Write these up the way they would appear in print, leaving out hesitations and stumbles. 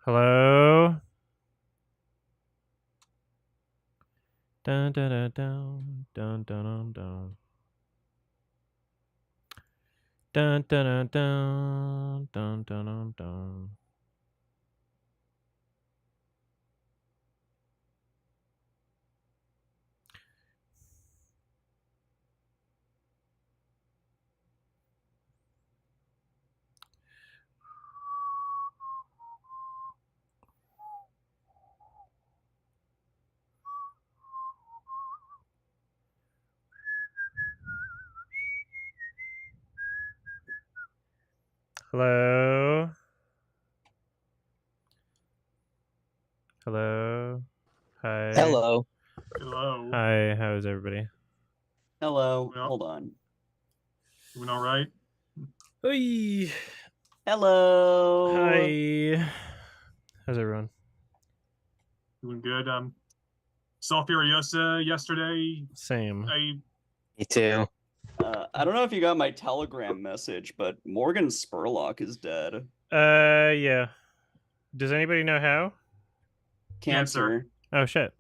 Hello? Dun dun dun dun dun dun dun. Dun dun dun dun dun dun dun. Hello? Hello? Hi. Hello. Hello. Hi, how's everybody? Hello. Well, Hold on. doing all right? Oi. Hello. Hi. How's everyone? Doing good. Saw Furiosa yesterday. Same. Me too. I don't know if you got my Telegram message, but Morgan Spurlock is dead. Yeah. Does anybody know how? Cancer. Oh, shit.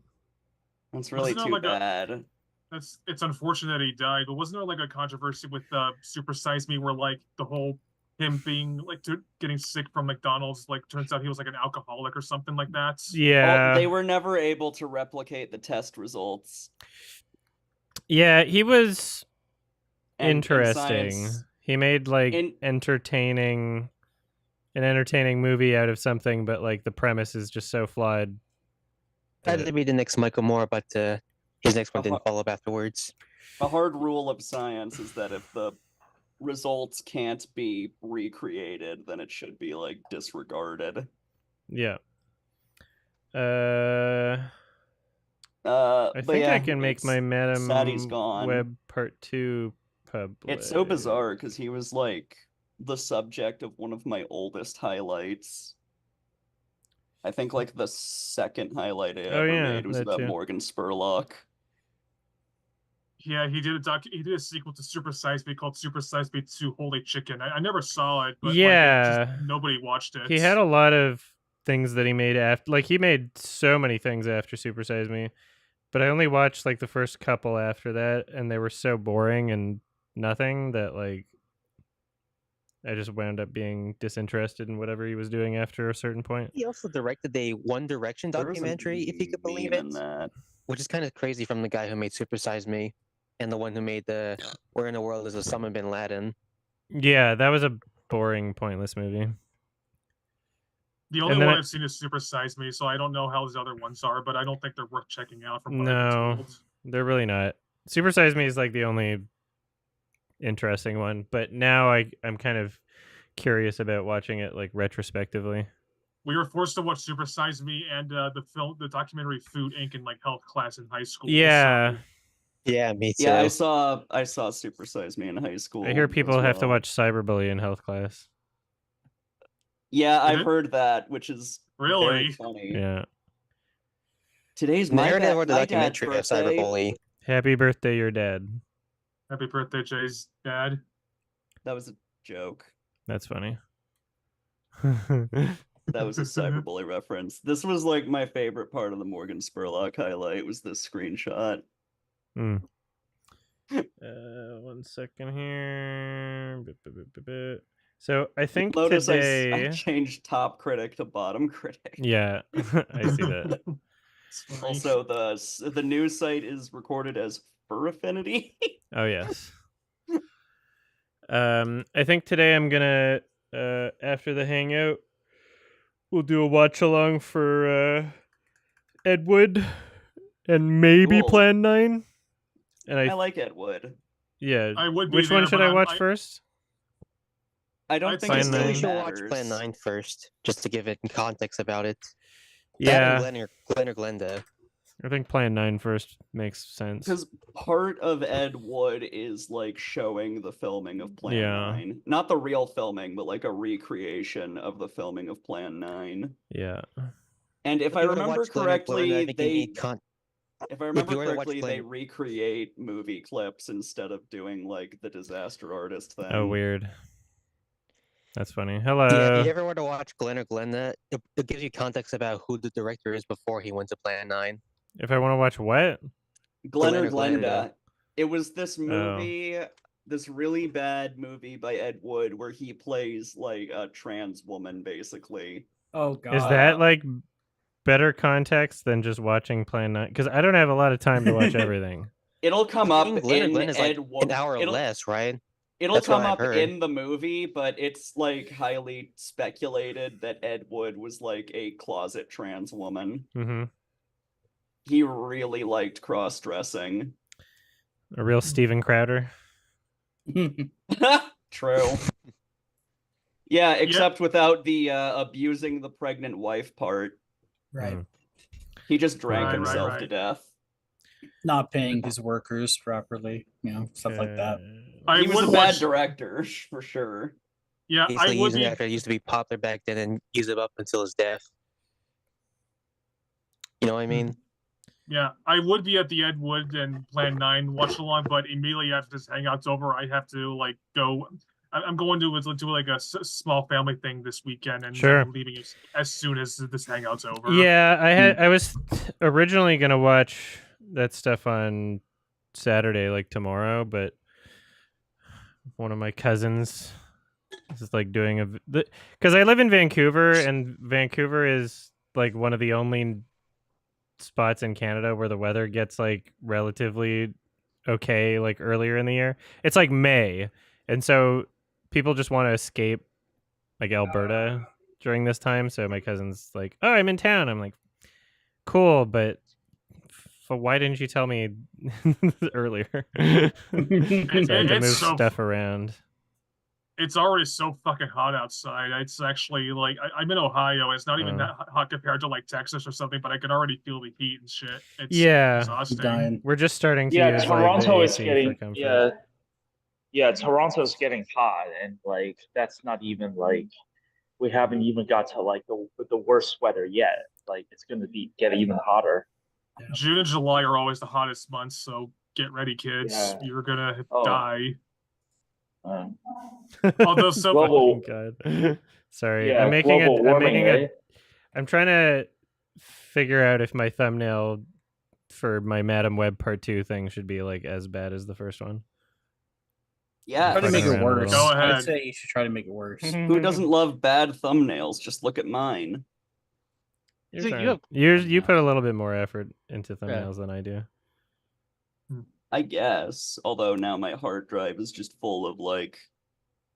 That's really Wasn't there too like bad. it's unfortunate that he died, but wasn't there like a controversy with Super Size Me where like the whole him being like getting sick from McDonald's, like turns out he was like an alcoholic or something like that. Oh, Yeah. they were never able to replicate the test results. Yeah, he was And interesting. science, He made like in an entertaining movie out of something, but like the premise is just so flawed. Had to be the next Michael Moore, but his next one didn't follow up afterwards. a hard rule of science is that if the results can't be recreated, then it should be like disregarded. Yeah. I I think I can make my Madam sad he's gone. Web Part 2 public. It's so bizarre because he was like the subject of one of my oldest highlights. I think like the second highlight I ever made was about Morgan Spurlock. Yeah, he did a sequel to Super Size Me called Super Size Me 2 Holy Chicken. I never saw it, but yeah, like nobody watched it. He had a lot of things that he made after, like he made so many things after Super Size Me, but I only watched like the first couple after that, and they were so boring and nothing that like I just wound up being disinterested in whatever he was doing after a certain point. He also directed a One Direction documentary, if you could believe it, which is kind of crazy from the guy who made Super Size Me and the one who made the Where in the World is Osama Bin Laden. Yeah, that was a boring, pointless movie. The only one I've seen is Super Size Me, so I don't know how his other ones are, but I don't think they're worth checking out from what I've been told. They're really not. Super Size Me is like the only interesting one, but now I'm kind of curious about watching it like retrospectively. We were forced to watch Super Size Me and the documentary Food Inc. in like health class in high school. Yeah. So. Yeah, me too. Yeah, I saw Super Size Me in high school. I hear people have to watch Cyberbully in health class. Yeah, I've heard that, which is really very funny. Yeah. Today's my dad's documentary of Cyberbully. Happy birthday, your dad. Happy birthday, Jay's dad. That was a joke. That's funny. That was a Cyberbully reference. This was like my favorite part of the Morgan Spurlock highlight was this screenshot. 1 second here. So I think today I changed top critic to bottom critic. Yeah, I see that. Also, the news site is recorded as Fur Affinity. Oh yes. I think today I'm gonna after the hangout, we'll do a watch along for Ed Wood and maybe Plan 9. And I like Ed Wood. Yeah. I would. Which one should I watch first? I don't think it really we should watch Plan 9 first, just to give it context about it. Yeah. Glenn or Glenda. I think Plan 9 first makes sense. Because part of Ed Wood is like showing the filming of Plan 9. Not the real filming, but like a recreation of the filming of Plan 9. Yeah. And if I remember correctly, they recreate movie clips instead of doing like the disaster artist thing. Oh, weird. That's funny. Hello. Yeah, if you ever want to watch Glenn or Glenda, it gives you context about who the director is before he went to Plan 9. If I want to watch what? Glenn or Glenda. It was this movie, this really bad movie by Ed Wood where he plays like a trans woman, basically. Oh god. Is that like better context than just watching Plan 9? Because I don't have a lot of time to watch everything. It'll come up Glenn in is like an hour or less, right? It'll come up in the movie, but it's like highly speculated that Ed Wood was like a closet trans woman. Mm-hmm. He really liked cross-dressing. A real Steven Crowder. True. Yeah, except without the abusing the pregnant wife part. Right. He just drank himself to death. Not paying his workers properly, stuff like that. He was a bad director, for sure. Yeah, basically using actor used to be popular back then and use it up until his death. You know what I mean? Yeah, I would be at the Ed Wood and Plan 9 watch along, but immediately after this hangout's over, I have to like go. I'm going to like a small family thing this weekend, and I'm leaving as soon as this hangout's over. Yeah, I was originally gonna watch that stuff on Saturday, like tomorrow, but one of my cousins is like doing because I live in Vancouver, and Vancouver is like one of the only spots in Canada where the weather gets like relatively okay, like earlier in the year. It's like May, and so people just want to escape like Alberta during this time. So my cousin's like, "Oh, I'm in town." I'm like, "Cool, but why didn't you tell me earlier?" So I had to move stuff around. It's already so fucking hot outside. It's actually like I'm in Ohio. It's not even that hot compared to like Texas or something, but I can already feel the heat and shit. It's exhausting. We're just starting to use Toronto like, is getting Toronto's getting hot, and like that's not even like we haven't even got to like the worst weather yet. Like it's gonna get even hotter. June and July are always the hottest months, so get ready, kids. Yeah. You're gonna die. Although God. Sorry, yeah, I'm trying to figure out if my thumbnail for my Madam Web Part 2 thing should be like as bad as the first one. Yeah, try to make it worse. Go ahead. I'd say you should try to make it worse. Who doesn't love bad thumbnails? Just look at mine. You put a little bit more effort into thumbnails than I do. I guess, although now my hard drive is just full of like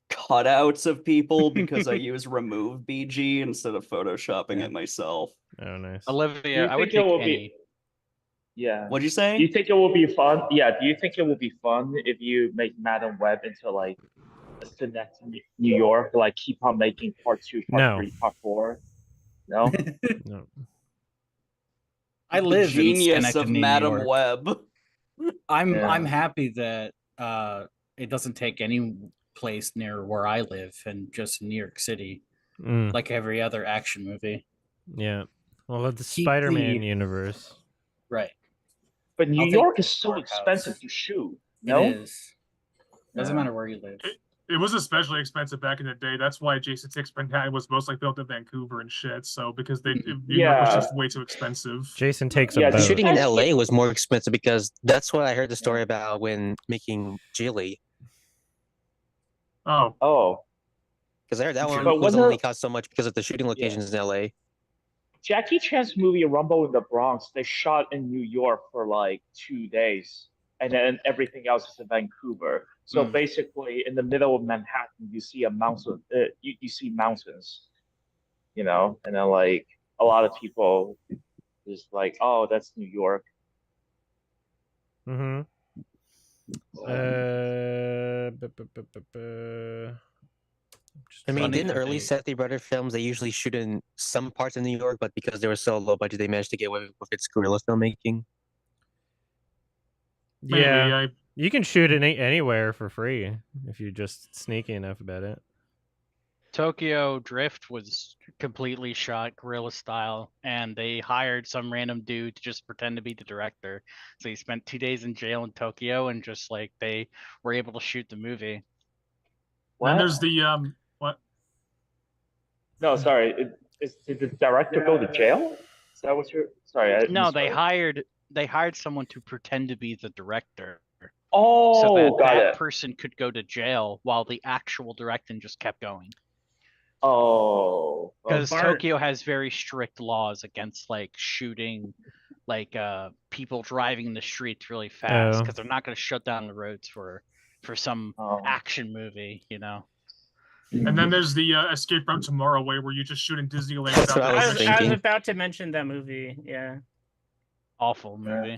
cutouts of people because I use remove BG instead of photoshopping it myself. Oh, nice. Olivia, I would take any. Yeah. What'd you say? Do you think it will be fun? Yeah. Do you think it will be fun if you make Madam Web into like a Synecdoche, New York? Like keep on making part 2, part 3, part 4? No. No. I live genius of Madam Web. I'm happy that it doesn't take any place near where I live and just New York City, like every other action movie. Yeah. Well, the Spider-Man universe. Right. But New York is so expensive to shoot. No? It is. Doesn't matter where you live. It was especially expensive back in the day. That's why Jason Takes Manhattan was mostly built in Vancouver and shit. So because New York was just way too expensive. Jason Takes a boat. Shooting in LA was more expensive because that's what I heard the story about when making Jilly. Oh. Because I heard that one was only cost so much because of the shooting locations in LA. Jackie Chan's movie Rumble in the Bronx, they shot in New York for like 2 days, and then everything else is in Vancouver. So basically, in the middle of Manhattan, you see a mountain. You see mountains, and then like a lot of people is like, "Oh, that's New York." Mm-hmm. I mean, in the early Safdie Brother films, they usually shoot in some parts of New York, but because they were so low budget, they managed to get away with its guerrilla filmmaking. Yeah, you can shoot it anywhere for free if you're just sneaky enough about it. Tokyo Drift was completely shot guerrilla style, and they hired some random dude to just pretend to be the director. So he spent 2 days in jail in Tokyo, and just like they were able to shoot the movie. And there's the what? No, sorry. Did the director go to jail? Is that what you're? Sorry, No, they hired someone to pretend to be the director. Oh, so that got that it. person could go to jail while the actual directing just kept going. Oh, because Tokyo has very strict laws against like shooting, like people driving in the streets really fast because they're not going to shut down the roads for some action movie, you know. And then there's the Escape from Tomorrow way where you just shoot in Disneyland. That's what I was about to mention that movie. Yeah. Awful movie.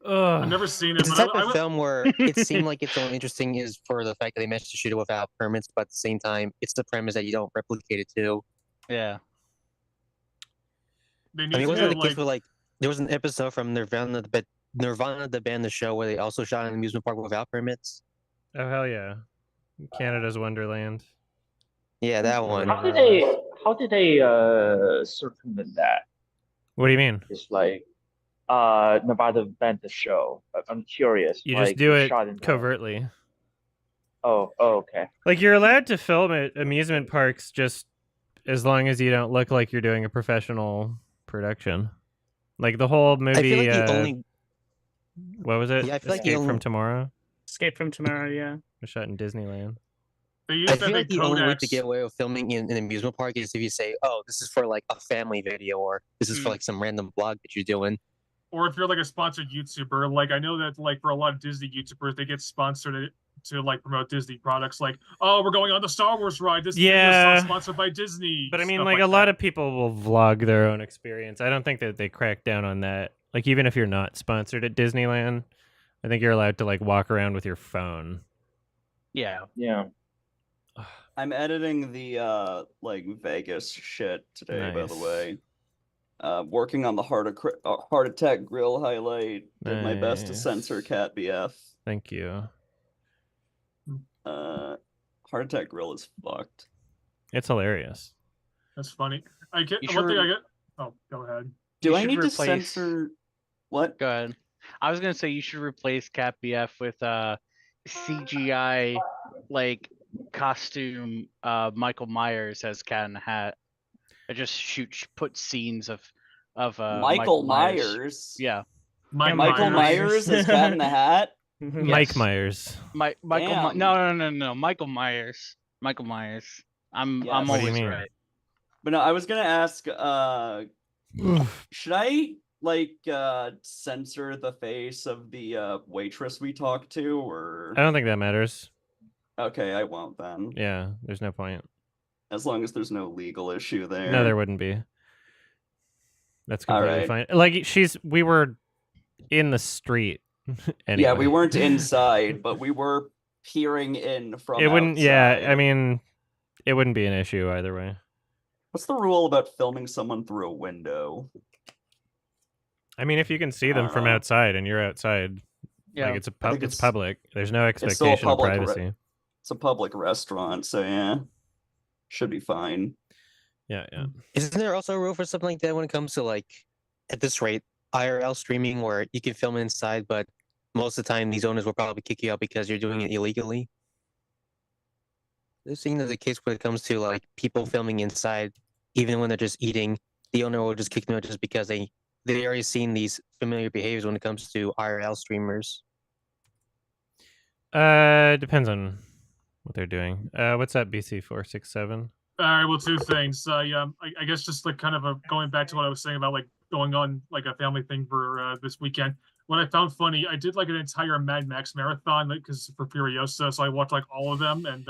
I've never seen it. It's the type of film where it seemed like it's only interesting is for the fact that they managed to shoot it without permits, but at the same time, it's the premise that you don't replicate it too. Yeah. I mean, wasn't the case where like there was an episode from Nirvana, the band, the show, where they also shot an amusement park without permits? Oh hell yeah, Canada's Wonderland. Yeah, that one. How did they circumvent that? What do you mean? It's like Nevada banned the show. I'm curious. You just do it covertly. Oh, okay. Like you're allowed to film at amusement parks just as long as you don't look like you're doing a professional production. Like the whole movie. I feel like the only. What was it? Yeah, I feel Escape from Tomorrow. Escape from Tomorrow. Yeah. Was shot in Disneyland. I feel like the only way to get away with filming in an amusement park is if you say, "Oh, this is for like a family video," or "This is for like some random blog that you're doing." Or if you're like a sponsored YouTuber, like I know that like for a lot of Disney YouTubers, they get sponsored to like promote Disney products. Like, oh, we're going on the Star Wars ride. This video is sponsored by Disney. But I mean, like a lot of people will vlog their own experience. I don't think that they crack down on that. Like even if you're not sponsored at Disneyland, I think you're allowed to like walk around with your phone. Yeah. Yeah. I'm editing the like Vegas shit today, by the way. Working on the Heart Attack Grill highlight. Did my best to censor Cat BF. Thank you. Heart Attack Grill is fucked. It's hilarious. That's funny. I get one thing I get. Oh, go ahead. Do I need to censor? What? Go ahead. I was gonna say you should replace Cat BF with CGI like costume Michael Myers as Cat in the Hat. I just put scenes of Michael Myers. Yeah. Michael Myers as Cat in the Hat. Yes. Mike Myers. Michael. No. Michael Myers. Michael Myers. I'm always right. But no, I was gonna ask. Should I like censor the face of the waitress we talked to, or? I don't think that matters. Okay, I won't then. Yeah, there's no point. As long as there's no legal issue there. No, there wouldn't be. That's completely fine. Like we were in the street. Anyway. Yeah, we weren't inside, but we were peering in from. It wouldn't. outside. Yeah, I mean, it wouldn't be an issue either way. What's the rule about filming someone through a window? I mean, if you can see them from outside and you're outside, like it's public. There's no expectation of privacy. It's a public restaurant, so yeah, should be fine. Yeah. Isn't there also a rule for something like that when it comes to like, at this rate, IRL streaming where you can film inside, but most of the time these owners will probably kick you out because you're doing it illegally? This seems the case when it comes to like people filming inside, even when they're just eating, the owner will just kick them out just because they already seen these familiar behaviors when it comes to IRL streamers. Depends on what they're doing. What's that BC467? All right, well, two things. I guess just like kind of going back to what I was saying about like going on like a family thing for this weekend. What I found funny, I did like an entire Mad Max marathon because for Furiosa, so I watched like all of them. And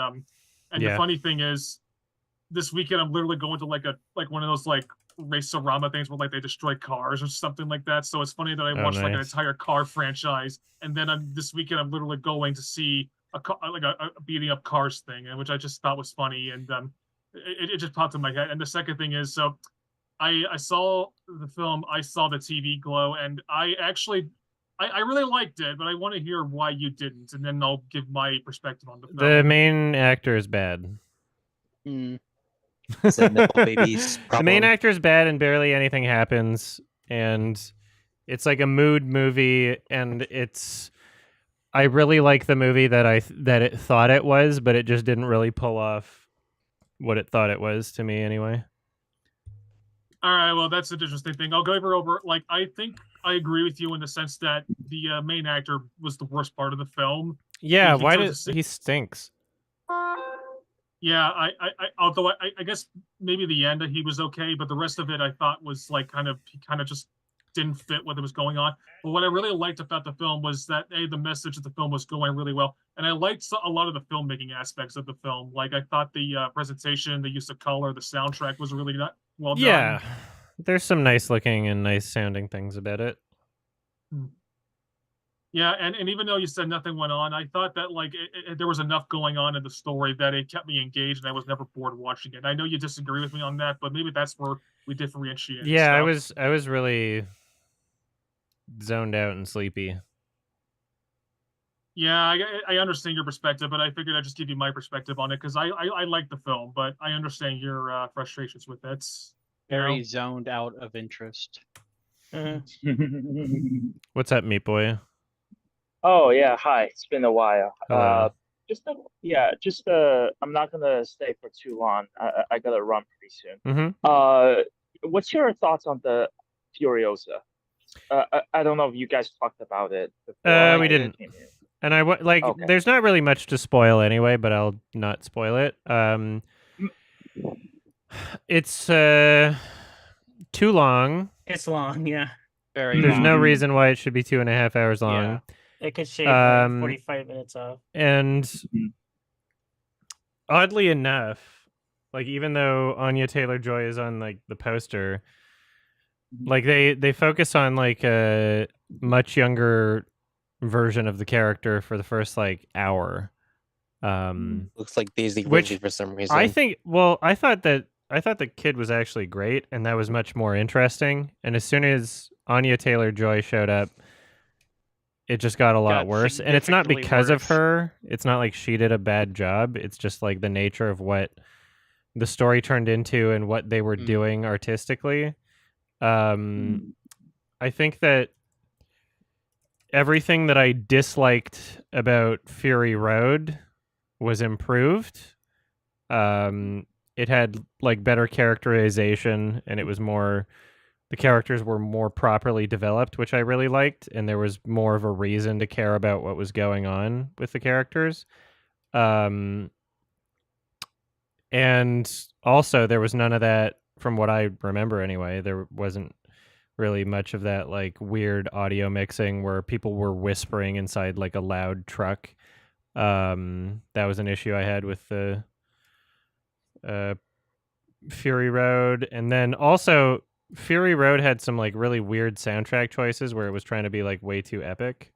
the funny thing is, this weekend I'm literally going to like one of those like race-a-rama things where like they destroy cars or something like that. So it's funny that I watched like an entire car franchise, and then this weekend I'm literally going to see a beating up cars thing, which I just thought was funny, and it just popped in my head. And the second thing is, so I saw the film, I saw the TV Glow, and I really liked it, but I want to hear why you didn't, and then I'll give my perspective on the film. The main actor is bad. The main actor is bad, and barely anything happens, and it's like a mood movie, and I really like the movie that it thought it was, but it just didn't really pull off what it thought it was to me anyway. All right, well, that's an interesting thing. I'll go over. Like, I think I agree with you in the sense that the main actor was the worst part of the film. Yeah, why does he stinks? Yeah, although I guess maybe the end he was okay, but the rest of it I thought was like kind of just didn't fit what was going on. But what I really liked about the film was that the message of the film was going really well, and I liked a lot of the filmmaking aspects of the film. Like I thought the presentation, the use of color, the soundtrack was really well done. Yeah, there's some nice looking and nice sounding things about it. Yeah, and even though you said nothing went on, I thought that like there was enough going on in the story that it kept me engaged, and I was never bored watching it. I know you disagree with me on that, but maybe that's where we differentiate. Yeah, I was really zoned out and sleepy. Yeah, I understand your perspective, but I figured I'd just give you my perspective on it because I like the film, but I understand your frustrations with it. Very zoned out of interest. What's up, Meat Boy? Oh yeah, hi. It's been a while. Hello. I'm not gonna stay for too long. I gotta run pretty soon. Mm-hmm. What's your thoughts on the Furiosa? I don't know if you guys talked about it before. We didn't. And okay. There's not really much to spoil anyway, but I'll not spoil it. It's too long. It's long, yeah. There's no reason why it should be 2.5 hours long. Yeah. It could shave like 45 minutes off. And oddly enough, like even though Anya Taylor-Joy is on like the poster, like they focus on like a much younger version of the character for the first like hour. Looks like Daisy Ridley for some reason. I thought the kid was actually great, and that was much more interesting. And as soon as Anya Taylor-Joy showed up, it just got a lot worse. And it's not because of her. It's not like she did a bad job. It's just like the nature of what the story turned into and what they were doing artistically. I think that everything that I disliked about Fury Road was improved. It had like better characterization, and it was more, the characters were more properly developed, which I really liked, and there was more of a reason to care about what was going on with the characters. And also there was none of that, from what I remember anyway. There wasn't really much of that like weird audio mixing where people were whispering inside like a loud truck. That was an issue I had with the Fury Road. And then also Fury Road had some like really weird soundtrack choices where it was trying to be like way too epic.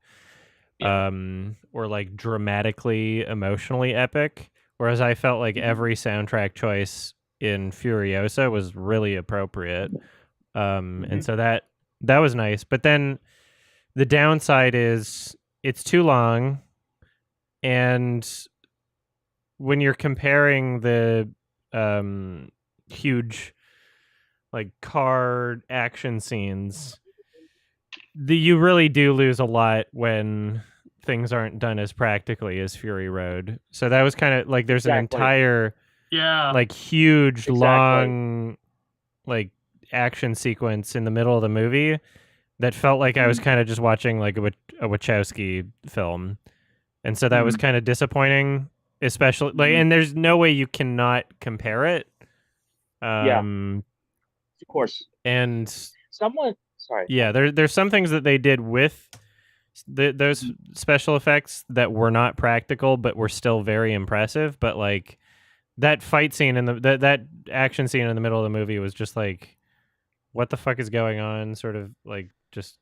Or like dramatically emotionally epic, whereas I felt like every soundtrack choice in Furiosa was really appropriate. And so that was nice. But then the downside is it's too long, and when you're comparing the huge like car action scenes, you really do lose a lot when things aren't done as practically as Fury Road. So that was kind of like there's an entire like huge long like action sequence in the middle of the movie that felt like I was kind of just watching like a Wachowski film. And so that was kind of disappointing, especially like, and there's no way you cannot compare it. Of course. And sorry. Yeah, there's some things that they did with those special effects that were not practical, but were still very impressive. But like that fight scene in that action scene in the middle of the movie was just like, what the fuck is going on? Sort of like just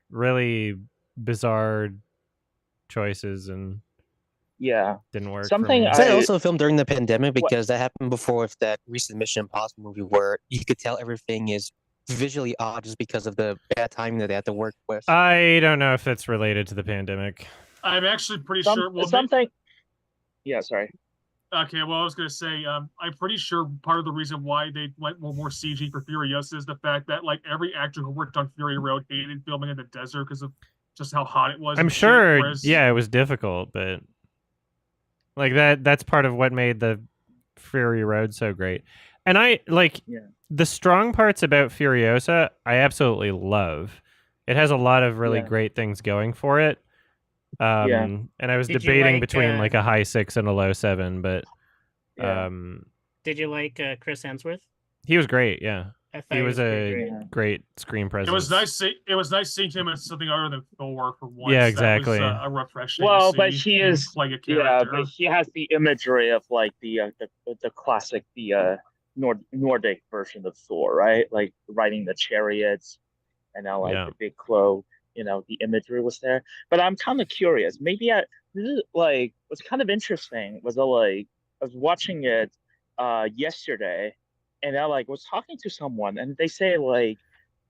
really bizarre choices, and didn't work. Something I also filmed during the pandemic because that happened before with that recent Mission Impossible movie where you could tell everything is visually odd just because of the bad timing that they had to work with. I don't know if that's related to the pandemic. I'm actually pretty sure. Well, Yeah, sorry. Okay, well, I was going to say, I'm pretty sure part of the reason why they went more CG for Furiosa is the fact that like every actor who worked on Fury Road hated filming in the desert because of just how hot it was. I'm sure, yeah, it was difficult, but like that's part of what made the Fury Road so great. And I like the strong parts about Furiosa. I absolutely love. It has a lot of really great things going for it. And I was debating between like a high 6 and a low 7, but did you like Chris Hemsworth? He was great. Yeah, he was a great screen presence. It was nice seeing him as something other than Thor for once. Yeah, exactly. That was a refreshing. Well, to but see he him is play a character. but he has the imagery of like the classic Nordic version of Thor, right? Like riding the chariots and now like the big cloak. The imagery was there. But I'm kind of curious. Maybe what's kind of interesting was I was watching it yesterday, and I was talking to someone, and they say like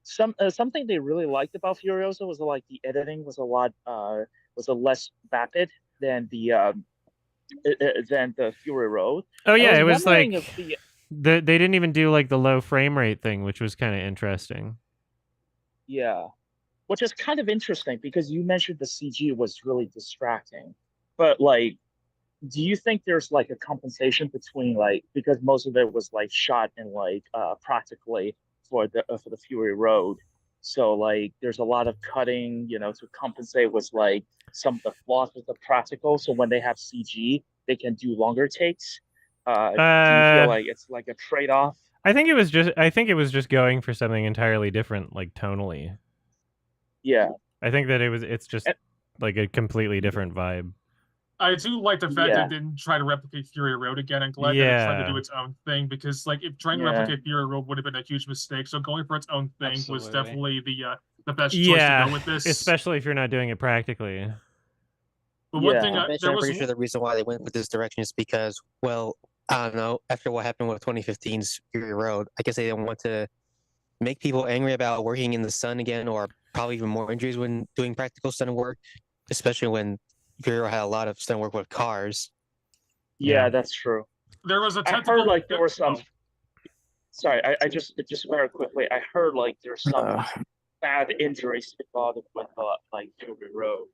something they really liked about Furiosa was like the editing was a less vapid than the Fury Road. Oh yeah, it was like they didn't even do like the low frame rate thing, which was kind of interesting. Yeah. Which is kind of interesting because you mentioned the CG was really distracting. But do you think there's like a compensation between because most of it was shot in practically for the Fury Road. So there's a lot of cutting, to compensate with some of the flaws with the practical. So when they have CG, they can do longer takes. Do you feel like it's like a trade-off? I think it was just going for something entirely different, like tonally. Yeah. I think that it's just like a completely different vibe. I do like the fact that it didn't try to replicate Fury Road again. I'm glad that it tried to do its own thing because if trying to replicate Fury Road would have been a huge mistake. So going for its own thing was definitely the best choice to go with this. Especially if you're not doing it practically. But one thing I'm pretty sure the reason why they went with this direction is because, well, I don't know, after what happened with 2015's Fury Road, I guess they didn't want to make people angry about working in the sun again, or probably even more injuries when doing practical stunt work, especially when Fury Road had a lot of stunt work with cars. Yeah, that's true. There was I heard there were some. Sorry, I just very quickly. I heard there's some bad injuries involved with Fury Road.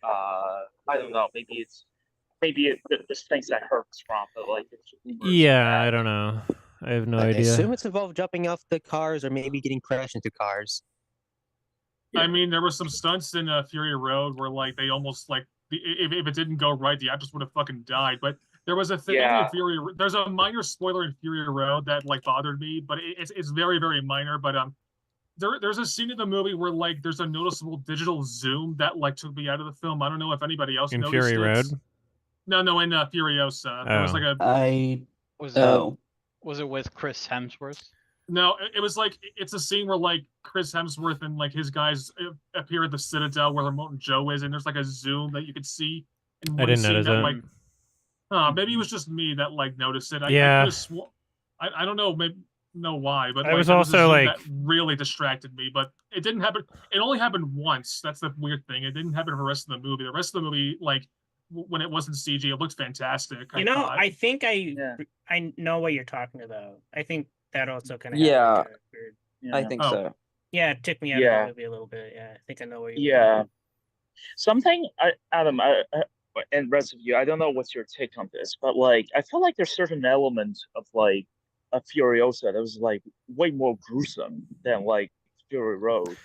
I don't know. Maybe it's things I heard from, but I don't know. I have no idea. I assume it's involved jumping off the cars or maybe getting crashed into cars. I mean, there were some stunts in Fury Road where they almost if it didn't go right, the actors would have fucking died. But there was a thing in Fury. There's a minor spoiler in Fury Road that bothered me, but it's very very minor. But there's a scene in the movie where there's a noticeable digital zoom that took me out of the film. I don't know if anybody else noticed Fury Road. No, in Furiosa. There was Was it with Chris Hemsworth? No, it was it's a scene where Chris Hemsworth and his guys appear at the Citadel where Remote Joe is, and there's a zoom that you could see. I didn't notice that. Maybe it was just me that noticed it. I don't know, maybe know why, but I was also that really distracted me. But it didn't happen. It only happened once. That's the weird thing. It didn't happen for the rest of the movie. The rest of the movie, when it wasn't CG, it looked fantastic. I think I know what you're talking about. I think that also kind of I think so. Yeah, it took me out of the movie a little bit. Yeah, I think I know where you're going. Something, Adam, and rest of you, I don't know what's your take on this, but I feel like there's certain elements of a Furiosa that was way more gruesome than Fury Road.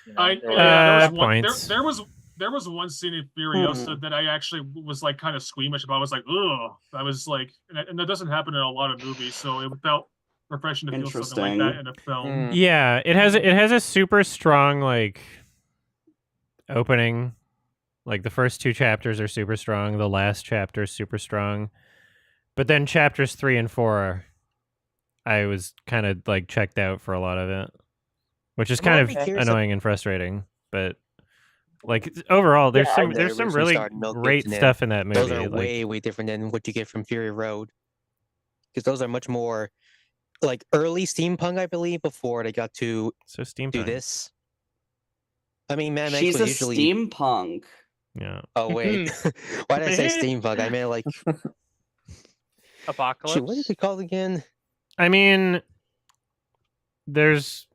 There was one scene in Furiosa that I actually was kind of squeamish about. I was ugh. I was and that doesn't happen in a lot of movies, so it felt refreshing to feel something like that in a film. Yeah, it has a super strong opening. The first 2 chapters are super strong. The last chapter is super strong, but then chapters 3 and 4, I was kind of checked out for a lot of it, which is kind of annoying and frustrating. But overall, there's some really great stuff in that movie. Those are way different than what you get from Fury Road, because those are much more early steampunk, I believe, before they got to do this. I mean, Mad Max was usually steampunk. Yeah. Oh wait, why did I say steampunk? I meant Apocalypse. Shoot, what is it called again? I mean, there's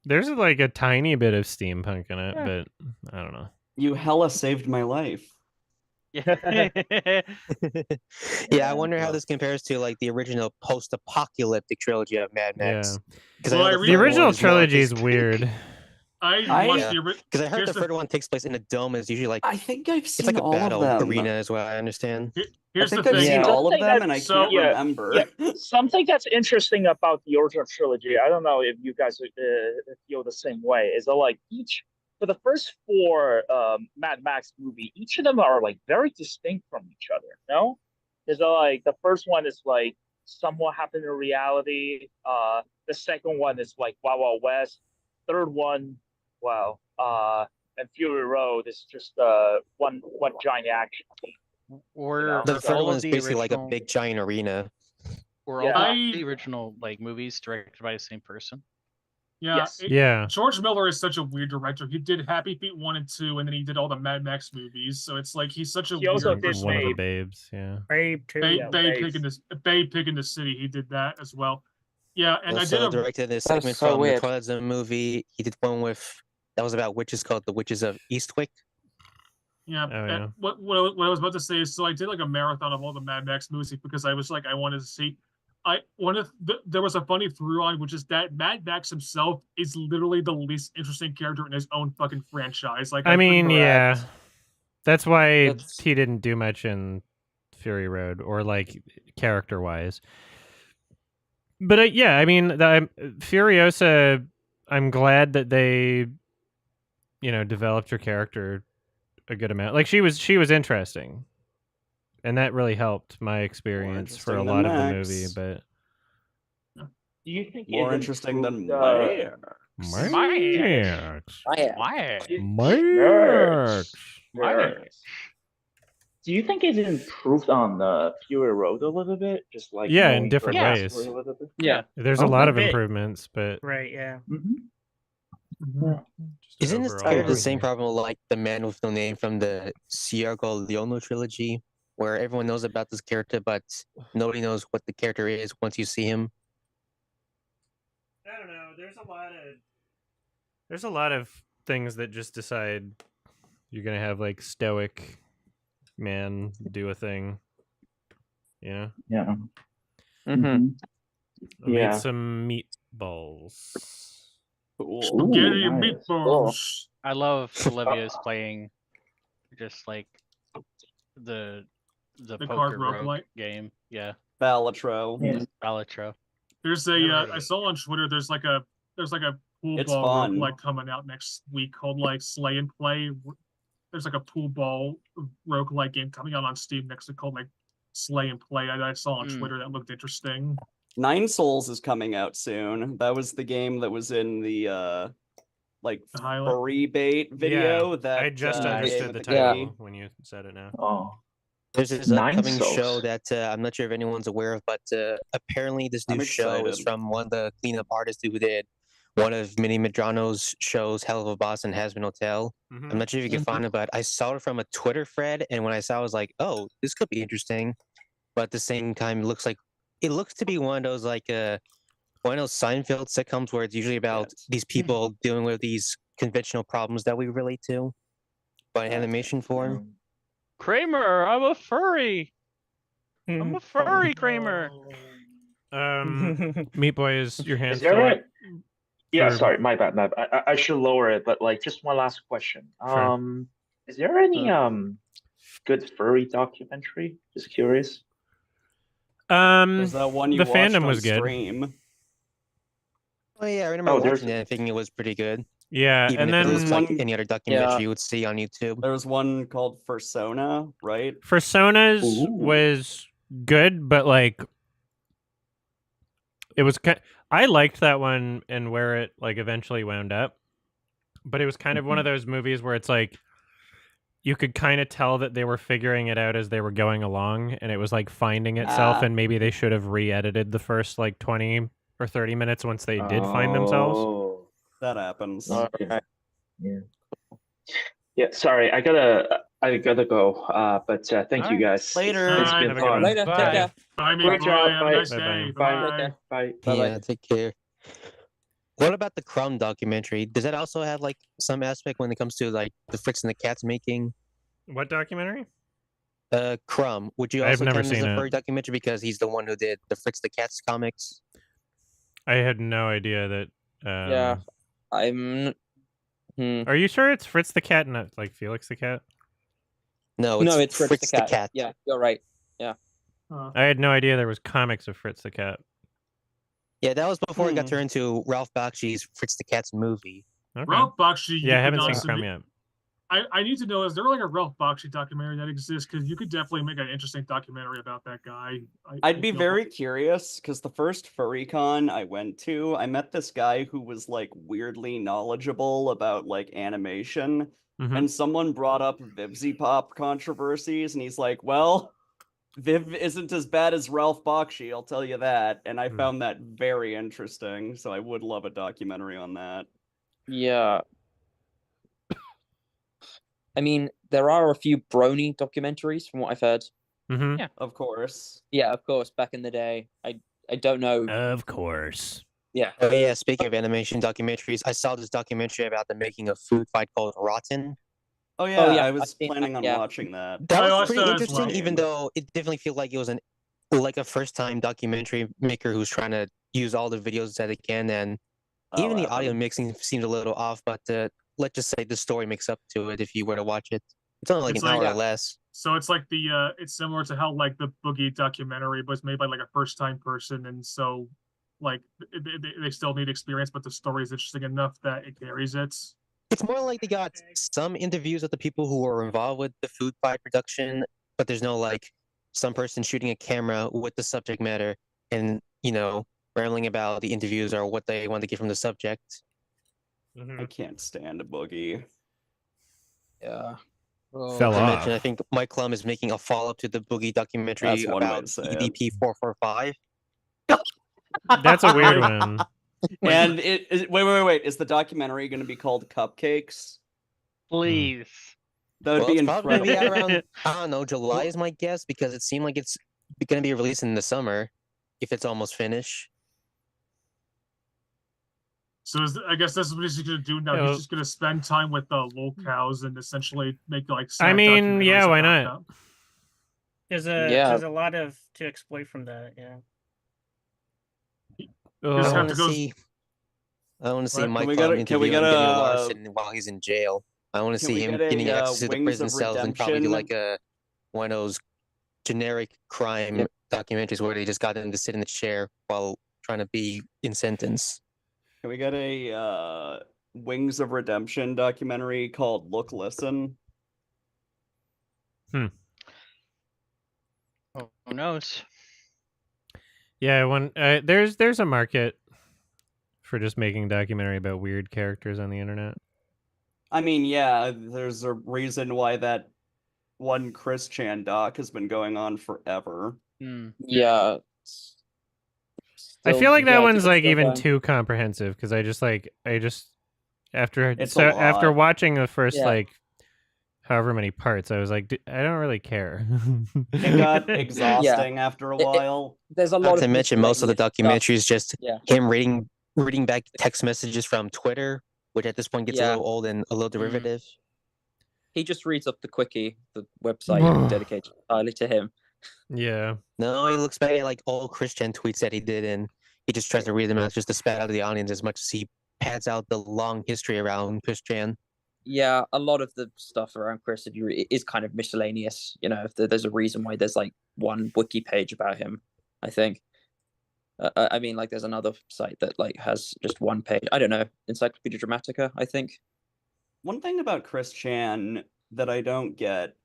a tiny bit of steampunk in it, but I don't know. You hella saved my life. Yeah. Yeah, I wonder how this compares to like the original post-apocalyptic trilogy of Mad Max. Because Well, the original trilogy is weird. I watched the because I heard the third one takes place in a dome. Is usually like I think I've it's seen like a all of battle them. arena, is what I understand. Here's I think the I've thing. seen all of Something them, and I that- can't remember. Something that's interesting about the original trilogy, I don't know if you guys feel the same way, is that like for the first four Mad Max movie, each of them are like very distinct from each other. No, is that like the first one is like somewhat happened in reality. The second one is like Wild Wild West. Third one, well, and Fury Road is just one giant action. Or The third all one of is the basically like a original, big giant arena. or all the original like movies directed by the same person. Yeah, yeah. George Miller is such a weird director. He did Happy Feet 1 and 2, and then he did all the Mad Max movies. So it's like he's such a He also weird did One of the Babe. babes, yeah. Babe too. Babe Pig in the City. He did that as well. Yeah, and also I did directed this segment so from weird. the Twilight Zone movie. He did one that was about witches called The Witches of Eastwick. Yeah, Oh, yeah. what I was about to say is, so I did like a marathon of all the Mad Max movies because I was like, I wanted to see. There was a funny through on, which is that Mad Max himself is literally the least interesting character in his own fucking franchise. Like, I mean, yeah, that's why That's- he didn't do much in Fury Road or like character wise. But yeah, I mean, Furiosa. I'm glad that they, developed her character a good amount. Like she was interesting, and that really helped my experience for a lot of the movie. But Do you think More it interesting than improved, Max. Do you think it improved on Fury Road a little bit? Just like Yeah, in knowing different her ways. backstory a little bit? Yeah. There's a lot of improvements, but Right, yeah. Isn't this overall, kind of the I same think- problem like the Man with No Name from the Sierra Leone trilogy, where everyone knows about this character, but nobody knows what the character is once you see him? I don't know. There's a lot of things that just decide you're gonna have like stoic man do a thing. Yeah. Mm-hmm. I made some meatballs. Spaghetti and nice. meatballs. I love Olivia's playing just like the card poker rogue roguelike game. Yeah. Balatro. Balatro. There's I saw on Twitter there's like a pool It's ball fun. roguelike coming out next week called like Slay and Play. There's like a pool ball roguelike game coming out on Steam next week called like Slay and Play. I saw on Twitter that looked interesting. Nine Souls is coming out soon. That was the game that was in the free bait video. Yeah, that I just gave understood at the game. title when you said it now. Oh. There's this Nine upcoming Souls. show that I'm not sure if anyone's aware of, but apparently this I'm new show is excited. from one of the cleanup artists who did one of Minnie Medrano's shows, Hell of a Boss and Hazbin Hotel. I'm not sure if you can find it, but I saw it from a Twitter thread, and when I saw it, I was like, oh, this could be interesting. But at the same time, it looks to be one of those like one of those Seinfeld sitcoms where it's usually about these people dealing with these conventional problems that we relate to, but in animation form. Kramer, I'm a furry. I'm a furry, Kramer. Meat Boy, is your hand Is there still a... up? Yeah, For- sorry, my bad. I should lower it, but like just one last question. Sure. Is there any good furry documentary? Just curious. There's that one you the watched fandom on was good. stream. Oh yeah, I remember watching it and thinking it was pretty good. Yeah, Even and if it then looks like any other documentary you would see on YouTube. There was one called Persona, right? Personas was good, but like it was I liked that one and where it like eventually wound up. But it was kind of one of those movies where it's like you could kind of tell that they were figuring it out as they were going along, and it was like finding itself, and maybe they should have re-edited the first like 20 or 30 minutes once they did find themselves. That happens. Yeah. Yeah, sorry, I gotta go. But thank you guys. Later. It's been Have a fun. Later. Take care. Bye, Great job. Have a nice day. Bye. Bye. Bye. Yeah, take care. What about the Crumb documentary? Does that also have like some aspect when it comes to like the Fritz and the Cats making? What documentary? Crumb. Would you I've also never count him as seen a it. furry documentary because he's the one who did the Fritz the Cat's comics? I had no idea that. Yeah, I'm. Are you sure it's Fritz the Cat, not like Felix the Cat? No, it's Fritz the Cat. Yeah, you're right. Yeah. I had no idea there was comics of Fritz the Cat. Yeah, that was before it got turned into Ralph Bakshi's Fritz the Cat's movie. Okay. Ralph Bakshi. Yeah, I haven't seen Crumb yet. I need to know, is there like a Ralph Bakshi documentary that exists? Because you could definitely make an interesting documentary about that guy. I'd be very curious, because the first FurryCon I went to, I met this guy who was like weirdly knowledgeable about like animation, and someone brought up Vivzy Pop controversies, and he's like, well, Viv isn't as bad as Ralph Bakshi, I'll tell you that. And I found that very interesting, so I would love a documentary on that. Yeah. I mean, there are a few Brony documentaries from what I've heard. Yeah, of course. Yeah, of course. Back in the day, I don't know. Of course. Yeah. Oh yeah. Speaking of animation documentaries, I saw this documentary about the making of Food Fight called Rotten. Oh yeah, I was planning on watching that. That was pretty interesting, even though it definitely felt like it was like a first-time documentary maker who's trying to use all the videos that it can, and even the audio mixing seemed a little off. But let's just say the story makes up to it if you were to watch it. It's only like an hour or less. So it's like it's similar to how like the Boogie documentary was made by like a first-time person, and so like they still need experience, but the story is interesting enough that it carries it. It's more like they got some interviews of the people who were involved with the Food Fight production, but there's no like some person shooting a camera with the subject matter and, rambling about the interviews or what they want to get from the subject. I can't stand a Boogie. Yeah. Fell off. I think Mike Klum is making a follow-up to the Boogie documentary about EDP 445. That's a weird one. And wait. Is the documentary going to be called Cupcakes? Please. That would be probably incredible. be around, I don't know, July is my guess, because it seemed like it's going to be released in the summer, if it's almost finished. So I guess that's what he's going to do now. He's just going to spend time with the locals and essentially make like. I mean, yeah, why not? There's a lot of to exploit from that. Yeah. I want to see Mike Klum interviewing Daniel Larson while he's in jail. I want to see him getting access to the prison cells and probably do like one of those generic crime documentaries where they just got him to sit in the chair while trying to be in sentence. Can we get a Wings of Redemption documentary called Look, Listen? Who knows? Yeah, there's a market for just making a documentary about weird characters on the internet. I mean, yeah, there's a reason why that one Chris Chan doc has been going on forever. Yeah. I feel like that one's like even too comprehensive, because I just after watching the first like however many parts, I was like, I don't really care. It got exhausting after a while. There's a lot. Not to mention, most of the documentaries just him reading back text messages from Twitter, which at this point gets a little old and a little derivative. He just reads up the quickie, the website dedicated entirely to him. Yeah. No, he looks back at like all Christian tweets that he did, and he just tries to read them out just to spat out of the audience as much as he pads out the long history around Christian. Yeah, a lot of the stuff around Chris is kind of miscellaneous. There's a reason why there's like one wiki page about him, I think. I mean, like there's another site that like has just one page. I don't know, Encyclopedia Dramatica, I think. One thing about Chris Chan that I don't get,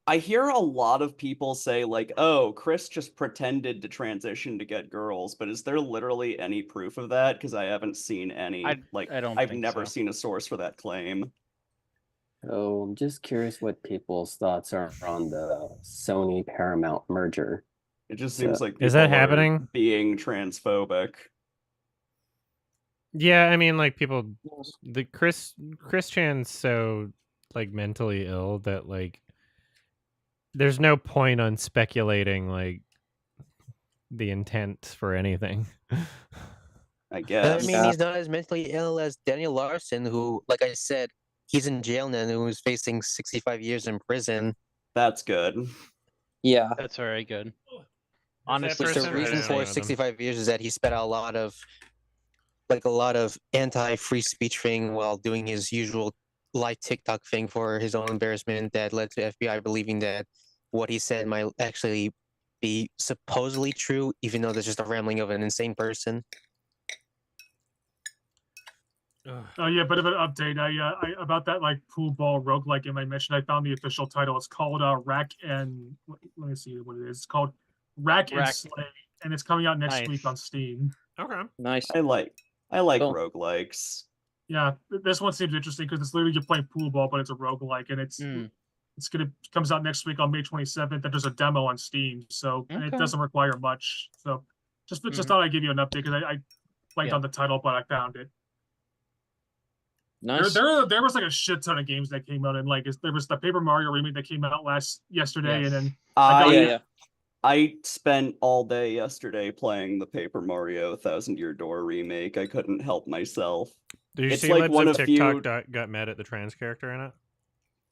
I hear a lot of people say like, oh, Chris just pretended to transition to get girls, but is there literally any proof of that? Because I haven't seen any. I've never seen a source for that claim. Oh, I'm just curious what people's thoughts are on the Sony Paramount merger. It just seems like is that happening? Being transphobic. Yeah, I mean, like people, the Chris Chan's so like mentally ill that like there's no point on speculating like the intent for anything. I guess. I mean, he's not as mentally ill as Daniel Larson, who, like I said, he's in jail now and who's facing 65 years in prison. That's good. Yeah, that's very good. Honestly, Honestly, the reason for 65 years is that he spent a lot of anti-free speech thing while doing his usual live TikTok thing for his own embarrassment that led to FBI believing that what he said might actually be supposedly true, even though there's just a rambling of an insane person. Oh yeah, bit of an update. I about that like pool ball roguelike game I mentioned. I found the official title. It's called Rack and let me see what it is. It's called Rack and Slay, and it's coming out next week on Steam. Okay, nice. I like Cool. roguelikes. Yeah, this one seems interesting because it's literally you're playing pool ball, but it's a roguelike, and it's comes out next week on May 27th. And there's a demo on Steam, so and it doesn't require much. So just thought I'd give you an update because I blanked on the title, but I found it. Nice. There was like a shit ton of games that came out, and like there was the Paper Mario remake that came out yesterday, and then I spent all day yesterday playing the Paper Mario 1000-Year Door remake. I couldn't help myself. Did you see like one of TikTok got mad at the trans character in it?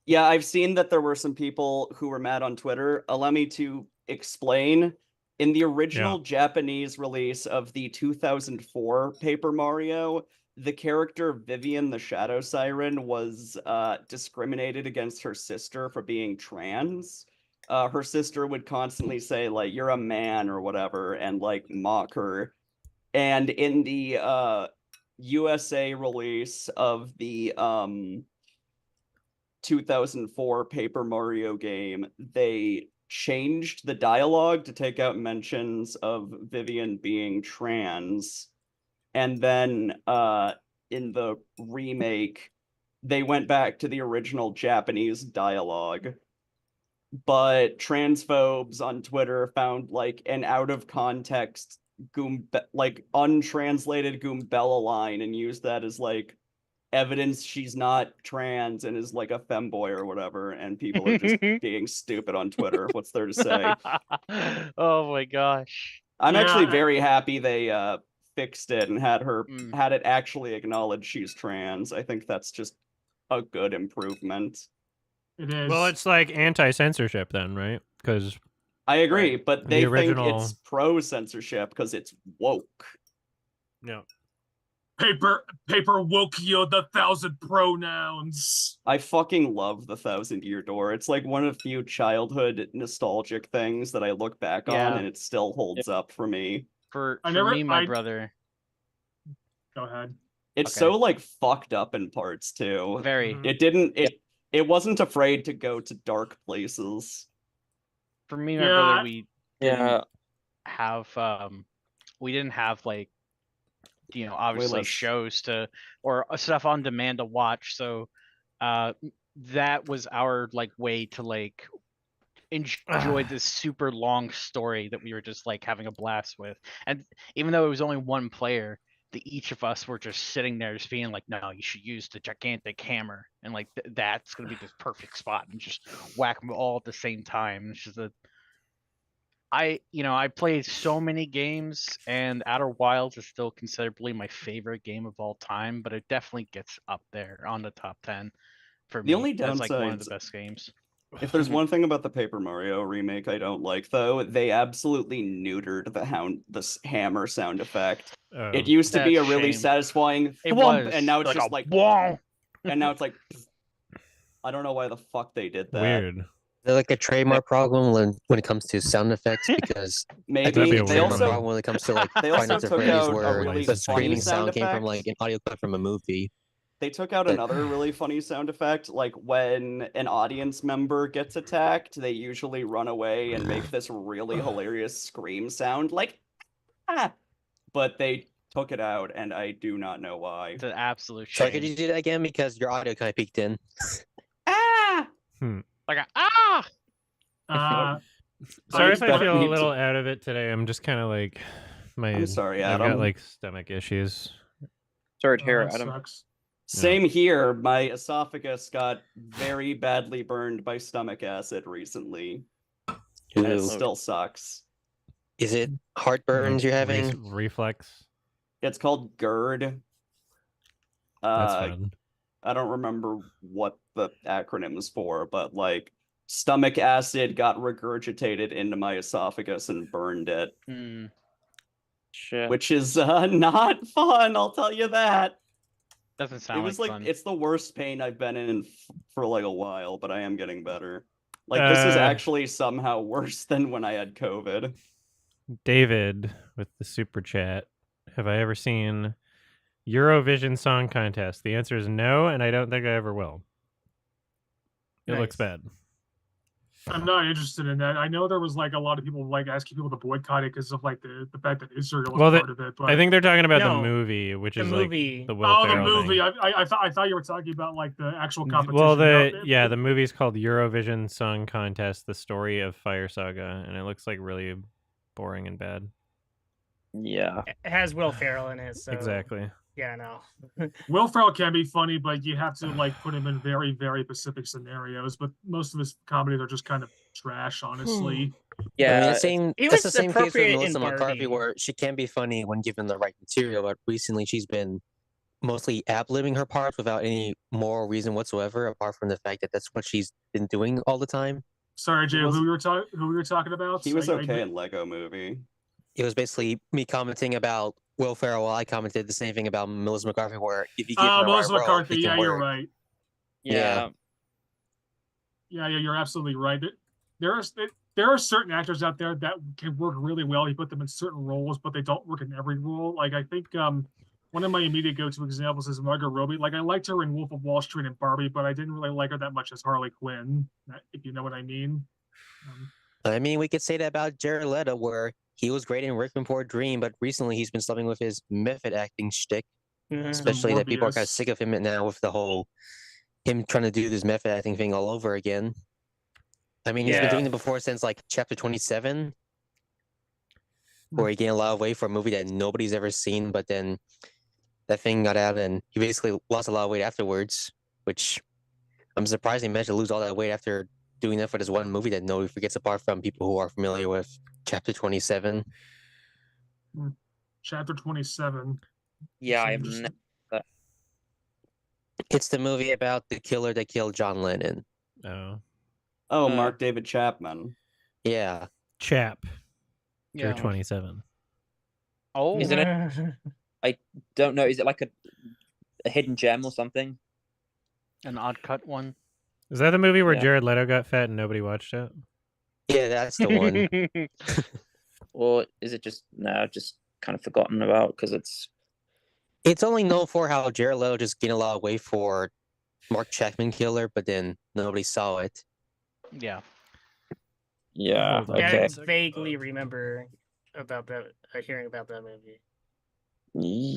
Yeah, I've seen that there were some people who were mad on Twitter. Allow me to explain. In the original Japanese release of the 2004 Paper Mario, the character Vivian the Shadow Siren was discriminated against her sister for being trans. Her sister would constantly say, like, you're a man or whatever, and, like, mock her. And in the USA release of the 2004 Paper Mario game, they changed the dialogue to take out mentions of Vivian being trans. And then in the remake, they went back to the original Japanese dialogue. But transphobes on Twitter found like an out of context untranslated Goombella line and used that as like evidence she's not trans and is like a femboy or whatever, and people are just being stupid on Twitter. What's there to say? Oh my gosh. I'm actually very happy they fixed it and had it actually acknowledge she's trans. I think that's just a good improvement. It is. Well, it's like anti-censorship then, right? Because I agree, but they think it's pro-censorship because it's woke. No. Paper woke you the 1,000 pronouns. I fucking love the 1000-Year Door. It's like one of the few childhood nostalgic things that I look back on, and it still holds up for me. For me, my brother. Go ahead. It's so like fucked up in parts too. Very. It wasn't afraid to go to dark places. For me, my brother, we didn't have like, obviously shows or stuff on demand to watch. So that was our like way to like enjoy this super long story that we were just like having a blast with. And even though it was only one player, each of us were just sitting there just being like, no, you should use the gigantic hammer, and like that's gonna be the perfect spot, and just whack them all at the same time. It's just I played so many games, and Outer Wilds is still considerably my favorite game of all time, but it definitely gets up there on the top 10 for me. The only downside, like one of the best games. If there's one thing about the Paper Mario remake I don't like, though, they absolutely neutered the hammer sound effect. It used to be a really satisfying thwomp, and now it's just like whoa. And now it's like I don't know why the fuck they did that. Weird. They're like a trademark problem when it comes to sound effects, because maybe they also problem when it comes to like they also took out a really the screaming sound came from like an audio clip from a movie. They took out another really funny sound effect, like when an audience member gets attacked, they usually run away and make this really hilarious scream sound, like ah. But they took it out, and I do not know why. It's an absolute shame. So could you do that again, because your audio kind of peaked in? Ah. Like Sorry if I feel a little out of it today. I'm just kind of like I'm sorry, Adam. I've got like stomach issues. Sorry to hear it, Adam. Sucks. Same here. My esophagus got very badly burned by stomach acid recently. And it still sucks. Is it heartburns you're having? Reflex? It's called GERD. That's fun. I don't remember what the acronym is for, but like stomach acid got regurgitated into my esophagus and burned it. Shit. Which is not fun, I'll tell you that. Doesn't sound like fun. It's the worst pain I've been in for like a while, but I am getting better. Like this is actually somehow worse than when I had COVID. David with the super chat. Have I ever seen Eurovision Song Contest? The answer is no, and I don't think I ever will. It looks bad. I'm not interested in that. I know there was like a lot of people like asking people to boycott it because of like the fact that Israel was part of it. But I think they're talking about the movie, which is movie. like the Will Ferrell the movie. thing. I thought you were talking about like the actual competition. Well, the movie's called Eurovision Song Contest: The Story of Fire Saga, and it looks like really boring and bad. Yeah, it has Will Ferrell in it. So exactly. Yeah, no. Will Ferrell can be funny, but you have to like put him in very, very specific scenarios. But most of his comedies are just kind of trash, honestly. Yeah, I mean, that's the same case with Melissa McCarthy, where she can be funny when given the right material. But recently, she's been mostly ad-libbing her parts without any moral reason whatsoever, apart from the fact that that's what she's been doing all the time. Sorry, Jay, who we were talking about? He was okay in Lego Movie. It was basically me commenting about Will Ferrell. While I commented the same thing about Melissa McCarthy, where if you give her Melissa right McCarthy, role, yeah, you're right. Yeah, you're absolutely right. There are certain actors out there that can work really well. You put them in certain roles, but they don't work in every role. Like I think one of my immediate go-to examples is Margot Robbie. Like I liked her in Wolf of Wall Street and Barbie, but I didn't really like her that much as Harley Quinn, if you know what I mean. I mean, we could say that about Jared Leto, where he was great in Requiem for a Dream, but recently he's been slumming with his method acting shtick. Especially that people are kind of sick of him now with the whole him trying to do this method acting thing all over again. I mean, he's been doing it before since like Chapter 27, where he gained a lot of weight for a movie that nobody's ever seen, but then that thing got out and he basically lost a lot of weight afterwards, which I'm surprised he managed to lose all that weight after doing that for this one movie that nobody forgets, apart from people who are familiar with Chapter 27. Chapter 27. Yeah, I have never. It's the movie about the killer that killed John Lennon. Oh, Mark David Chapman. Yeah. Chap. Yeah. 27. Oh. Isn't it? I don't know. Is it like a hidden gem or something? An odd cut one? Is that the movie where Jared Leto got fat and nobody watched it? Yeah, that's the one. Or is it just kind of forgotten about because it's only known for how Jared Leto just gained a lot of weight for Mark Chapman Killer, but then nobody saw it. Yeah. Yeah. Okay. I vaguely remember about that, hearing about that movie.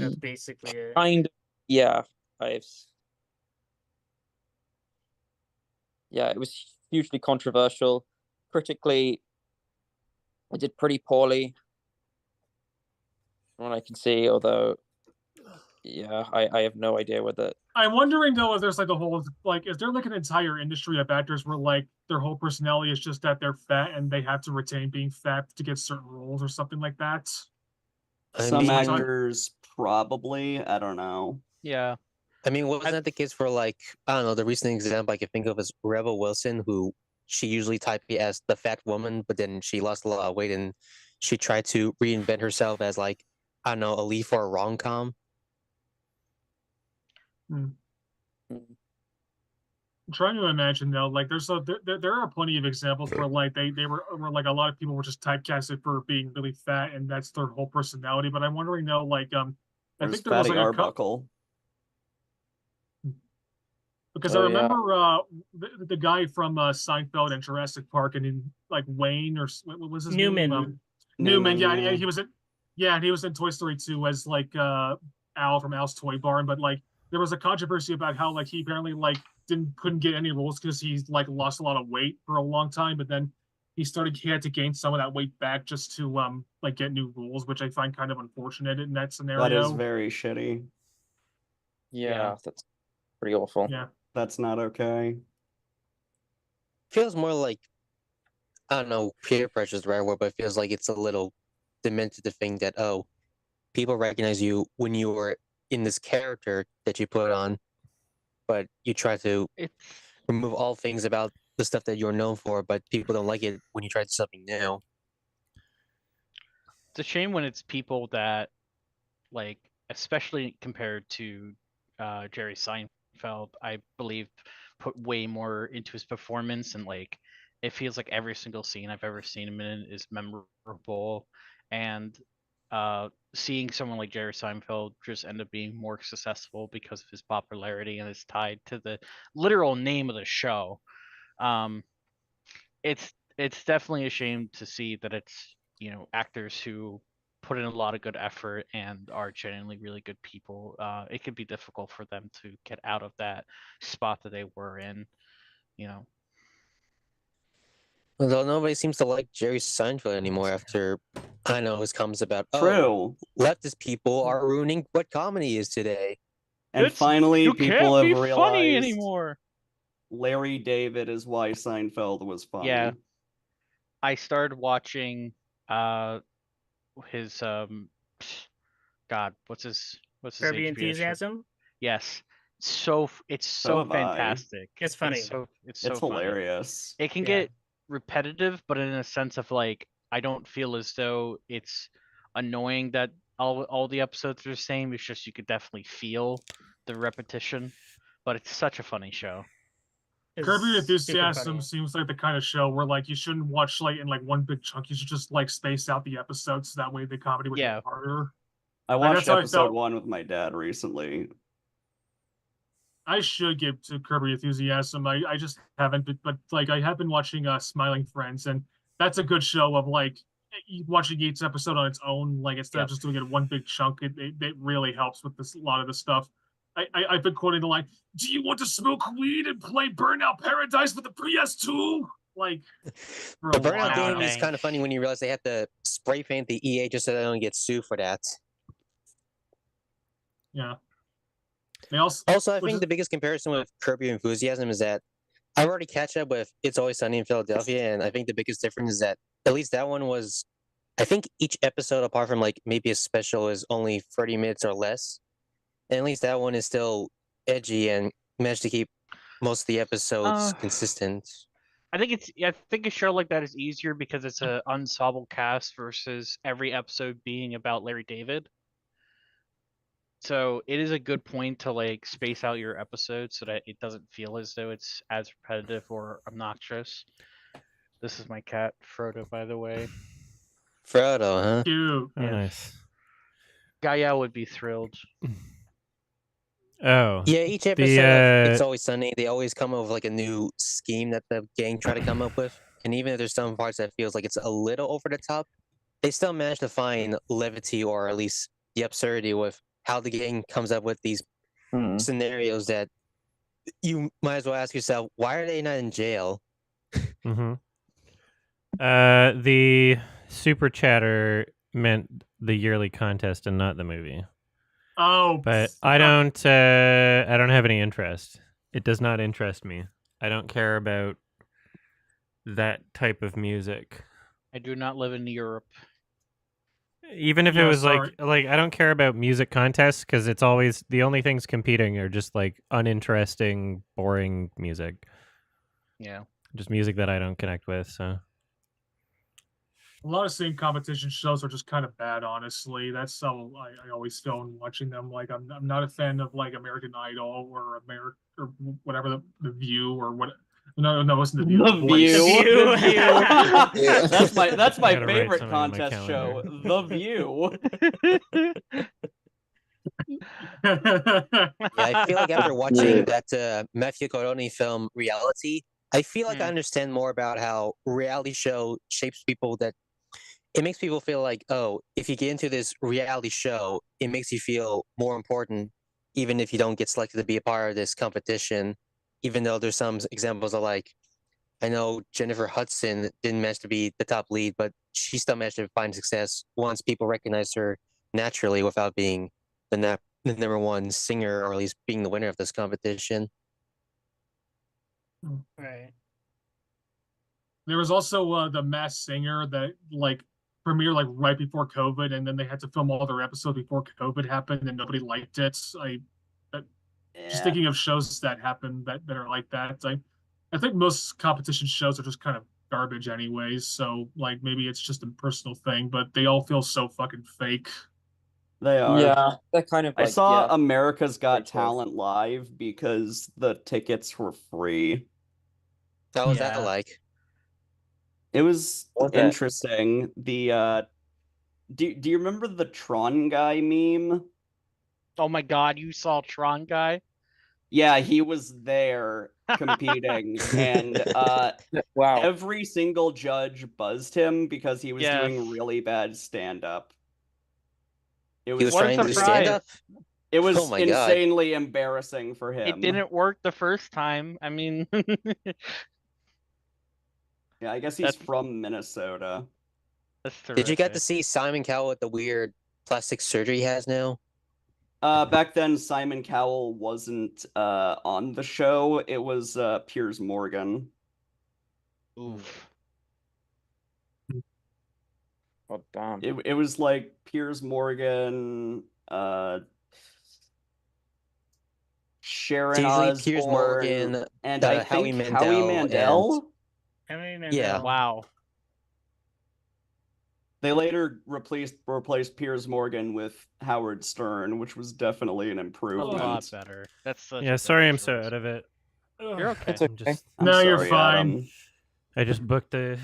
That's basically it. Kind of. Yeah. Yeah, it was hugely controversial. Critically, it did pretty poorly, from what I can see, although yeah, I have no idea whether. I'm wondering though if there's like a whole is there like an entire industry of actors where like their whole personality is just that they're fat and they have to retain being fat to get certain roles or something like that? Some actors probably, I don't know. Yeah. I mean, wasn't that the case for like, I don't know, the recent example I can think of is Rebel Wilson, who she usually typed as the fat woman, but then she lost a lot of weight and she tried to reinvent herself as like, I don't know, a lead for a rom-com. I'm trying to imagine though, like there are plenty of examples where like they were where like a lot of people were just typecasted for being really fat and that's their whole personality. But I'm wondering though, like I think there was like Arbuckle. Because I remember the guy from Seinfeld and Jurassic Park and like Wayne or what was his name? Newman. Yeah, he was in Toy Story 2 as like Al from Al's Toy Barn. But like there was a controversy about how like he apparently like couldn't get any roles because he's like lost a lot of weight for a long time, but then he had to gain some of that weight back just to like get new roles, which I find kind of unfortunate in that scenario. That is very shitty. Yeah. That's pretty awful. Yeah. That's not okay. Feels more like, I don't know, peer pressure is the right word, but it feels like it's a little demented to think that, oh, people recognize you when you were in this character that you put on, but you try to remove all things about the stuff that you're known for, but people don't like it when you try something new. It's a shame when it's people that, like, especially compared to Jerry Seinfeld, I believe put way more into his performance, and like it feels like every single scene I've ever seen him in is memorable, and seeing someone like Jerry Seinfeld just end up being more successful because of his popularity and is tied to the literal name of the show. It's definitely a shame to see that it's, you know, actors who put in a lot of good effort and are genuinely really good people. It could be difficult for them to get out of that spot that they were in, you know. Although nobody seems to like Jerry Seinfeld anymore after, I know, his comments about, True. leftist people are ruining what comedy is today. And finally, you people can't have be realized funny anymore. Larry David is why Seinfeld was funny. Yeah. I started watching his God, what's his Curb Your HBO show? Enthusiasm? Yes. It's so fantastic. It's funny. It's so hilarious. Funny. It can get repetitive, but in a sense of like, I don't feel as though it's annoying that all the episodes are the same. It's just you could definitely feel the repetition, but it's such a funny show. Curb Your Enthusiasm seems like the kind of show where like you shouldn't watch like in like one big chunk. You should just like space out the episodes so that way the comedy would get harder. I watched episode 1 with my dad recently. I should give to Curb Your Enthusiasm. I just haven't, but like I have been watching Smiling Friends, and that's a good show of like watching each episode on its own. Like instead of just doing it in one big chunk, it really helps with this a lot of the stuff. I've been quoting the line, "Do you want to smoke weed and play Burnout Paradise with the PS2?" Like, the Burnout game is kind of funny when you realize they have to spray paint the EA just so they don't get sued for that. Yeah. Also, I think the biggest comparison with Curb Your Enthusiasm is that I've already catch up with It's Always Sunny in Philadelphia, and I think the biggest difference is that at least that one was, I think each episode, apart from like maybe a special, is only 30 minutes or less. And at least that one is still edgy and managed to keep most of the episodes consistent. I think a show like that is easier because it's an ensemble cast versus every episode being about Larry David. So it is a good point to like space out your episodes so that it doesn't feel as though it's as repetitive or obnoxious. This is my cat, Frodo, by the way. Frodo, huh? Cute. Oh, nice. Gaia would be thrilled. Oh. Yeah, each episode of It's Always Sunny, they always come up with like a new scheme that the gang try to come up with. And even if there's some parts that feels like it's a little over the top, they still manage to find levity or at least the absurdity with how the gang comes up with these scenarios that you might as well ask yourself, why are they not in jail? The super chatter meant the yearly contest and not the movie. Oh, but I don't have any interest. It does not interest me. I don't care about that type of music. I do not live in Europe. Even if it was like I don't care about music contests because it's always the only things competing are just like uninteresting, boring music. Yeah, just music that I don't connect with. So. A lot of same competition shows are just kind of bad, honestly. That's how I always feel when watching them. Like I'm not a fan of like American Idol or whatever the View or what. No, listen to The View. The View. That's my favorite contest show. The View. Yeah, I feel like after watching that Matthew Coroni film Reality, I feel like I understand more about how reality show shapes people. That it makes people feel like, oh, if you get into this reality show, it makes you feel more important, even if you don't get selected to be a part of this competition. Even though there's some examples of like, I know Jennifer Hudson didn't manage to be the top lead, but she still managed to find success once people recognized her naturally without being the number one singer or at least being the winner of this competition. Right. There was also the Masked Singer that like premiered like right before COVID, and then they had to film all their episodes before COVID happened, and nobody liked it. Just thinking of shows that happen that are like that. I think most competition shows are just kind of garbage anyways, so like maybe it's just a personal thing, but they all feel so fucking fake. They are. Yeah, they're kind of I like, saw yeah, America's Got pretty close. Talent live because the tickets were free. How was Yeah. that like? It was What's that? interesting. The do you remember the Tron guy meme? Oh my god, you saw Tron guy? Yeah, he was there competing, and Wow. every single judge buzzed him because he was Yes. doing really bad stand-up. It He was What a trying to do surprise. stand-up? It was Oh my God. insanely embarrassing for him. It didn't work the first time. I mean, Yeah, I guess he's from Minnesota. that's Did you get to terrific. see Simon Cowell with the weird plastic surgery he has now? Back then, Simon Cowell wasn't on the show. It was Piers Morgan. Oof. Oh damn. It was like Piers Morgan, Sharon Usually Osbourne, Piers Morgan, and I Howie think Howie Mandel. Yeah. Wow. They later replaced Piers Morgan with Howard Stern, which was definitely an A improvement. lot better. That's such Yeah, a sorry better I'm so choice. out of it. You're okay. I'm No, you're sorry, fine. Adam. I just booked a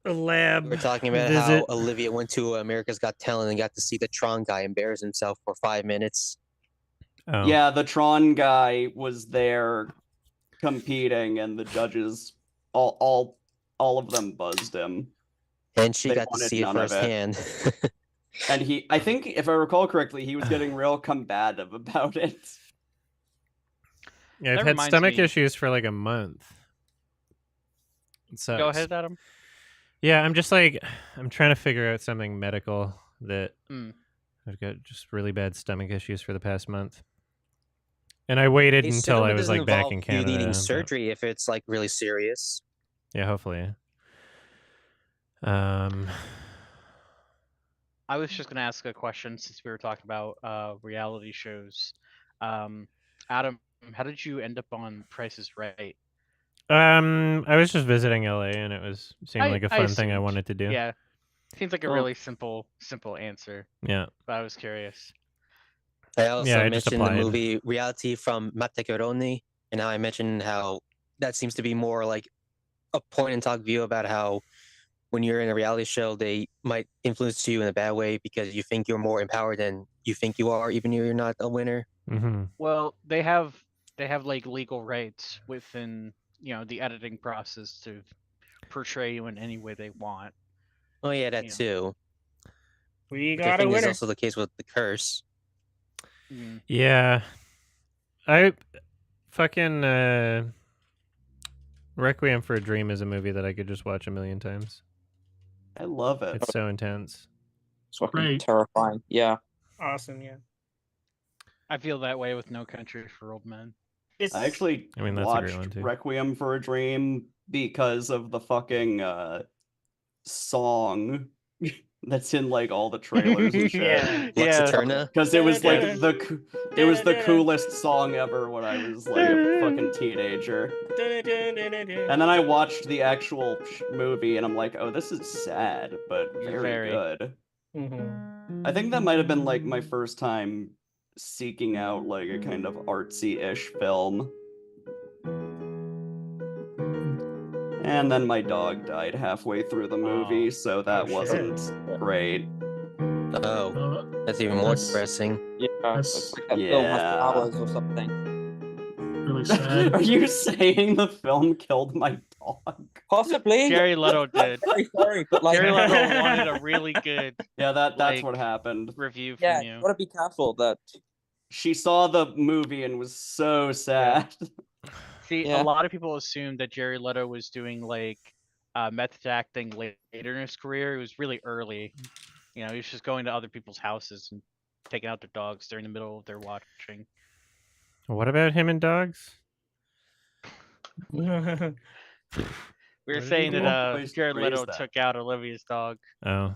lab. We were talking about visit. how Olivia went to America's Got Talent and got to see the Tron guy embarrass himself for 5 minutes. Oh. Yeah, the Tron guy was there competing, and the judges, all of them buzzed him. And she They got to wanted see it none of firsthand. And I think, if I recall correctly, he was getting real combative about it. Yeah, I've That had reminds stomach me- issues for like a month. It sucks. Go ahead, Adam. Yeah, I'm just like, I'm trying to figure out something medical that Mm. I've got just really bad stomach issues for the past month. And I waited Hey, until I was doesn't like back involve in you Canada. needing but- surgery if it's like really serious. Yeah, hopefully. I was just gonna ask a question since we were talking about reality shows. Adam, how did you end up on Price is Right? I was just visiting LA and it seemed like a fun thing I assumed. wanted to do. Yeah, seems like a Cool. really simple answer. Yeah. But I was curious. I also Yeah, I just mentioned the applied. movie Reality from Matte Caroni, and now I mentioned how that seems to be more like a point and talk view about how when you're in a reality show, they might influence you in a bad way because you think you're more empowered than you think you are, even if you're not a winner. Mm-hmm. Well, they have like legal rights within the editing process to portray you in any way they want. Oh yeah, that Yeah. too. We Which I got a think is winner. also the case with the curse. Mm. Yeah. I fucking Requiem for a Dream is a movie that I could just watch a million times. I love it. It's so intense. It's fucking Great. terrifying. Yeah. Awesome, yeah. I feel that way with No Country for Old Men. It's I actually I mean, that's a great one, watched too. Requiem for a Dream because of the fucking song that's in like all the trailers and shit. Yeah. Lux Eterna. Because it was like the coolest song ever when I was like a fucking teenager. And then I watched the actual movie and I'm like, oh, this is sad, but very good. Mhm. I think that might have been like my first time seeking out like a kind of artsy-ish film. And then my dog died halfway through the movie, so that shit. wasn't great. Oh, that's even more That's- depressing. Yeah. That's- It's like that film has Yeah. powers or something. Really sad. Are you saying the film killed my dog? Possibly. Jerry Leto did. Very sorry, but like Jerry Leto wanted a really good Yeah, that's Like, what happened. review yeah, from you you. gotta be careful that She saw the movie and was so sad. See, Yeah. a lot of people assumed that Jerry Leto was doing like method acting later in his career. It was really early. He was just going to other people's houses and taking out their dogs during the middle of their watching. What about him and dogs? We were What did saying he that do? Jared Raise Leto that. took out Olivia's dog. Oh.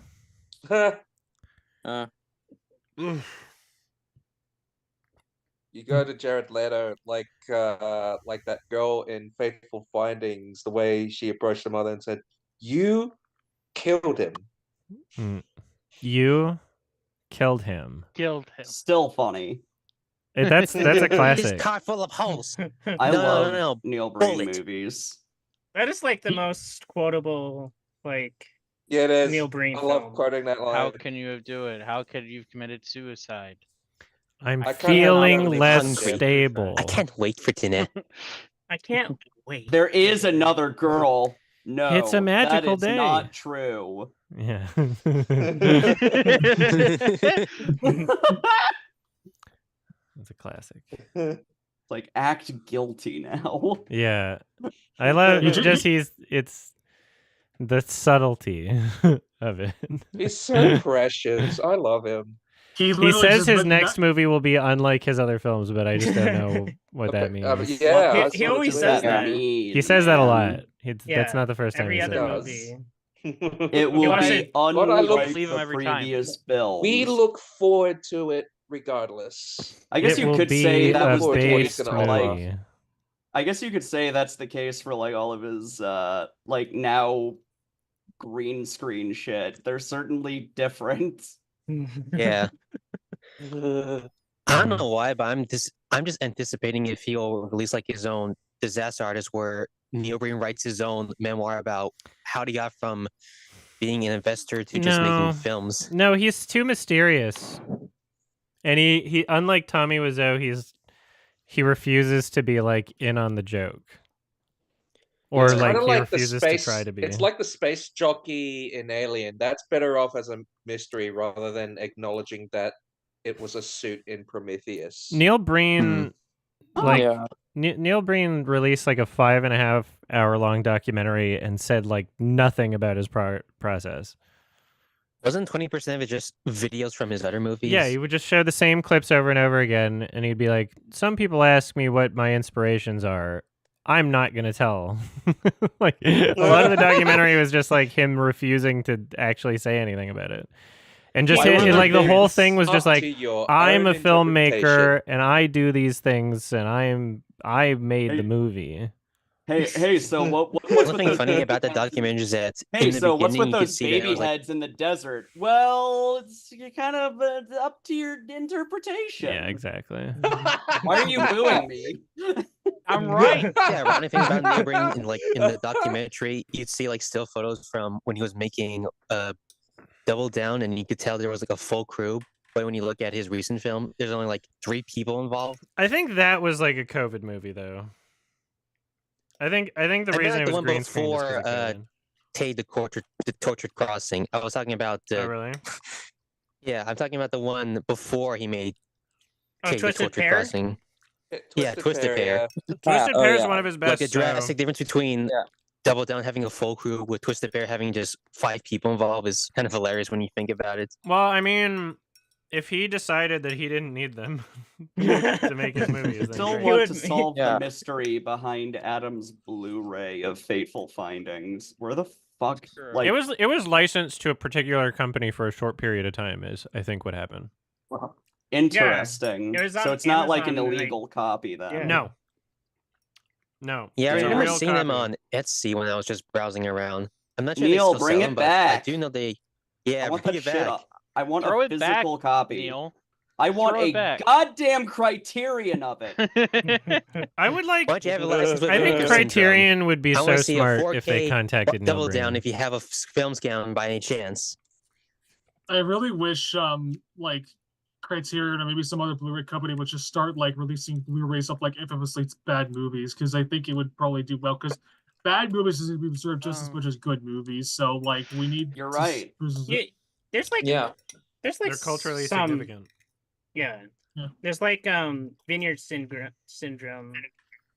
yeah, You go to Jared Leto, like that girl in Faithful Findings, the way she approached the mother and said, "You killed him." You killed him. Killed him. Still funny. That's a classic. His car full of holes. I love no. Neil Breen Bullet. movies. That is like the most quotable, like, Yeah, it is. Neil Breen I love film. quoting that line. How can you do it? How could you have committed suicide? I'm I kinda feeling wanna live less hungry. stable. I can't wait for dinner. I can't wait. There is another girl. No, It's a magical that is day. not true. Yeah. That's a classic. Like, act guilty now. Yeah. I love it's the subtlety of it. He's so precious. I love him. He says his next movie will be unlike his other films, but I just don't know what that means. Yeah, he always says that. He says that a lot. That's not the first time every he says other it. movie. It will be unlike believe him the every time. previous films. We look forward to it regardless. I guess It you will could be say that a was the case based for like. movie. I guess you could say that's the case for like all of his like now green screen shit. They're certainly different. Yeah. I don't know why, but I'm just anticipating if he'll release like his own disaster artist where Neil Breen writes his own memoir about how he got from being an investor to just making films. No, he's too mysterious. And he unlike Tommy Wiseau, he refuses to be like in on the joke. Or It's like kinda he the refuses space, to try to be. It's like the space jockey in Alien. That's better off as a mystery rather than acknowledging that it was a suit in Prometheus. Neil Breen Neil Breen released like a 5.5 hour long documentary and said like nothing about his process. Wasn't 20% of it just videos from his other movies? Yeah, he would just show the same clips over and over again, and he'd be like, some people ask me what my inspirations are. I'm not going to tell. Like, a lot of the documentary was just like him refusing to actually say anything about it. And just like the whole thing was just like, I'm a filmmaker and I do these things and I made the movie. Hey, so what's something funny about the documentary is that what's with those baby heads in the desert? Well, it's kind of up to your interpretation. Yeah, exactly. Why are you booing me? I'm right. Yeah, funny thing about Neil Breen in the documentary, you'd see like still photos from when he was making Double Down, and you could tell there was like a full crew. But when you look at his recent film, there's only like 3 people involved. I think that was like a COVID movie, though. I think the reason it was green screen is 'cause of COVID. Tay the Tortured Crossing. I was talking about. Oh really? Yeah, I'm talking about the one before he made. Oh, Tay the Twisted Tortured Pair? Crossing. Twisted Pair. Twisted Pair is one of his best. Like a drastic difference between Double Down having a full crew with Twisted Pair having just 5 people involved is kind of hilarious when you think about it. Well, I mean, if he decided that he didn't need them to make his movies, then Still great. want to solve the mystery behind Adam's Blu-ray of Fateful Findings. Where the fuck? Like, it was licensed to a particular company for a short period of time. Is I think what happened. Interesting. Yeah, it was So on it's not like an Amazon, illegal copy then. Yeah. No. Yeah, I it's a remember real seeing them copy. on Etsy when I was just browsing around. I'm not sure Neil, they still bring sell it them, but back. I do know they. Yeah, I want bring that it shit back. up. I want Throw a it back, physical copy. Neil. I want Throw it a back. goddamn Criterion of it. I would like. Why don't you have a license with I think Vinegar Criterion Syndrome? would be I so wanna see a smart if they 4K contacted Neil Double Down Breen. if you have a film scan by any chance. I really wish like Criterion or maybe some other Blu-ray company would just start like releasing Blu-rays of like infamously bad movies, because I think it would probably do well, because bad movies is going to be observed just as much as good movies. So like we need. You're right. There's like there's like They're culturally some, significant. Yeah. There's like Vineyard Syndrome.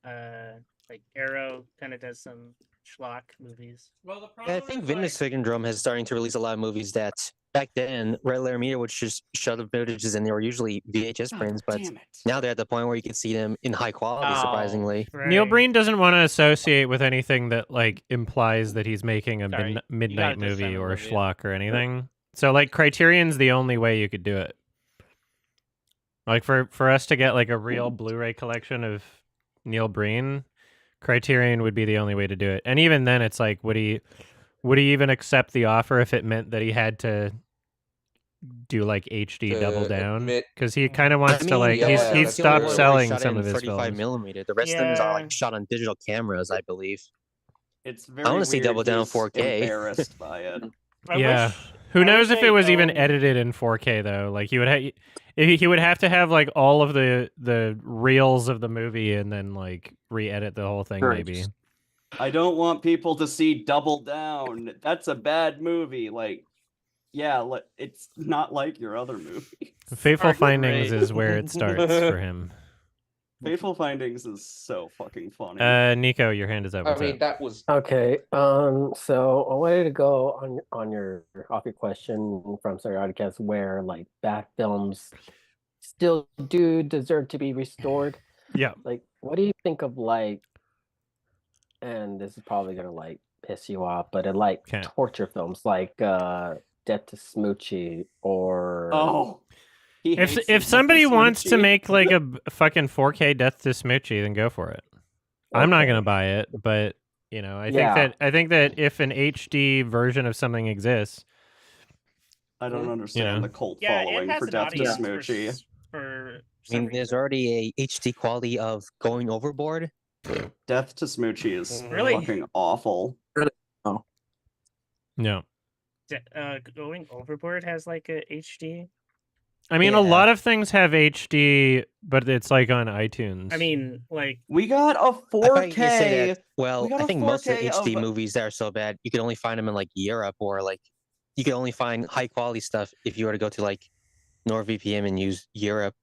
Like Arrow kind of does some schlock movies. Well, I think Vinegar Syndrome has starting to release a lot of movies that back then Red Letter Media would just shove the footages and they were usually VHS prints, but now they're at the point where you can see them in high quality, surprisingly. Neil Breen doesn't want to associate with anything that like implies that he's making a midnight movie or a schlock or anything. So like Criterion's the only way you could do it. Like for us to get like a real Blu-ray collection of Neil Breen, Criterion would be the only way to do it. And even then, it's like, would he even accept the offer if it meant that he had to do like HD double down? Because he kind of wants to like he's stopped selling some of his 35 millimeter. The rest of them are like shot on digital cameras, I believe. It's very I want to see double down he's 4K. Embarrassed by it. Who knows if it was even edited in 4K though? Like he would have to have like all of the reels of the movie and then like re-edit the whole thing maybe. I don't want people to see Double Down. That's a bad movie. Like, yeah, it's not like your other movie. Fateful Findings is where it starts for him. Fateful Findings is so fucking funny. Nico, your hand is up. I mean, that was okay. So I wanted to go on your off your question from Sarah where like bad films still do deserve to be restored. Yeah. Like, what do you think of like? And this is probably gonna like piss you off, but like torture films like Death to Smoochie or if somebody wants to make like a fucking 4K Death to Smoochie, then go for it. I'm not gonna buy it, but you know, I think that if an HD version of something exists, I don't understand the cult following for Death to Smoochie. I mean, there's already a HD quality of Going Overboard. Death to Smoochie is Really fucking awful. Oh. No. Going Overboard has like a HD. I mean, a lot of things have HD, but it's like on iTunes. I mean, like we got a 4K. Well, I think most of the HD movies that are so bad, you can only find them in like Europe, or like you can only find high quality stuff if you were to go to like NordVPN and use Europe.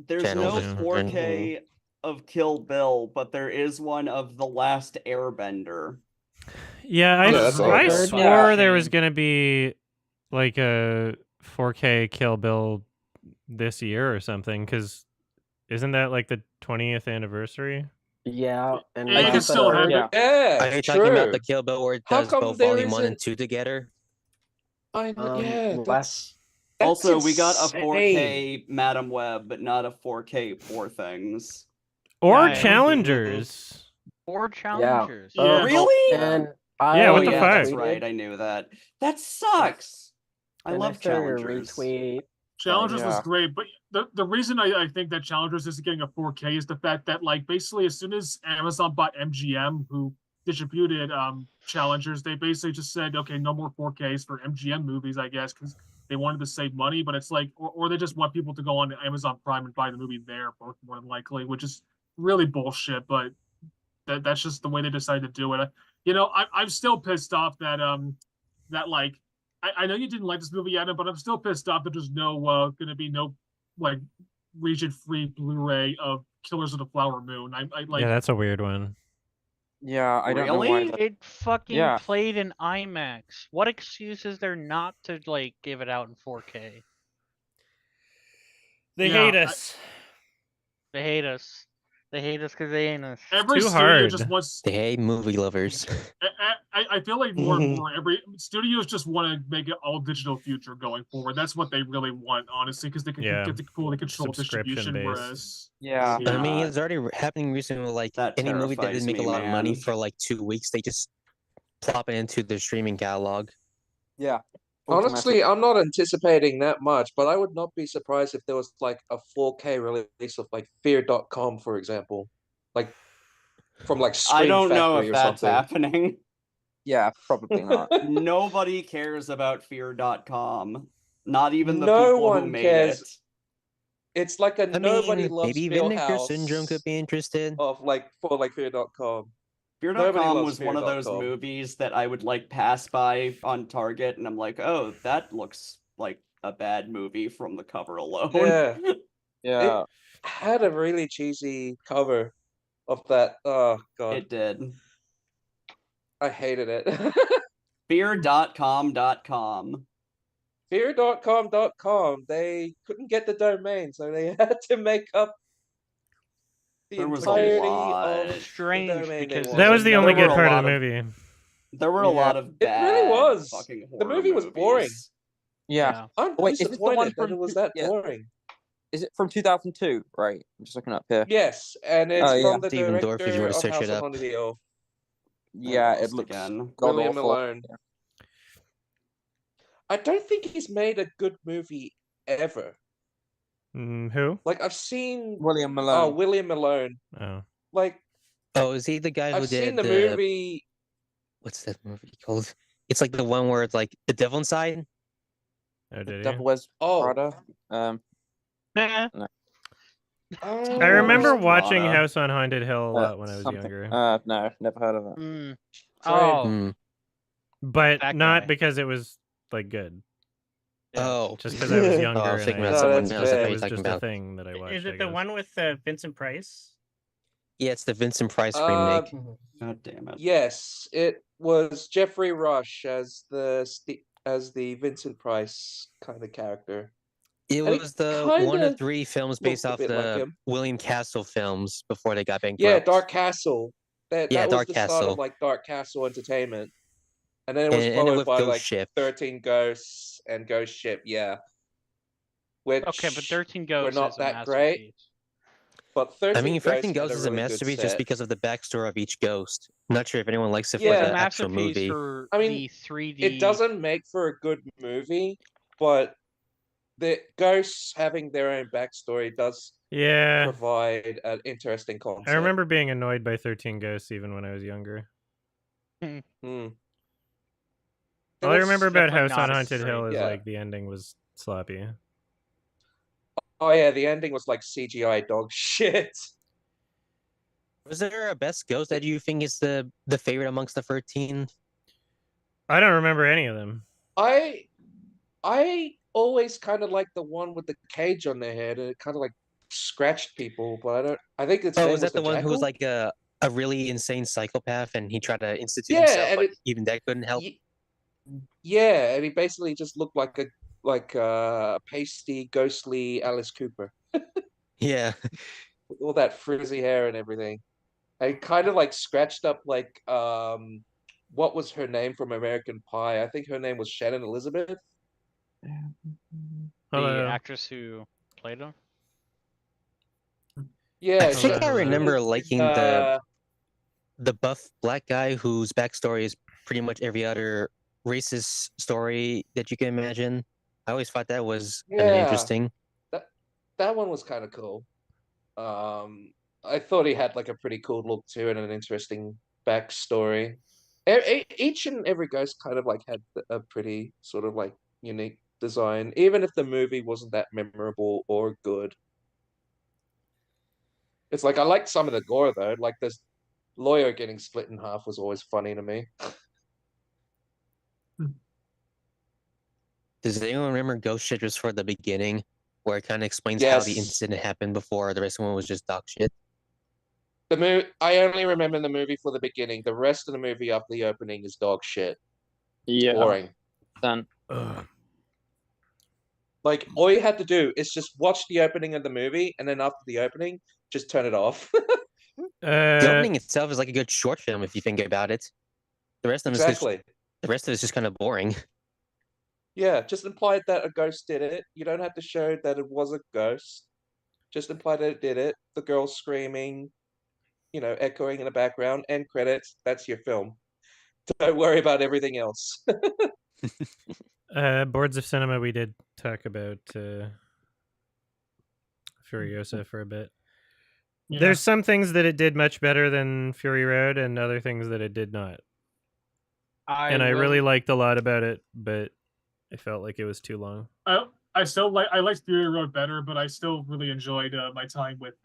There's channels. no 4K of Kill Bill, but there is one of The Last Airbender. Yeah, I swore there was gonna be like a 4K Kill Bill this year or something, because isn't that like the 20th anniversary? Yeah, and you can still have it. Yeah, are you talking about the Kill Bill where it does both Volume 1 and 2 together? I know, that's also we got a 4K Madam Web, but not a 4K Poor Things. Or Challengers. Or Challengers. Really? And what the fuck? That's right, I knew that. That sucks. I love Challengers. Challengers was great, but the reason I think that Challengers isn't getting a 4K is the fact that like basically as soon as Amazon bought MGM, who distributed Challengers, they basically just said, okay, no more 4Ks for MGM movies, I guess, because they wanted to save money. But it's like, or they just want people to go on Amazon Prime and buy the movie there, both more than likely, which is really bullshit. But that's just the way they decided to do it. You know, I'm still pissed off that that like. I know you didn't like this movie, Adam, but I'm still pissed off that there's no going to be no like region-free Blu-ray of Killers of the Flower Moon. I like. Yeah, that's a weird one. Yeah, I don't know why. It fucking played in IMAX. What excuse is there not to like give it out in 4K? They hate us. They hate us. They hate us because they ain't us. Every too studio hard. just wants. They hate movie lovers. I feel like more and more every studios just want to make it all digital future going forward. That's what they really want, honestly, because they can get to fully control distribution. Whereas, I mean, it's already happening recently. With, like any movie that didn't make a lot of money for like 2 weeks, they just plop it into their streaming catalog. Yeah. Honestly, I'm not anticipating that much, but I would not be surprised if there was like a 4K release of like Fear.com, for example, like from like Scream I don't know Factory if or that's something. happening. Yeah, probably not. Nobody cares about Fear.com. Not even the No people one who made cares. it. It's like a nobody loves maybe Vinegar Syndrome could be interested. Of like for like Fear.com. Fear.com was one of those movies that I would like pass by on Target, and I'm like, oh, that looks like a bad movie from the cover alone. Yeah. Yeah. It had a really cheesy cover of that. Oh god. It did. I hated it. Fear.com.com. Fear.com.com. They couldn't get the domain, so they had to make up the entirety of strange because that was the only good part of the movie. There were a lot of bad. It really was. Fucking the movie was boring. Yeah. I'm Wait, is this the one disappointed that from it was that boring. Is it from 2002? Right, I'm just looking up here. Yes, and it's from the Steven Dorff, if you director want to of search House it on up. Haunted Hill. Yeah, it looks William awful. Malone. Yeah. I don't think he's made a good movie ever. Who? Like I've seen William Malone. Oh, William Malone. Oh. Like. Oh, is he the guy who I've did seen the movie? What's that movie called? It's like the one where it's like The Devil Inside. Oh, did Devil Wears Prada. Nah. No. I remember watching House on Haunted Hill a lot when I was younger. No, never heard of it. Oh. But That not guy. because it was like good. Oh, just because I was younger. I was and thinking I, about someone else. it I thought you were was talking just about. a thing that I watched. Is it I the guess. one with Vincent Price? Yeah, it's the Vincent Price remake. God damn it. Yes, it was Jeffrey Rush as the Vincent Price kind of character. It And was the one of 3 films based off looked a bit like the him. William Castle films before they got bankrupt. Yeah, Dark Castle. That was Dark the start Castle. of like Dark Castle Entertainment, and then it was And it ended followed with by Ghost like Ship. 13 Ghosts and Ghost Ship. Yeah, which Okay, but 13 were Ghosts not is a that great. masterpiece. But 13 I mean, 13 Ghosts Ghosts is a masterpiece just because of the backstory of each ghost. I'm not sure if anyone likes it for Yeah. the It's a actual masterpiece movie. for I mean, the 3D. It doesn't make for a good movie, but the ghosts having their own backstory does provide an interesting concept. I remember being annoyed by 13 Ghosts even when I was younger. All I remember about House on Haunted Hill is like the ending was sloppy. Oh yeah, the ending was like CGI dog shit. Was there a best ghost that you think is the favorite amongst the 13? I don't remember any of them. I always kind of like the one with the cage on their head, and it kind of like scratched people, but I think it's. Oh, was that the one who was like a really insane psychopath, and he tried to institute Yeah, himself, and but even that couldn't help? Yeah, and he basically just looked like a pasty, ghostly Alice Cooper. Yeah. With all that frizzy hair and everything. I kind of like scratched up like what was her name from American Pie? I think her name was Shannon Elizabeth. The actress who played him? Yeah, I think I remember liking the buff black guy whose backstory is pretty much every other racist story that you can imagine. I always thought that was kind of interesting. That one was kind of cool. I thought he had like a pretty cool look too and an interesting backstory. Each and every ghost kind of like had a pretty sort of like unique design, even if the movie wasn't that memorable or good. It's like I liked some of the gore though, like this lawyer getting split in half was always funny to me. Does anyone remember Ghost Ship just for the beginning, where it kind of explains how the incident happened before the rest of the one was just dog shit? I only remember the movie for the beginning. The rest of the movie after the opening is dog shit. Yeah. Boring. Done. Like all you had to do is just watch the opening of the movie, and then after the opening, just turn it off. The opening itself is like a good short film if you think about it. The rest of them is just kind of boring. Yeah, just implied that a ghost did it. You don't have to show that it was a ghost. Just imply that it did it. The girl screaming, echoing in the background. End credits. That's your film. Don't worry about everything else. Boards of Cinema, we did talk about Furiosa for a bit. Yeah. There's some things that it did much better than Fury Road, and other things that it did not. I really liked a lot about it, but I felt like it was too long. I liked Fury Road better, but I still really enjoyed my time with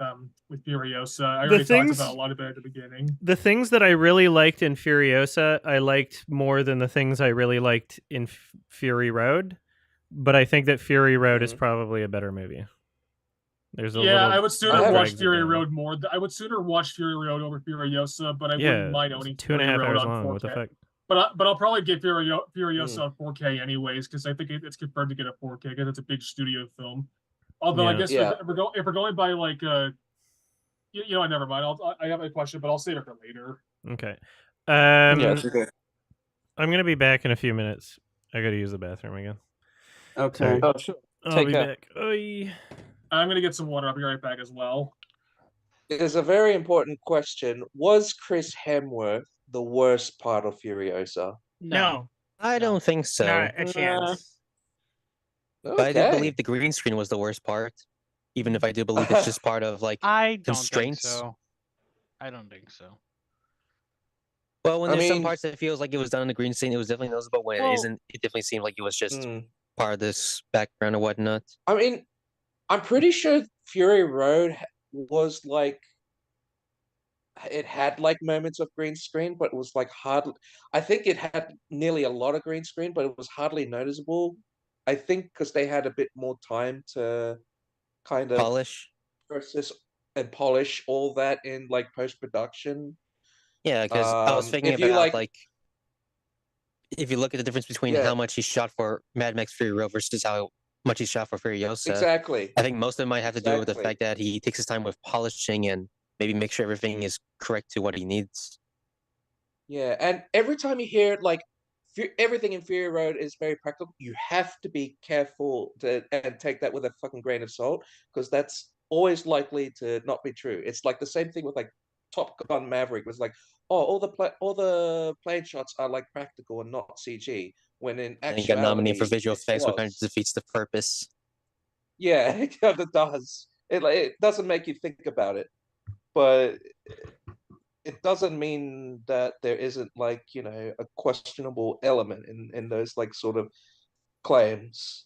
Furiosa. I already talked about a lot of it at the beginning. The things that I really liked in Furiosa, I liked more than the things I really liked in Fury Road. But I think that Fury Road is probably a better movie. I would sooner watch Fury Road more. I would sooner watch Fury Road over Furiosa, but I wouldn't mind owning 2.5 hours long. What the fuck? But I'll probably get Furiosa on 4K anyways, because I think it's confirmed to get a 4K because it's a big studio film. Although I guess if we're going by like never mind. I have a question, but I'll save it for later. Okay. Okay. I'm gonna be back in a few minutes. I gotta use the bathroom again. Okay. So, I'll be back. Oy. I'm gonna get some water. I'll be right back as well. It is a very important question. Was Chris Hemsworth the worst part of Furiosa? No. I don't think so. Not a chance. Okay. But I do believe the green screen was the worst part. Even if I do believe it's just part of like I don't constraints. think so. I don't think so. Well, when there's some parts that feels like it was done on the green screen, it was definitely noticeable. When it isn't, it definitely seemed like it was just part of this background or whatnot. I mean, I'm pretty sure Fury Road was like, it had like moments of green screen, but it was like hardly. I think it had nearly a lot of green screen, but it was hardly noticeable. I think because they had a bit more time to kind of process and polish all that in like post production. Yeah, because I was thinking about like if you look at the difference between how much he shot for Mad Max Fury Road versus how much he shot for Furiosa. Exactly. I think most of it might have to do with the fact that he takes his time with polishing and maybe make sure everything is correct to what he needs. Yeah, and every time you hear like everything in Fury Road is very practical, you have to be careful and take that with a fucking grain of salt because that's always likely to not be true. It's like the same thing with like Top Gun Maverick. It was like, oh, all the plane shots are like practical and not CG. When in actuality, and he got nominated for visual effects, which kind of defeats the purpose. Yeah, it kind of does. It doesn't make you think about it, but it doesn't mean that there isn't like, you know, a questionable element in those like sort of claims.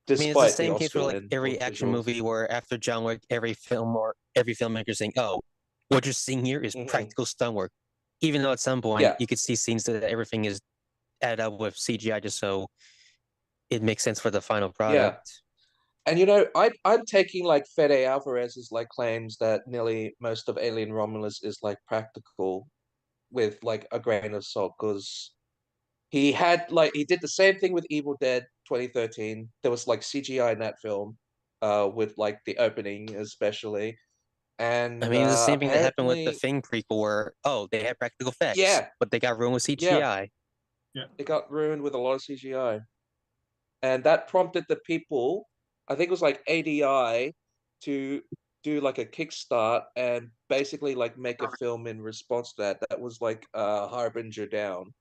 I mean, it's the same case for like every action movie where after John Wick, every film or every filmmaker saying, "Oh, what you're seeing here is practical stunt work," even though at some point you could see scenes that everything is added up with CGI just so it makes sense for the final product. Yeah. And you know, I'm taking like Fede Alvarez's like claims that nearly most of Alien Romulus is like practical with like a grain of salt because he did the same thing with Evil Dead 2013. There was like CGI in that film, with like the opening especially. And I mean, it's the same thing that happened with the Thing prequel where they had practical effects, but they got ruined with CGI. Yeah, it got ruined with a lot of CGI. And that prompted the people, I think it was like ADI, to do like a kickstart and basically like make a film in response to that. That was like Harbinger Down,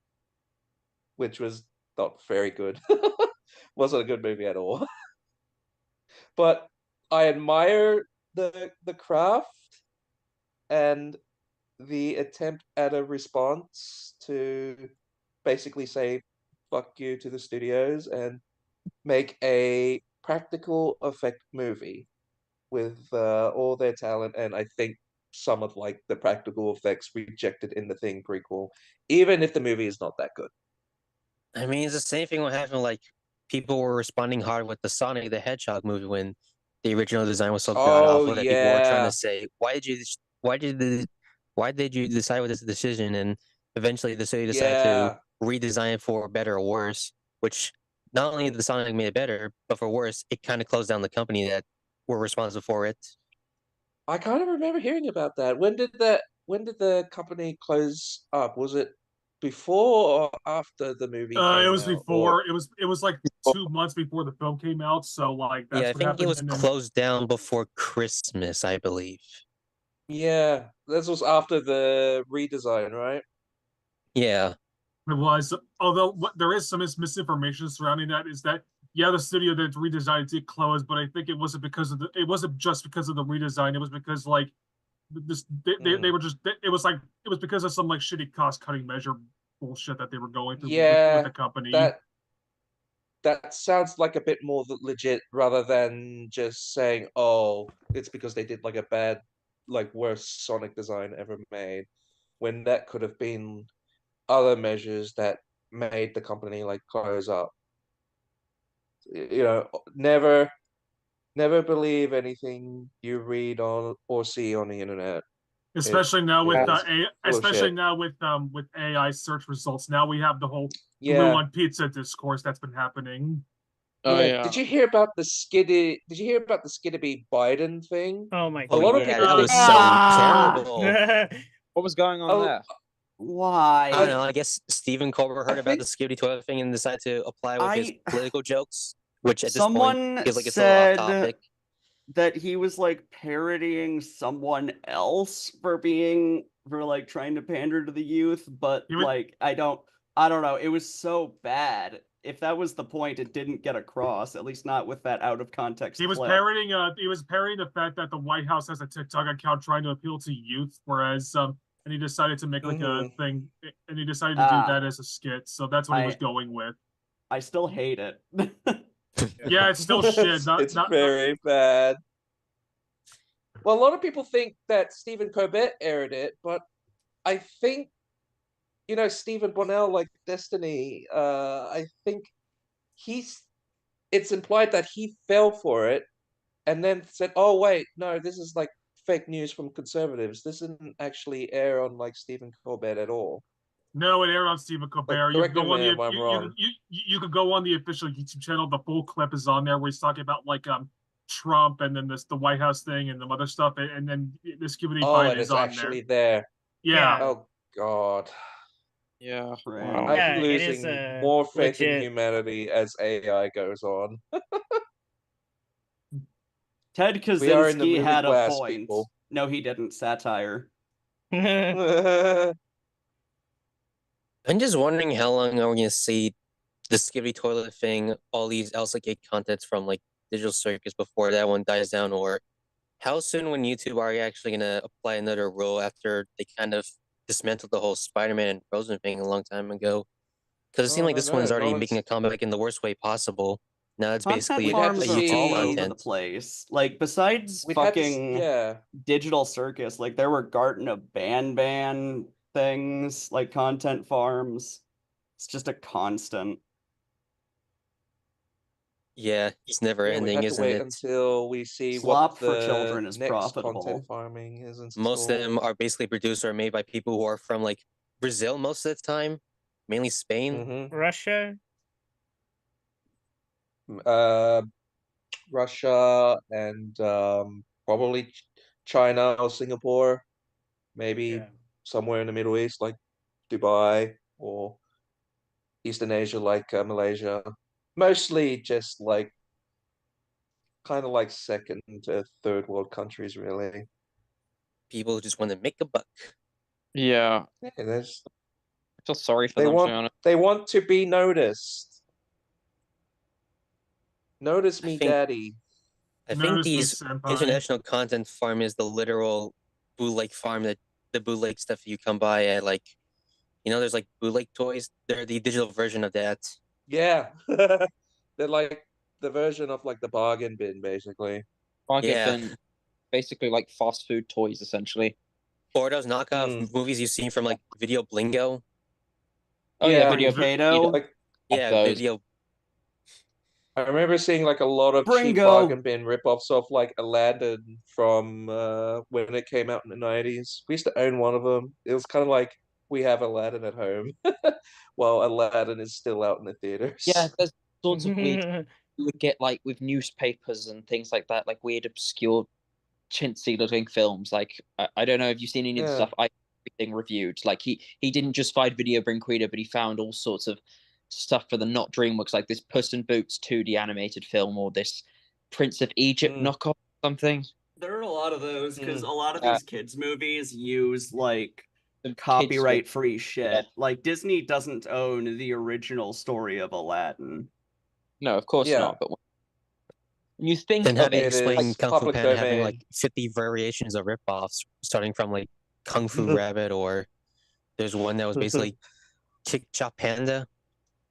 which was not very good. Wasn't a good movie at all. But I admire the craft and the attempt at a response to basically say fuck you to the studios and make a practical effect movie with all their talent, and I think some of like the practical effects rejected in the Thing prequel, even if the movie is not that good. I mean, it's the same thing what happened. Like people were responding hard with the Sonic the Hedgehog movie when the original design was so god awful that people were trying to say, why did you decide with this decision? And eventually the studio decided to redesign it for better or worse, which not only did the Sonic made it better, but for worse, it kind of closed down the company that were responsible for it. I kind of remember hearing about that. When did the company close up? Was it before or after the movie came out? It was before. It was like 2 months before the film came out. So like that's I think it was closed down before Christmas, I believe. Yeah, this was after the redesign, right? Yeah. It was. Although there is some misinformation surrounding that. Is that the studio that redesigned did close, but I think it wasn't just because of the redesign. It was because like they were just it was because of some like shitty cost cutting measure bullshit that they were going through with the company. That sounds like a bit more legit rather than just saying, oh, it's because they did like a bad, like worst Sonic design ever made, when that could have been other measures that made the company like close up. You know, never believe anything you read on or see on the internet. Especially now with AI search results. Now we have the whole blue on pizza discourse that's been happening. Oh yeah. Did you hear about the Skiddy Biden thing? Oh my god. A lot of people that was so terrible. What was going on there? Why? I don't know. I guess Stephen Colbert heard about the Skibidi toilet thing and decided to apply with his political jokes, which at this point feels like it's a little off topic. that he was like parodying someone else for like trying to pander to the youth, but like I don't know. It was so bad. If that was the point, it didn't get across. At least not with that out of context. He was parodying. He was parodying the fact that the White House has a TikTok account trying to appeal to youth, whereas and he decided to make like a thing, and he decided to do that as a skit. So that's what he was going with. I still hate it. Yeah, it's still shit. It's very bad. Well, a lot of people think that Stephen Colbert aired it, but I think, you know, Stephen Bonnell, like Destiny, I think it's implied that he fell for it and then said, oh, wait, no, this is like fake news from conservatives. This didn't actually air on like Stephen Colbert at all. No, it aired on Stephen Colbert. Like, correct me if I'm wrong. You could go on the official YouTube channel. The full clip is on there where he's talking about like Trump and then the White House thing and the other stuff, and then this Q&A fight is on actually there. Yeah. Oh God. Yeah. Wow. I'm losing more faith in humanity as AI goes on. Ted Kaczynski had a point. People. No, he didn't. Satire. I'm just wondering how long are we going to see the skivvy toilet thing, all these Elsa Gate contents from like Digital Circus before that one dies down, or how soon when YouTube are you actually going to apply another rule after they kind of dismantled the whole Spider-Man and Frozen thing a long time ago? Because it seemed like this one's already making a comeback in the worst way possible. Now it's basically all over the place. Like besides fucking Digital Circus, like there were Garten of Ban things, like content farms. It's just a constant. Yeah, it's never ending, isn't it? Until we see Slop what for children is next profitable. Content farming is in most of them are basically produced or made by people who are from like Brazil most of the time, mainly Spain, Russia. Russia and probably China or Singapore, maybe somewhere in the Middle East like Dubai or Eastern Asia like Malaysia. Mostly just like kind of like second to third world countries, really. People who just want to make a buck. Yeah. I feel sorry for them. They want to be noticed. Notice me, daddy. I think these international content farm is the literal bootleg farm that the bootleg stuff you come by at, like, you know, there's like bootleg toys. They're the digital version of that. Yeah. They're like the version of like the bargain bin, basically. Bargain bin, basically like fast food toys, essentially. Or those knockoff movies you've seen from like Video Blingo. Oh yeah, Video Kato. Like, Video. I remember seeing like a lot of cheap bargain bin rip-offs of like Aladdin from when it came out in the 90s. We used to own one of them. It was kind of like we have Aladdin at home while Aladdin is still out in the theaters. Yeah, there's sorts of weird you would get like with newspapers and things like that, like weird obscure chintzy looking films. Like I don't know if you've seen any of the stuff I everything reviewed. Like he didn't just find Video Brinquedo, but he found all sorts of stuff for the Not DreamWorks, like this Puss in Boots 2D animated film or this Prince of Egypt knockoff or something. There are a lot of those because a lot of these kids movies use like copyright free shit. Yeah. Like Disney doesn't own the original story of Aladdin. No, of course not. But when you think then of how do you explain like Kung Fu Panda having like 50 variations of ripoffs, starting from like Kung Fu Rabbit, or there's one that was basically Kick Chop Panda.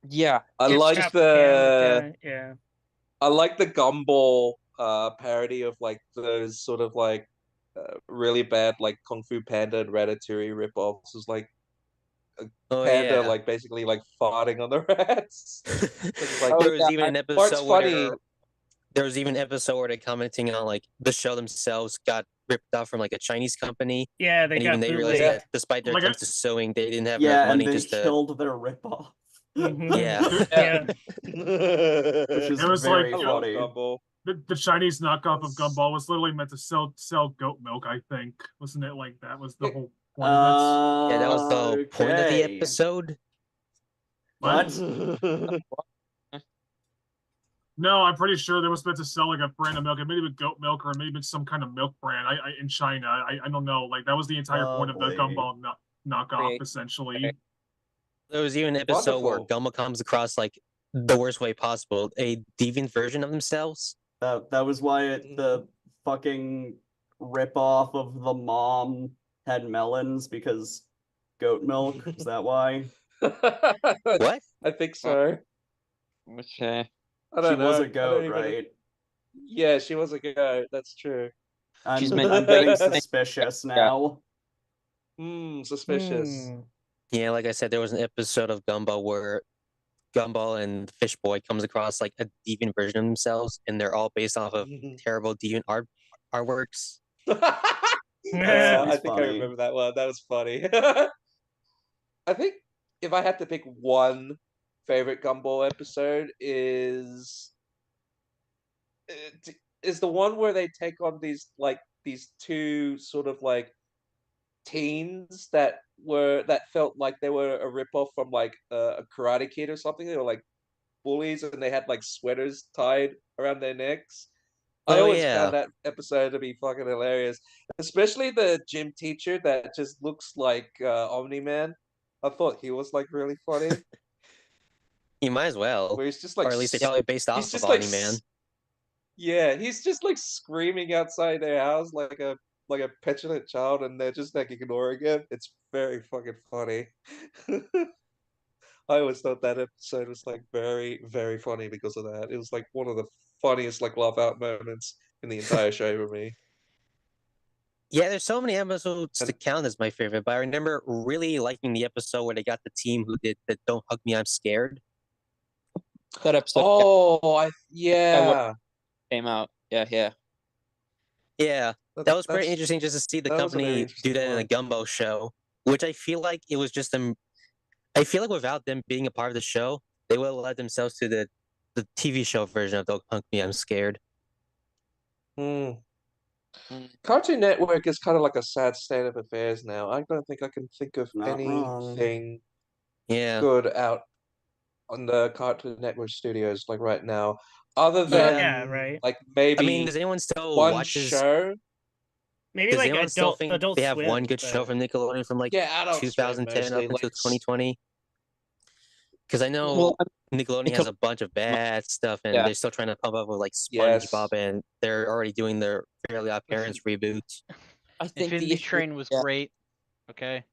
Yeah, I like the Gumball parody of like those sort of like really bad like Kung Fu Panda and Ratatouille ripoffs. Is like a panda like basically like farting on the rats. Like there was even an episode where there was even an episode where they're commenting on like the show themselves got ripped off from like a Chinese company. Yeah, they got realized that despite their attempts to suing, they didn't have enough money just to killed their ripoff. Yeah. Which is very funny. The Chinese knockoff of Gumball was literally meant to sell goat milk, I think. Wasn't it? Like that was the whole point of it. Yeah, that was the point of the episode. What? No, I'm pretty sure they were supposed to sell like a brand of milk, maybe with goat milk or maybe some kind of milk brand. In China, I don't know. Like that was the entire point of the Gumball knockoff, essentially. There was even an episode where Gumball comes across like the worst way possible, a deviant version of themselves. That was why the fucking ripoff of the mom had melons, because goat milk. Is that why? What? I think so. Okay. I don't know. She was a goat, right? Yeah, she was a goat. That's true. I'm getting suspicious now. Suspicious. Yeah, like I said, there was an episode of Gumball where Gumball and Fish Boy comes across like a deviant version of themselves, and they're all based off of terrible deviant artworks. I think I remember that one. That was funny. I think if I had to pick one favorite Gumball episode is the one where they take on these two sort of like teens that felt like they were a ripoff from like a Karate Kid or something. They were like bullies and they had like sweaters tied around their necks. I always found that episode to be fucking hilarious, especially the gym teacher that just looks like Omni-Man. I thought he was like really funny. He might as well. Where he's just like, or at least it's probably based off of Omni-Man. Yeah, he's just like screaming outside their house like a petulant child, and they're just like ignoring him. It's very fucking funny. I always thought that episode was like very, very funny because of that. It was like one of the funniest like laugh out moments in the entire show for me. Yeah, there's so many episodes to count as my favorite, but I remember really liking the episode where they got the team who did the "Don't Hug Me, I'm Scared." That episode. Oh, came out. Yeah. Yeah, that was pretty interesting just to see the company do that in a Gumbo show, which I feel like it was just them. I feel like without them being a part of the show, they would have led themselves to the TV show version of Don't Hug Me, I'm Scared. Cartoon Network is kind of like a sad state of affairs now. I don't think I can think of anything good out on the Cartoon Network studios like right now, other than like maybe. I mean, does anyone still watch show? Maybe does like anyone still think Adult they have Swim, one good show from Nickelodeon from like Adult 2010 Swim, up until 2020? Because I know Nickelodeon has a bunch of bad stuff, and they're still trying to pump up with like SpongeBob, and they're already doing their Fairly Odd Parents reboot. I think Infinity Train was great. Okay.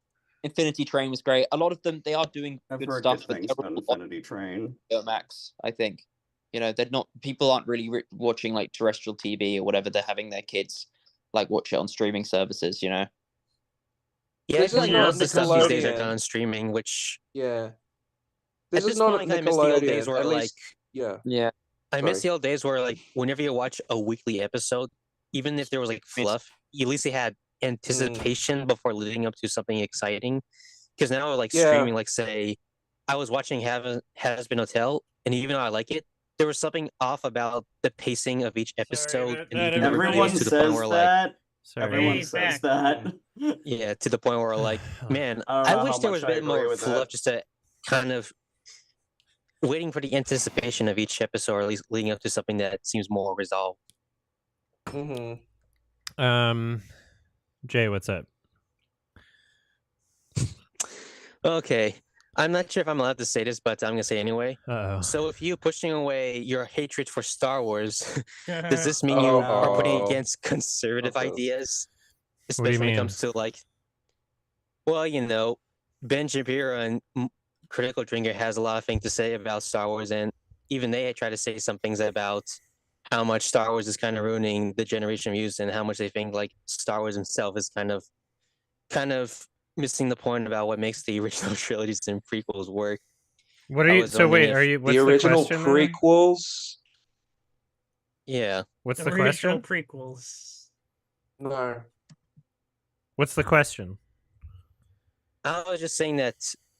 Infinity Train was great. A lot of them, they are doing good stuff. Good things about Infinity Train. Max, I think. They're not. People aren't really watching like terrestrial TV or whatever. They're having their kids like watch it on streaming services. Yeah, I feel like most of the stuff these days are done on streaming, which this is not Nickelodeon. I miss the old days where yeah. I miss the old days where like whenever you watch a weekly episode, even if there was like fluff, at least they had anticipation before leading up to something exciting. Because now like streaming, like say, I was watching Has Been Hotel, and even though I like it, there was something off about the pacing of each episode. Everyone says that. Everyone says that. Yeah, to the point where like, man, I wish there was a bit more fluff, just to kind of waiting for the anticipation of each episode, or at least leading up to something that seems more resolved. Jay, what's up? Okay. I'm not sure if I'm allowed to say this, but I'm going to say anyway. So if you pushing away your hatred for Star Wars, does this mean you are putting against conservative ideas? Especially when it comes to like, well, Ben Shapiro and Critical Drinker has a lot of things to say about Star Wars, and even they try to say some things about how much Star Wars is kind of ruining the generation of youth, and how much they think like Star Wars himself is kind of missing the point about what makes the original trilogies and prequels work. What are you? So wait, are you? What's the original question, prequels? Yeah. What's the question? Prequels. No. What's the question? I was just saying that,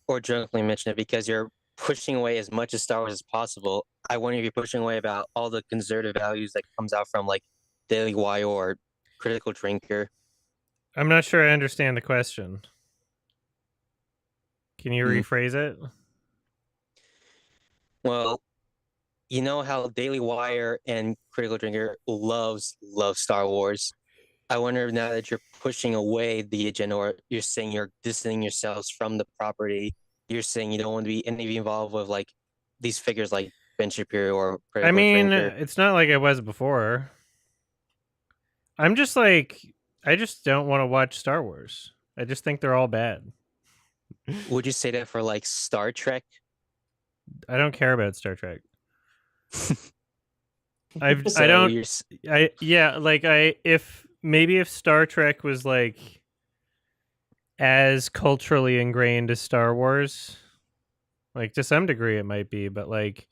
or drunkenly mentioned it, because you're pushing away as much of Star Wars as possible. I wonder if you're pushing away about all the conservative values that comes out from like Daily Wire or Critical Drinker. I'm not sure I understand the question. Can you rephrase it? Well, you know how Daily Wire and Critical Drinker loves Star Wars. I wonder now that you're pushing away the agenda, or you're saying you're distancing yourselves from the property, you're saying you don't want to be any involved with like these figures like Ben Shapiro or Critical Drinker. It's not like I was before. I'm just like, I just don't want to watch Star Wars. I just think they're all bad. Would you say that for like Star Trek? I don't care about Star Trek. If Star Trek was like as culturally ingrained as Star Wars, like to some degree it might be, but like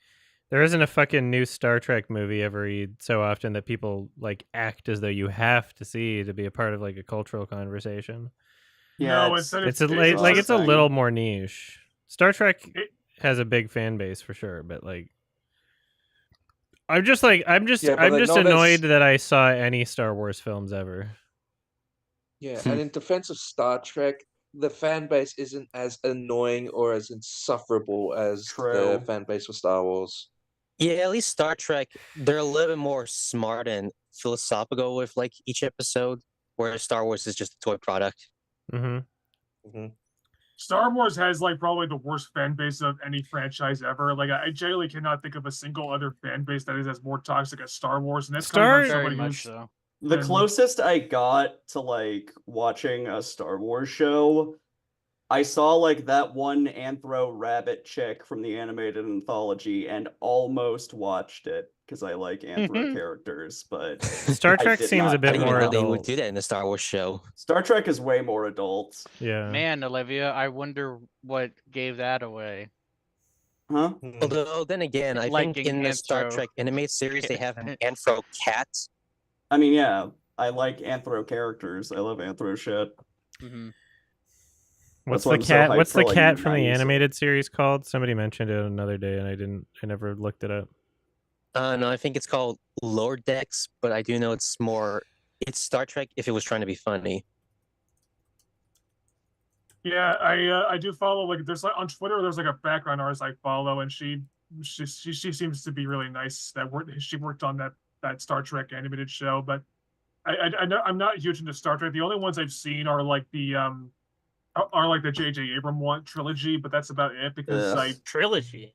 there isn't a fucking new Star Trek movie every so often that people like act as though you have to see to be a part of like a cultural conversation. Yeah, no, it's a little more niche. Star Trek has a big fan base for sure, but like I'm just annoyed that I saw any Star Wars films ever. Yeah, and in defense of Star Trek, the fan base isn't as annoying or as insufferable as the fan base for Star Wars. Yeah, at least Star Trek, they're a little bit more smart and philosophical with like each episode, whereas Star Wars is just a toy product. Star Wars has like probably the worst fan base of any franchise ever. Like I generally cannot think of a single other fan base that is as more toxic as Star Wars, and that's very much so. The closest I got to like watching a Star Wars show, I saw like that one Anthro rabbit chick from the animated anthology and almost watched it because I like Anthro characters, but Star Trek seems a bit more adult. They would do that in the Star Wars show. Star Trek is way more adult. Yeah. Man, Olivia, I wonder what gave that away. Huh? Although then again, I think in the Star Trek animated series they have an Anthro cat. I mean, yeah, I like Anthro characters. I love Anthro shit. What's the cat? What's the cat from the animated series called? Somebody mentioned it another day, and I never looked it up. No, I think it's called Lower Decks, but I do know it's Star Trek if it was trying to be funny. Yeah, I do follow like there's like on Twitter there's like a background artist I follow, and she seems to be really nice. She worked on that Star Trek animated show, but I'm not huge into Star Trek. The only ones I've seen are like the J.J. Abrams one trilogy, but that's about it because trilogy.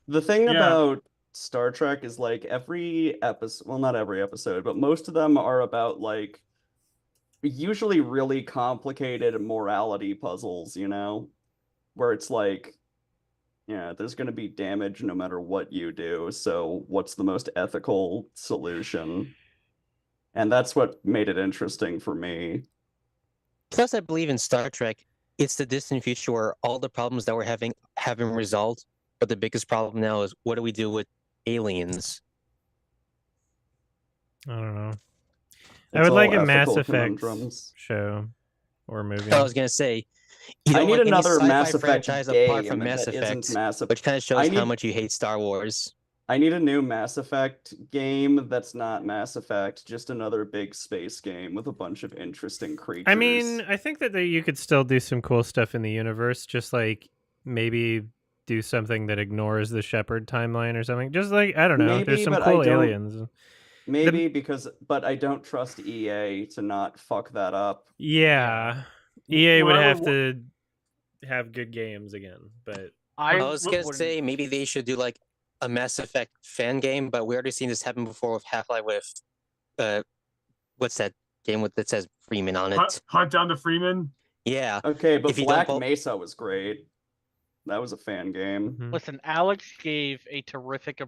The thing about Star Trek is like every episode, well, not every episode, but most of them are about like usually really complicated morality puzzles, you know, where it's like, yeah, there's going to be damage no matter what you do. So what's the most ethical solution? And that's what made it interesting for me. Plus, I believe in Star Trek, it's the distant future where all the problems that we're having resolved. But the biggest problem now is what do we do with aliens? I don't know. I would like a Mass Effect show or movie. I was gonna say, I need another Mass Effect franchise game apart from Mass Effect, Mass Effect, which kind of shows how much you hate Star Wars. I need a new Mass Effect game that's not Mass Effect, just another big space game with a bunch of interesting creatures. I mean, I think that you could still do some cool stuff in the universe, just like maybe do something that ignores the Shepard timeline or something. Just like, I don't know, maybe, there's some cool aliens. Maybe but I don't trust EA to not fuck that up. Yeah. EA would have to have good games again, but I was gonna say maybe they should do like a Mass Effect fan game, but we already seen this happen before with Half-Life with what's that game that says Freeman on it? Hunt Down the Freeman? Yeah. Okay, but Black Mesa was great. That was a fan game. Listen, Alex gave a terrific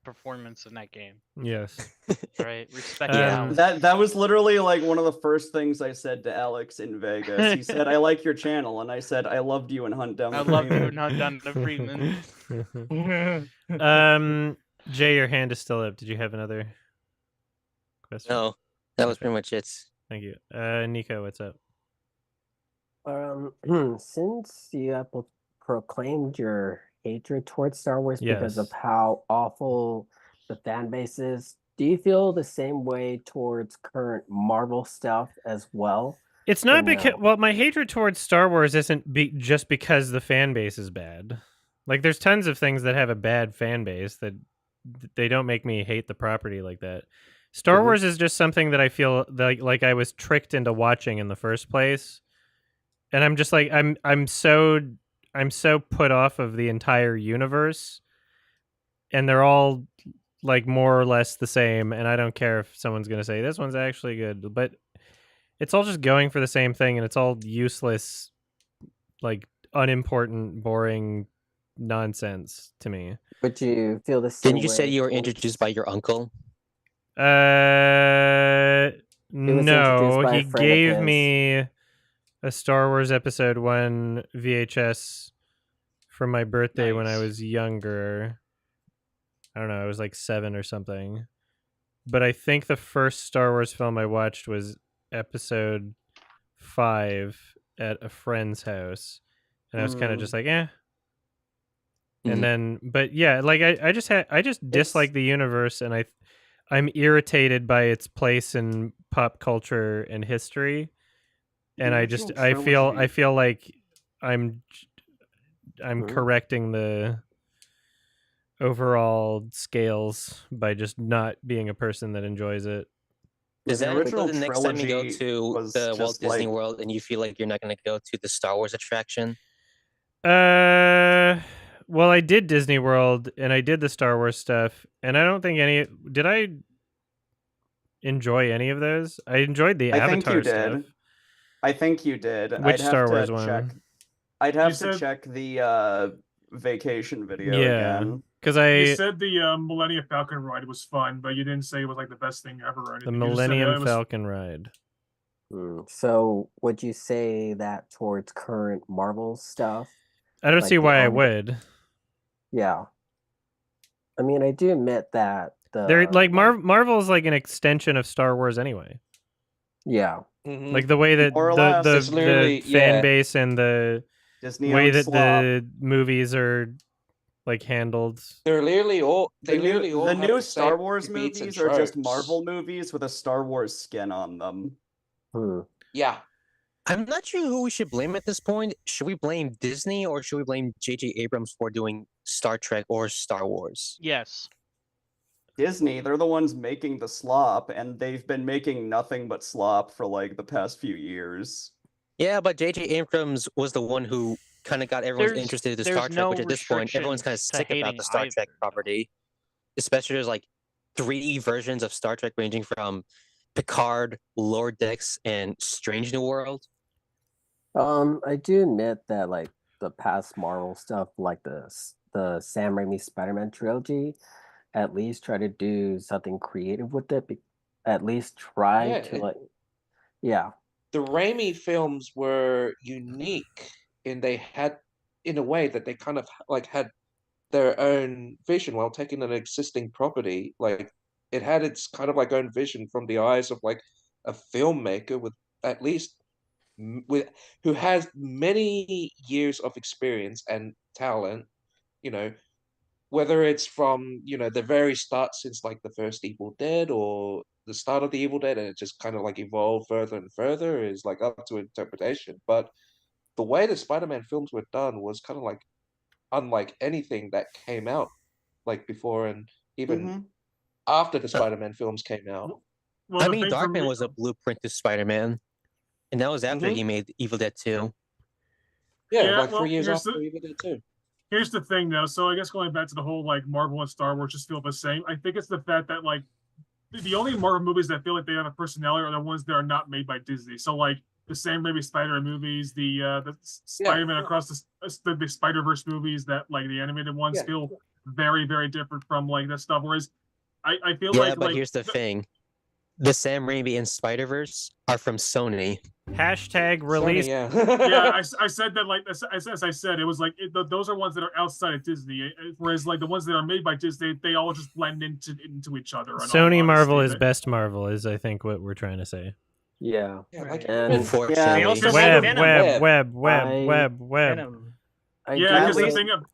performance in that game. Yes. Right. Respect that was literally like one of the first things I said to Alex in Vegas. He said, "I like your channel," and I said, "I loved you in Hunt Down the Freeman." I loved you in Hunt Down the Freeman. Jay, your hand is still up. Did you have another question? No, that was pretty much it. Thank you. Nico, what's up? Since you have proclaimed your hatred towards Star Wars because of how awful the fan base is, do you feel the same way towards current Marvel stuff as well? It's not because my hatred towards Star Wars isn't just because the fan base is bad. Like there's tons of things that have a bad fan base that they don't make me hate the property like that. Star Wars is just something that I feel like I was tricked into watching in the first place, and I'm just like I'm so put off of the entire universe, and they're all like more or less the same, and I don't care if someone's gonna say this one's actually good, but it's all just going for the same thing, and it's all useless, like unimportant, boring nonsense to me. Would you feel the same? Didn't you say way you were towards- introduced by your uncle? No, by he a friend of gave his. me a Star Wars Episode 1 VHS for my birthday when I was younger. I don't know, I was like 7 or something. But I think the first Star Wars film I watched was Episode 5 at a friend's house. And I was kind of just like, eh. And then, but yeah, like I just dislike the universe, and I'm irritated by its place in pop culture and history. And I feel like I'm correcting the overall scales by just not being a person that enjoys it. Does that include the next time you go to the Walt Disney World and you feel like you're not going to go to the Star Wars attraction? Well, I did Disney World and I did the Star Wars stuff, and I don't think did I enjoy any of those? I enjoyed the Avatar stuff. I think you did. Which Star Wars one? I'd have to check the vacation video again. Because you said the Millennium Falcon ride was fun, but you didn't say it was like the best thing ever or anything. The Millennium Falcon ride. So would you say that towards current Marvel stuff? I don't see why I would. Yeah. I mean, I do admit that they're like Marvel is like an extension of Star Wars anyway. Yeah. Like the way that the fan base and the Disney way that the movies are like handled. The new Star Wars movies are just Marvel movies with a Star Wars skin on them. Yeah. I'm not sure who we should blame at this point. Should we blame Disney or should we blame J.J. Abrams for doing Star Trek or Star Wars? Yes. Disney, they're the ones making the slop, and they've been making nothing but slop for like the past few years. Yeah, but J.J. Abrams was the one who kind of got everyone interested in the Star Trek, which at this point everyone's kind of sick about the Star Trek property. Especially there's like 3 versions of Star Trek ranging from Picard, Lower Decks, and Strange New World. I do admit that like the past Marvel stuff, like the Sam Raimi Spider-Man trilogy, at least try to do something creative with it. At least try to like, yeah. The Raimi films were unique, and they had, in a way, that they kind of like had their own vision while taking an existing property. Like it had its kind of like own vision from the eyes of like a filmmaker with at least who has many years of experience and talent, you know, whether it's from, the very start since like the first Evil Dead or the start of the Evil Dead, and it just kind of like evolved further and further, is like up to interpretation. But the way the Spider-Man films were done was kind of like unlike anything that came out like before, and even after the Spider-Man films came out. Well, I mean, Darkman was a blueprint to Spider-Man, and that was after he made Evil Dead 2. Yeah, like 3 years after Evil Dead 2. Here's the thing, though. So I guess going back to the whole like Marvel and Star Wars just feel the same. I think it's the fact that like the only Marvel movies that feel like they have a personality are the ones that are not made by Disney. So like the Sam Raimi Spider-Man movies, the Spider-Man Across the Spider-Verse movies, that like the animated ones feel very, very different from like that stuff. Whereas I feel like but here's the thing. The Sam Raimi and Spider-Verse are from Sony. Hashtag release. Sony, I said that like as I said, it was like those are ones that are outside of Disney, whereas like the ones that are made by Disney, they all just blend into each other. Sony Marvel is best Marvel, is I think what we're trying to say. Yeah. Unfortunately, Web. Yeah, because the thing of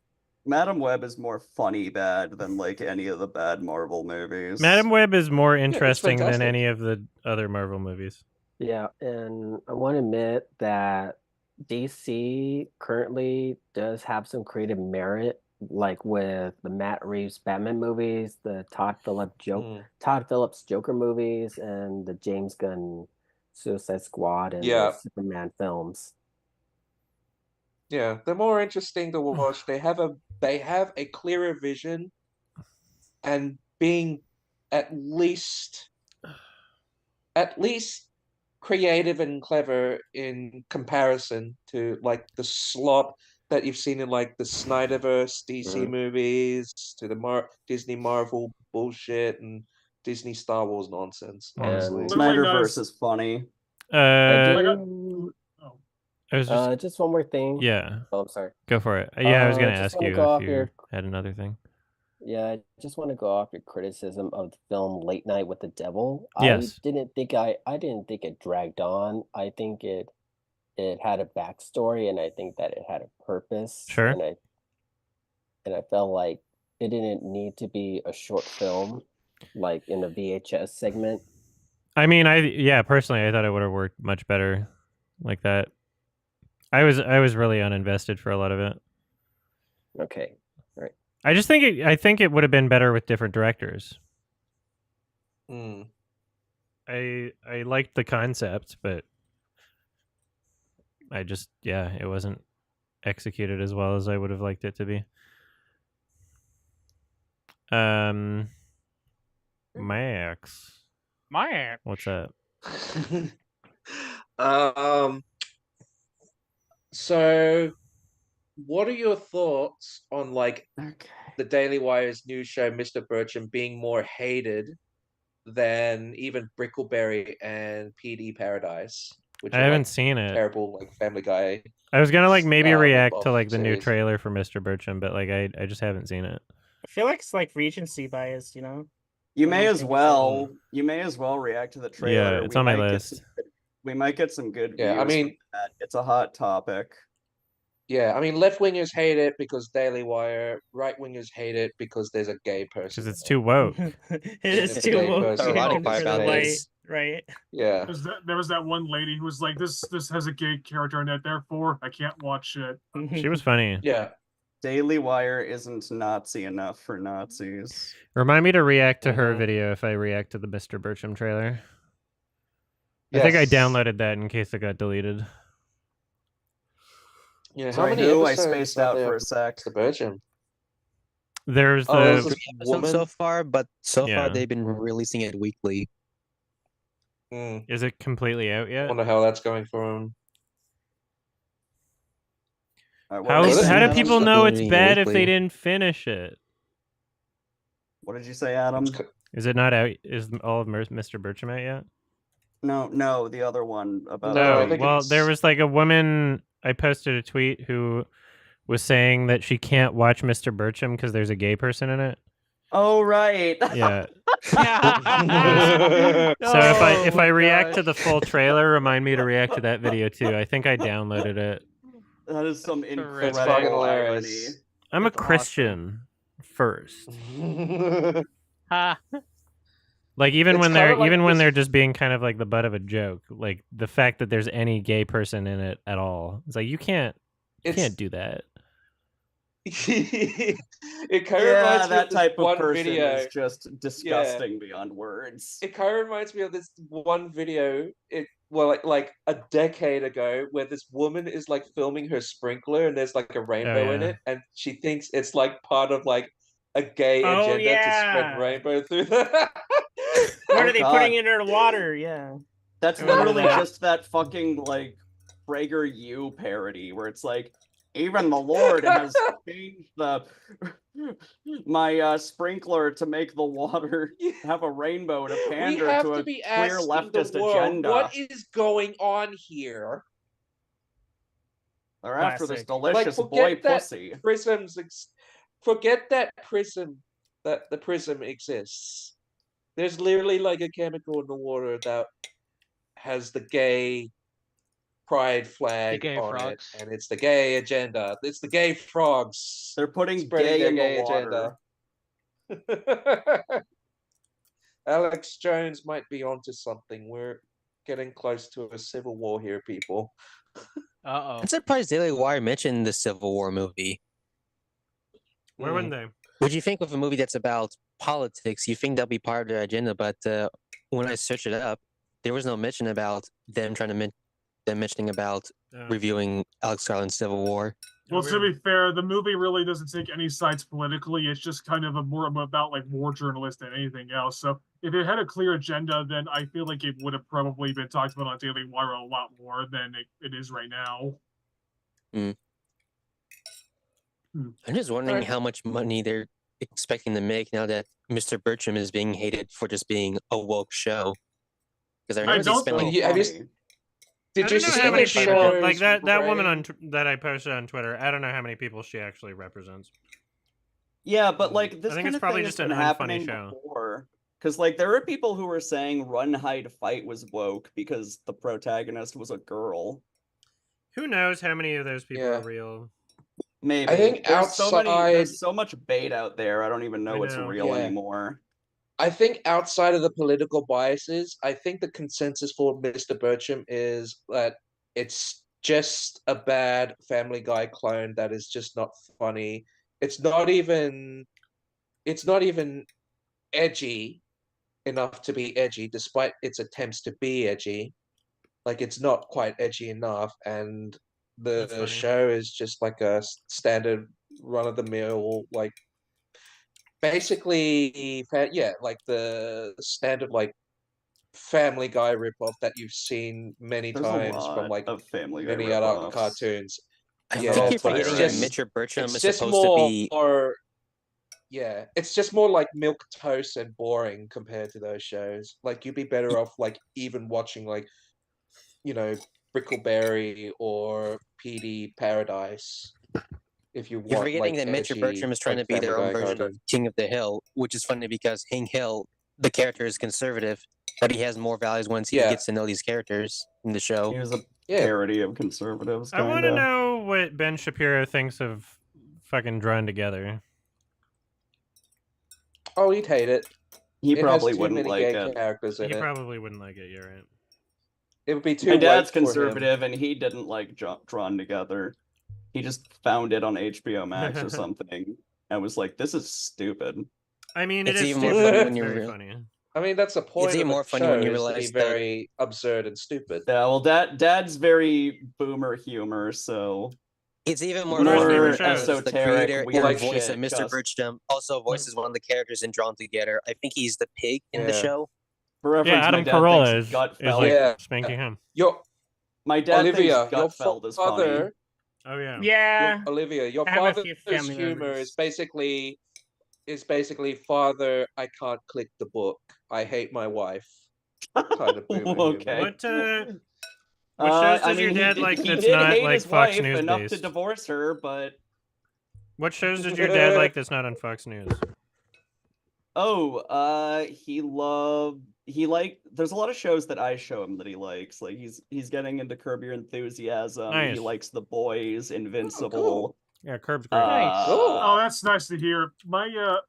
Madam Web is more funny bad than like any of the bad Marvel movies. Madam Web is more interesting than any of the other Marvel movies. Yeah, and I want to admit that DC currently does have some creative merit like with the Matt Reeves Batman movies, the Todd Phillips Joker movies, and the James Gunn Suicide Squad and the Superman films. Yeah, they're more interesting to watch. They have a clearer vision, and being at least creative and clever in comparison to like the slop that you've seen in like the Snyderverse DC movies, to the Disney Marvel bullshit and Disney Star Wars nonsense. Honestly, Snyderverse is funny. Just one more thing. Yeah. Oh, I'm sorry. Go for it. Yeah, I was going to ask you if you had another thing. Yeah, I just want to go off your criticism of the film Late Night with the Devil. Yes. I didn't think it dragged on. I think it had a backstory, and I think that it had a purpose. Sure. And I felt like it didn't need to be a short film, like in the VHS segment. I mean, personally, I thought it would have worked much better like that. I was really uninvested for a lot of it. Okay. Right. I think it would have been better with different directors. I liked the concept, but it wasn't executed as well as I would have liked it to be. Max. What's that? So what are your thoughts on like the Daily Wire's new show, Mr. Bircham, being more hated than even Brickleberry and PD Paradise? Which I haven't seen it. Terrible, like Family Guy. I was gonna like maybe react to like the new trailer for Mr. Bircham, but like I just haven't seen it. I feel like it's like Regency bias, you know. You may as well react to the trailer. Yeah, it's on my list. We might get some good views. Yeah, I mean, it's a hot topic. Yeah, I mean, left wingers hate it because Daily Wire. Right wingers hate it because there's a gay person. Because it's too woke. It is too woke. Right. Yeah. There was that one lady who was like, "This has a gay character in it, therefore I can't watch it." She was funny. Yeah. Daily Wire isn't Nazi enough for Nazis. Remind me to react to her video if I react to the Mr. Bircham trailer. Yes. I think I downloaded that in case it got deleted. Yeah, how many episodes I spaced out for a sec. The Bircham. There's the episode so far, but so far they've been releasing it weekly. Is it completely out yet? I wonder how that's going for him. How do people know it's bad if they didn't finish it? What did you say, Adam? Is it not out? Is all of Mr. Bircham out yet? No, the other one about. No, well, there was like a woman. I posted a tweet who was saying that she can't watch Mr. Bircham because there's a gay person in it. Oh right. Yeah. So if I react to the full trailer, remind me to react to that video too. I think I downloaded it. That is some incredible irony. I'm a Christian first. Like even when they're just being kind of like the butt of a joke, like the fact that there's any gay person in it at all, it's like you can't do that. It kind of reminds me of type of one person video. Is just disgusting beyond words. It kind of reminds me of this one video. Like a decade ago, where this woman is like filming her sprinkler, and there's like a rainbow in it, and she thinks it's like part of like a gay agenda to spread rainbow through the. What are they putting in her water? Yeah, that's literally just that fucking like Prager U parody where it's like. Even the Lord has changed my sprinkler to make the water have a rainbow to pander to a clear leftist agenda. What is going on here? They're after this delicious boy pussy. Forget that the prism exists. There's literally like a chemical in the water that has the gay pride flag on it, and it's the gay agenda. It's the gay frogs. They're putting gay in the agenda. Alex Jones might be onto something. We're getting close to a civil war here, people. I'm surprised Daily Wire mentioned the Civil War movie. Why wouldn't they? Would you think with a movie that's about politics, you think that'll be part of their agenda? But when I searched it up, there was no mention about them trying to them mentioning about reviewing Alex Garland's Civil War. Well, to be fair, the movie really doesn't take any sides politically. It's just kind of more about like war journalists than anything else. So if it had a clear agenda, then I feel like it would have probably been talked about on Daily Wire a lot more than it is right now. I'm just wondering how much money they're expecting to make now that Mr. Bertram is being hated for just being a woke show. Because I remember they spent like... Did you see the show? Like that woman that I posted on Twitter, I don't know how many people she actually represents. Yeah, but like this I think kind it's of probably thing just has an been unfunny happening show. before. Because like there were people who were saying Run, Hide, Fight was woke because the protagonist was a girl. Who knows how many of those people are real? Maybe. I think there's so much bait out there. I don't even know what's real anymore. I think outside of the political biases, I think the consensus for Mr. Bertram is that it's just a bad Family Guy clone that is just not funny. It's not even edgy enough to be edgy, despite its attempts to be edgy. Like it's not quite edgy enough, and the show is just like a standard run-of-the-mill, like basically, like the standard like Family Guy ripoff that you've seen many times from like many other cartoons. I think you're forgetting that Mr. Bertram is supposed to be. It's just more like milk toast and boring compared to those shows. Like you'd be better off like even watching like, Brickleberry or PD Paradise. If you You're want, forgetting like, that Mr. Bertram is trying to be their own version of King of the Hill, which is funny because Hank Hill, the character, is conservative, but he has more values once he gets to know these characters in the show. He was a parody of conservatives. I want to know what Ben Shapiro thinks of fucking Drawn Together. Oh, he'd hate it. He probably wouldn't like it. Characters he probably wouldn't like it. You're right. It would be too. My dad's conservative, and he didn't like Drawn Together. He just found it on HBO Max or something, and was like, "This is stupid." I mean, it's it is even stupid, more funny when very you're funny. I mean, that's the point. It's even more funny when you realize that very absurd and stupid. Yeah, well, Dad's very boomer humor, so it's even more esoteric. The creator and voice of Mr. Bertram also voices one of the characters in Drawn Together. I think he's the pig in the show. For reference, Adam Carolla is like spanking him. My dad Olivia, thinks Gutfeld is funny. Oh yeah. Yeah. Olivia, your father's humor is basically father, I can't click the book. I hate my wife. Kind of boomer okay. What shows does your dad like that's not like Fox News enough based? To divorce her, but what shows does your dad like that's not on Fox News? Oh, there's a lot of shows that I show him that he likes. Like he's getting into Curb Your Enthusiasm. Nice. He likes The Boys, Invincible. Oh, cool. Yeah, Curb's great. Nice. Oh, that's nice to hear. My if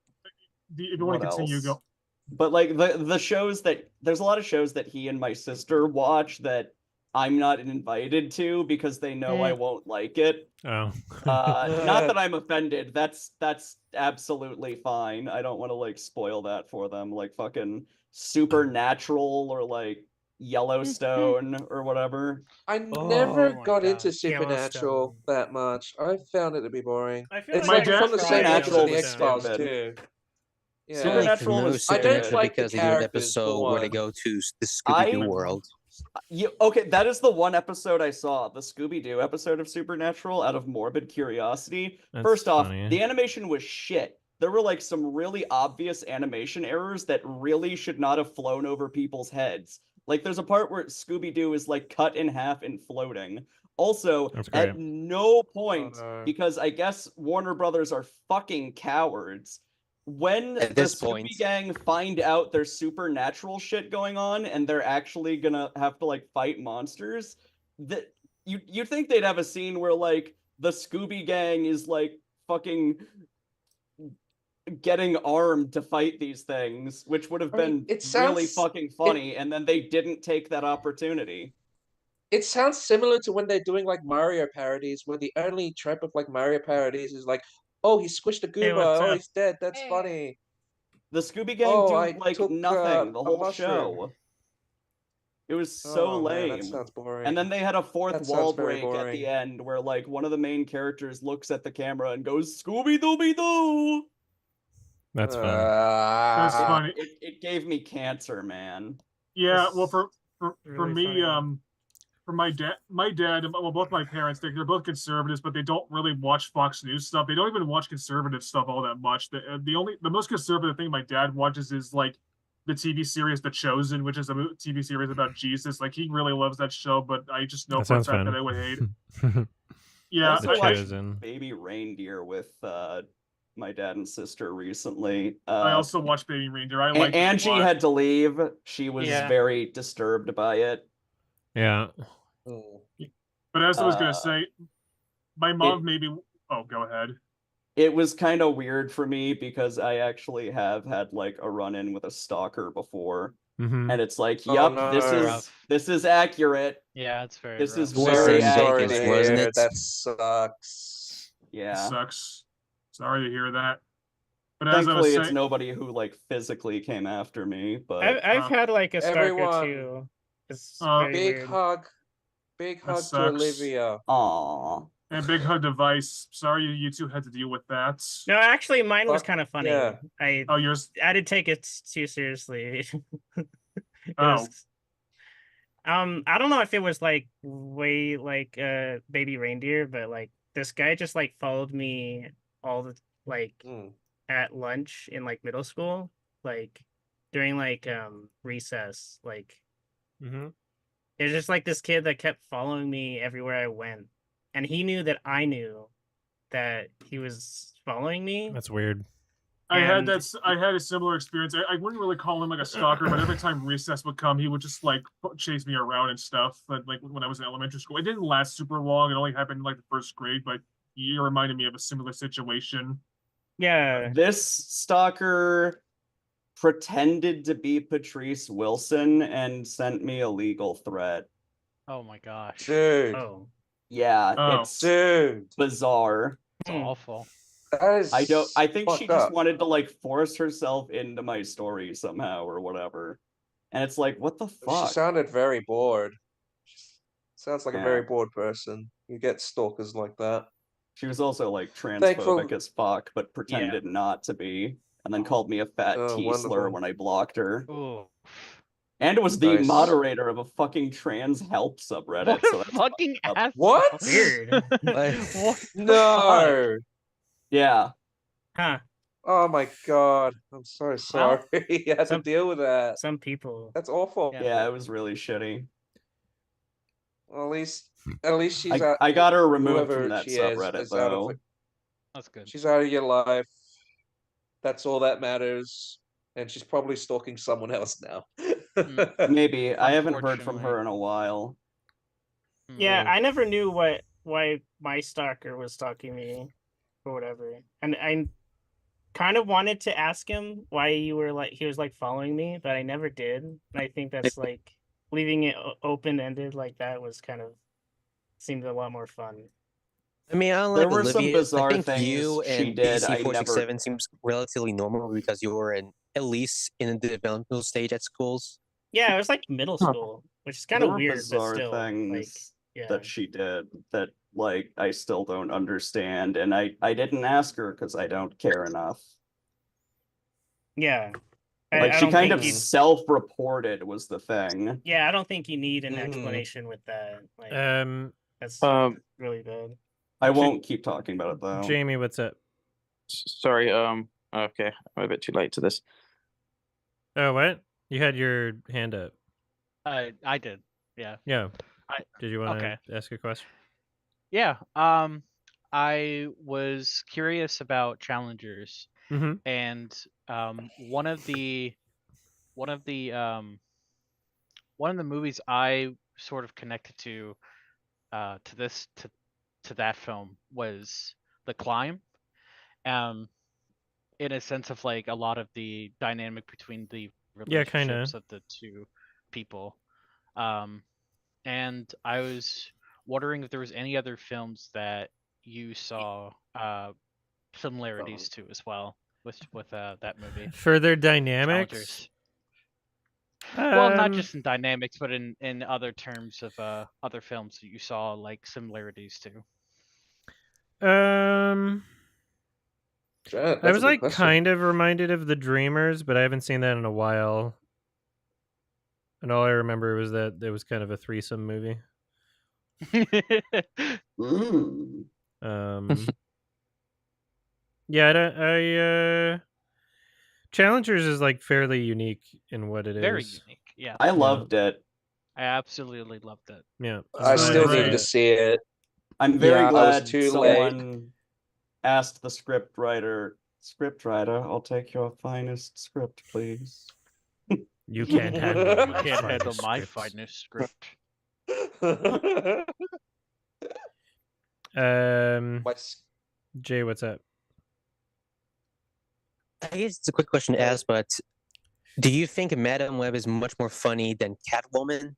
you want to continue, go. But like the shows that there's a lot of shows that he and my sister watch that I'm not invited to because they know I won't like it. Oh. Not that I'm offended. That's absolutely fine. I don't want to like spoil that for them. Like fucking Supernatural or like Yellowstone or whatever. I never got into Supernatural that much. I found it to be boring. It's like from the same episode of the X-Files too. Yeah. Supernatural was I don't like because the they do an characters, episode where they go to the Scooby-Doo world. Okay, that is the one episode I saw, the Scooby-Doo episode of Supernatural, out of morbid curiosity. That's First off, funny. the animation was shit. There were like some really obvious animation errors that really should not have flown over people's heads. Like there's a part where Scooby-Doo is like cut in half and floating. Also, at no point, because I guess Warner Brothers are fucking cowards, when the Scooby Gang find out there's supernatural shit going on and they're actually gonna have to like fight monsters, that you think they'd have a scene where like the Scooby Gang is like fucking getting armed to fight these things, which would have been really fucking funny, and then they didn't take that opportunity. It sounds similar to when they're doing like Mario parodies, where the only trope of like Mario parodies is like, Oh, he squished a Hey, goober. what's Oh, up? he's dead. That's funny. The Scooby Gang do I like took nothing the a whole mushroom. show. It was so Oh man, that lame. sounds boring. And then they had a fourth That wall sounds very break at the boring. end where like one of the main characters looks at the camera and goes, Scooby Dooby Doo. That's fun. That's funny. It gave me cancer, man. Yeah, well, for really me, funny. For my dad, well, both my parents, they're both conservatives, but they don't really watch Fox News stuff. They don't even watch conservative stuff all that much. The most conservative thing my dad watches is like the TV series The Chosen, which is a TV series about Jesus. Like he really loves that show, but I just know for a fact that I would hate it. Yeah, I also watched Chosen. Baby Reindeer with my dad and sister recently. I also watched Baby Reindeer. I like Angie had to leave. She was very disturbed by it. Yeah. But as I was gonna say, my mom maybe. Oh, go ahead. It was kind of weird for me because I actually have had like a run-in with a stalker before, and it's like, yup, this is accurate. Yeah, it's very. This is rough. very sorry accurate. to hear. That sucks. Yeah, it sucks. Sorry to hear that. But as thankfully, I was it's nobody who like physically came after me. But I've had like a stalker everyone, too. It's very big weird. big That hug sucks. to Olivia. Aw. And big hug to Vice. Sorry you two had to deal with that. No, actually, mine was kind of funny. Yeah. Yours? I didn't take it too seriously. Oh. I don't know if it was like way like Baby Reindeer, but like this guy just like followed me all the like at lunch in like middle school, like during like recess, like there's just like this kid that kept following me everywhere I went, and he knew that I knew that he was following me. That's weird. I had a similar experience. I wouldn't really call him like a stalker, but every time recess would come, he would just like chase me around and stuff. But like when I was in elementary school, it didn't last super long. It only happened in like the first grade, but you reminded me of a similar situation. Yeah. This stalker pretended to be Patrice Wilson and sent me a legal threat. Oh my gosh. Dude. Oh. Yeah, it's bizarre. It's awful. I think she just wanted to like force herself into my story somehow or whatever. And it's like, what the fuck? She sounded very bored. Sounds like a very bored person. You get stalkers like that. She was also like transphobic as fuck, but pretended not to be, and then called me a fat T slur when I blocked her. Ooh. And was the moderator of a fucking trans help subreddit. What a fucking ass. What? Weird. No. Yeah. Huh. Oh my god. I'm so sorry. You had to deal with that. Some people. That's awful. Yeah, it was really shitty. Well, at least she's out. I got her removed from that subreddit though. That's good. She's out of your life. That's all that matters. And she's probably stalking someone else now. Maybe. I haven't heard from her in a while. Yeah, I never knew why my stalker was stalking me or whatever. And I kind of wanted to ask him why he was like following me, but I never did. And I think that's like leaving it open-ended like that was kind of seemed a lot more fun. I mean, I don't like There were some Olivia. bizarre I think things you she and did. BC467 seems relatively normal because you were at least in the developmental stage at schools. Yeah, it was like middle school, which is kind of weird, bizarre but still, things like, that she did that like I still don't understand, and I didn't ask her because I don't care enough. Yeah. Like she kind of self-reported was the thing. Yeah, I don't think you need an explanation with that. Like, that's really bad. I won't keep talking about it though. Jamie, what's up? Sorry, okay, I'm a bit too late to this. Oh, what? You had your hand up. I did. Yeah. Yeah. Did you want to ask a question? Yeah. I was curious about challengers, and one of the movies I sort of connected to that film was The Climb. In a sense of like a lot of the dynamic between the relationships of the two people. And I was wondering if there was any other films that you saw similarities to as well with that movie. For their dynamics. Well, not just in dynamics, but in other terms of other films that you saw like similarities to. I was like kind of reminded of The Dreamers, but I haven't seen that in a while. And all I remember was that it was kind of a threesome movie. Yeah, Challengers is like fairly unique in what it is. Very unique, yeah. I loved it. I absolutely loved it. Yeah, I still need to see it. I'm very glad too someone asked the scriptwriter, I'll take your finest script, please. You can't handle my finest script. Jay, what's up? I guess it's a quick question to ask, but do you think Madame Web is much more funny than Catwoman?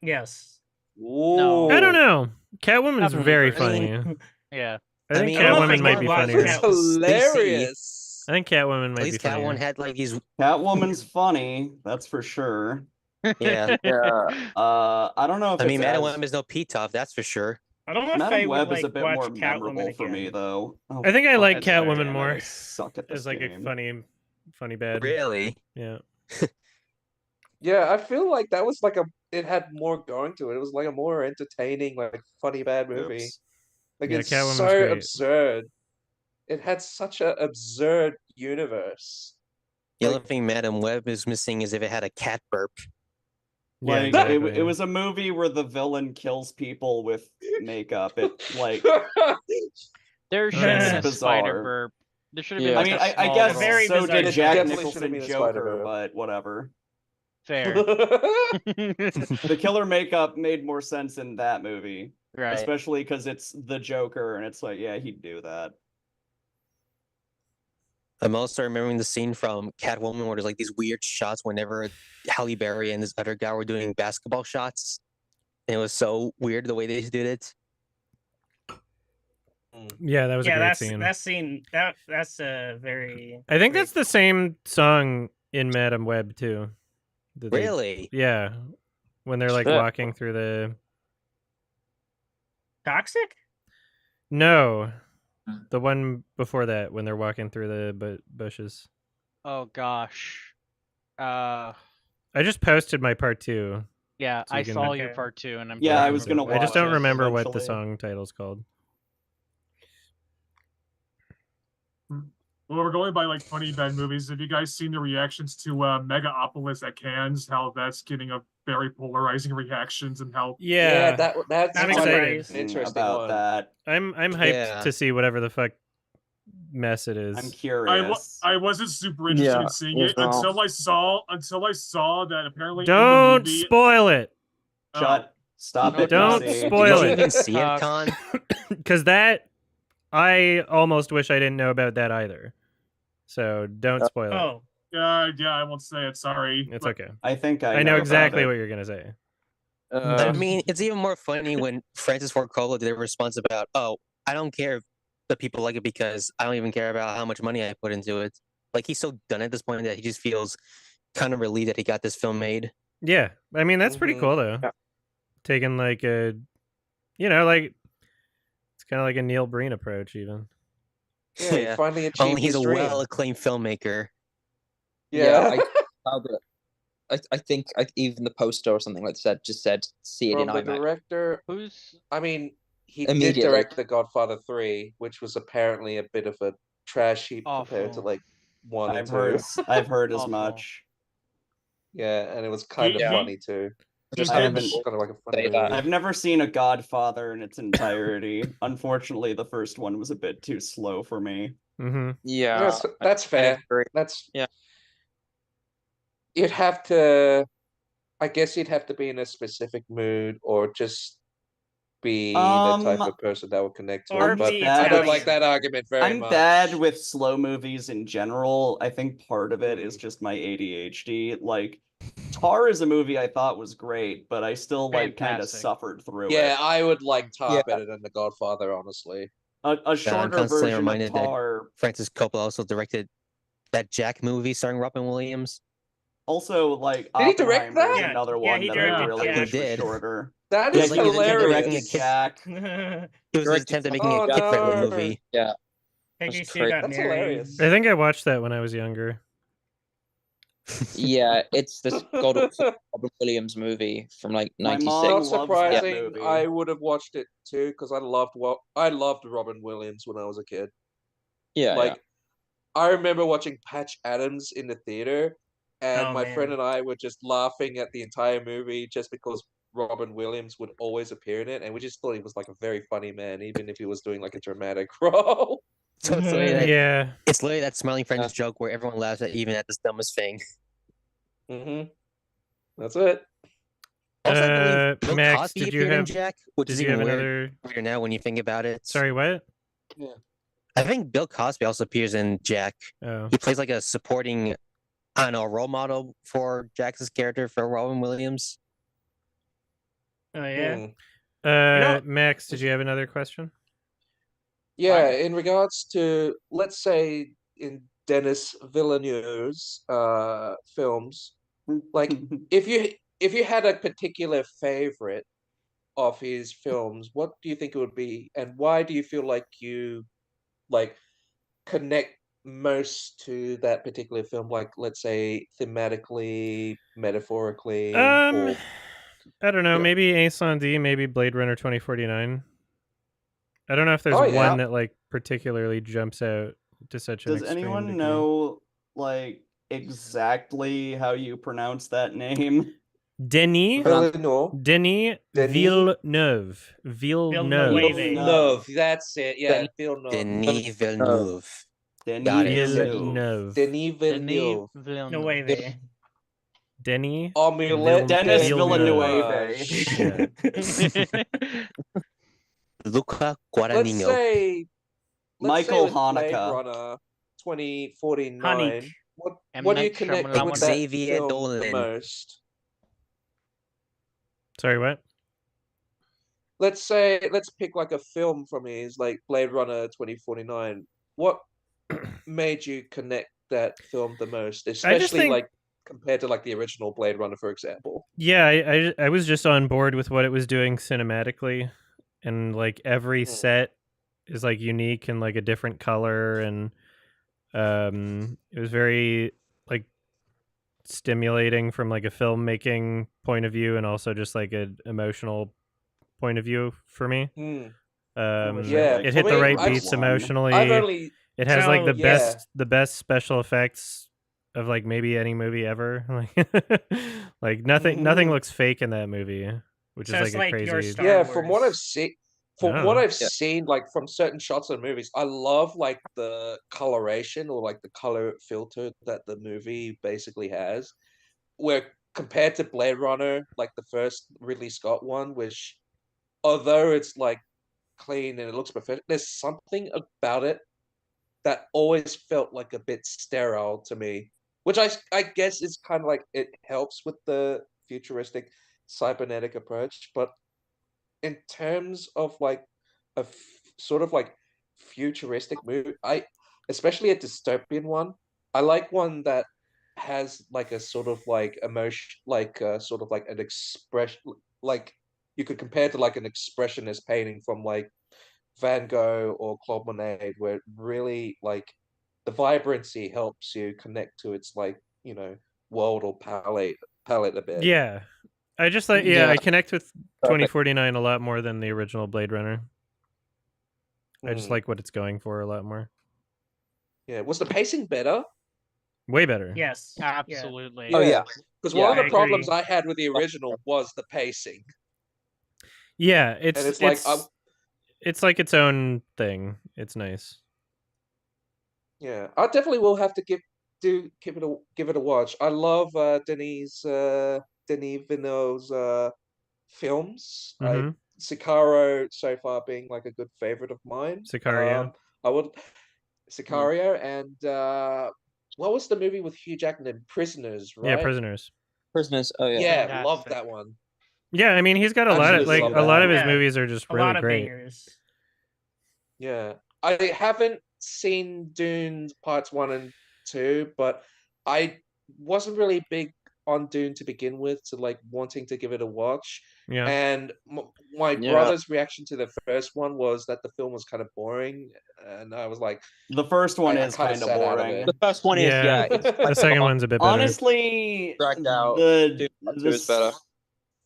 Yes. No. I don't know. Catwoman's very funny. Yeah. I think Catwoman might be funnier. It's hilarious. I think Catwoman might be funnier. Catwoman had like these. Catwoman's funny, that's for sure. Yeah. I don't know if I mean, Madame Web is no Pitoff, that's for sure. I don't know if Madame I Web would is a like bit watch more Catwoman memorable for again. me, though. I think I like God Catwoman damn it, more. I suck at this As like game. a funny bad. Really? Yeah. Yeah, I feel like that was like it had more going to it. It was like a more entertaining, like funny bad movie. Like Yeah, it's Catwoman's so great. absurd. It had such an absurd universe. The only thing Madame Web is missing is if it had a cat burp. Yeah, Like exactly. it was a movie where the villain kills people with makeup. It like there should have been a bizarre. spider burp. There should have been. I Like mean, a I small guess little... so did It Jack definitely should have Nicholson been a spider Joker, burp. but whatever. Fair. The killer makeup made more sense in that movie, Right. especially because it's the Joker, and it's like, yeah, he'd do that. I'm also remembering the scene from Catwoman where there's like these weird shots whenever Halle Berry and this other guy were doing basketball shots. And it was so weird the way they did it. Yeah, that was a great scene. That scene, that's a very... I think that's the same song in Madame Web, too. Really? Yeah. When they're like walking through the... Toxic? No. The one before that, when they're walking through the bushes. Oh gosh. I just posted my part 2. Yeah, so I you can- saw your part 2, and I'm. Yeah, I was gonna I just watch don't it remember what the eventually. song title's called. Well, we're going by like funny bad movies. Have you guys seen the reactions to Megaopolis at Cannes? How that's getting a very polarizing reactions and how that's I'm one excited interesting about one. that. I'm hyped to see whatever the fuck mess it is. I'm curious. I wasn't super interested in seeing it until I saw that apparently Don't in the movie, spoil it. Stop it. Don't Lucy. spoil Did you it. even see it, Con? Because that, I almost wish I didn't know about that either. So don't spoil it. Oh. Yeah, I won't say it. Sorry. It's But- okay. I think I know exactly about what it. you're gonna say. I mean, it's even more funny when Francis Ford Coppola did a response about, "Oh, I don't care if the people like it because I don't even care about how much money I put into it." Like he's so done at this point that he just feels kind of relieved that he got this film made. Yeah, I mean that's pretty cool though. Taking like a, like it's kind of like a Neil Breen approach even. Yeah, he finally achieved Only he's his a dream. well-acclaimed filmmaker. Yeah, I think even the poster or something like that just said see it From in the IMAX. director. Who's? I mean, he did Immediately. direct The Godfather 3, which was apparently a bit of a trash heap compared to Awful. like 1 and I've 2. heard as Awful. much. Yeah, and it was kind of Yeah. funny too. I haven't. Kind of like a funny Say that. movie. I've never seen a Godfather in its entirety. Unfortunately, the first one was a bit too slow for me. Mm-hmm. Yeah, That's I fair. agree. That's Yeah. You'd have to. I guess you'd have to be in a specific mood, or just be the type of person that would connect to or it. But be I don't Italian. like that argument very I'm much. bad with slow movies in general. I think part of it is just my ADHD. Like, Tar is a movie I thought was great, but I still like kind of Fantastic. suffered through Yeah, it. I would like Tar better than The Godfather, honestly. A shorter version of Tar. Francis Coppola also directed that Jack movie starring Robin Williams. Also, like, did he direct that? is another one that I really wish was shorter. That is hilarious. Jack. It was his attempt at making a kid-friendly movie. Yeah. That's hilarious. I think I watched that when I was younger. Yeah, it's this God awful Robin Williams movie from like '96. Not surprising. I would have watched it too because I loved Robin Williams when I was a kid. Yeah, like I remember watching Patch Adams in the theater, and my friend and I were just laughing at the entire movie just because Robin Williams would always appear in it, and we just thought he was like a very funny man, even if he was doing like a dramatic role. So it's literally that smiling friends joke where everyone laughs at even at the dumbest thing. That's it. Also, I believe Bill Max, Cosby did you appeared in have Jack, which did is you even have weirder now when you think about it. Sorry, what? Yeah. I think Bill Cosby also appears in Jack. Oh. He plays like a supporting, I don't know, role model for Jack's character for Robin Williams. Oh yeah. Max, did you have another question? Yeah, in regards to, let's say, in Denis Villeneuve's films, like if you had a particular favorite of his films, what do you think it would be, and why do you feel like you connect most to that particular film? Like, let's say, thematically, metaphorically, or I don't know. Maybe Incendie, maybe Blade Runner 2049. I don't know if there's one that like particularly jumps out to such an Does extreme anyone degree. know like exactly how you pronounce that name? Denis Villeneuve. Villeneuve. That's it. Yeah, Villeneuve. Denis Villeneuve. Got it. Villeneuve. Denis Villeneuve. Denis. Omelette. Dennis Villeneuve. Luca Let's Guadagnino. say Michael with Blade Hanukkah. Runner 2049. What do you connect with Xavier that film Dolan. the most? Sorry, what? Let's pick like a film from his, like Blade Runner 2049. What made you connect that film the most, especially like compared to like the original Blade Runner, for example? Yeah, I was just on board with what it was doing cinematically, and like every set is like unique and like a different color, and it was very like stimulating from like a filmmaking point of view and also just like an emotional point of view for me. It hit the right beats emotionally. It has like the best special effects of like maybe any movie ever. Like nothing looks fake in that movie, which is like a crazy. Yeah, from what I've seen. What I've seen, like from certain shots of movies, I love like the coloration or like the color filter that the movie basically has. Where compared to Blade Runner, like the first Ridley Scott one, which although it's like clean and it looks perfect, there's something about it that always felt like a bit sterile to me. Which I guess is kind of like it helps with the futuristic cybernetic approach, but in terms of like a sort of like futuristic movie, especially a dystopian one, I like one that has like a sort of like emotion, like sort of like an expression, like you could compare to like an expressionist painting from like Van Gogh or Claude Monet, where really like the vibrancy helps you connect to its like, you know, world or palette a bit. Yeah. I just like I connect with 2049 a lot more than the original Blade Runner. I just like what it's going for a lot more. Yeah, was the pacing better? Way better. Yes, absolutely. Yeah. Oh yeah, because one of the problems I had with the original was the pacing. Yeah, it's like its own thing. It's nice. Yeah, I definitely will have to give it a watch. I love Denis Villeneuve's films. Sicario so far being like a good favorite of mine. Sicario. Sicario and what was the movie with Hugh Jackman? Prisoners, right? Yeah, Prisoners. Oh yeah. Yeah, love that one. Yeah, I mean he's got a lot of his movies are just really great. Bangers. Yeah, I haven't seen Dune parts 1 and 2, but I wasn't really big on Dune to begin with, to like wanting to give it a watch. Yeah. And my brother's reaction to the first one was that the film was kind of boring, and I was like, the first one is kind of boring. The first one is the second one's a bit better. Honestly, dragged out. The is better.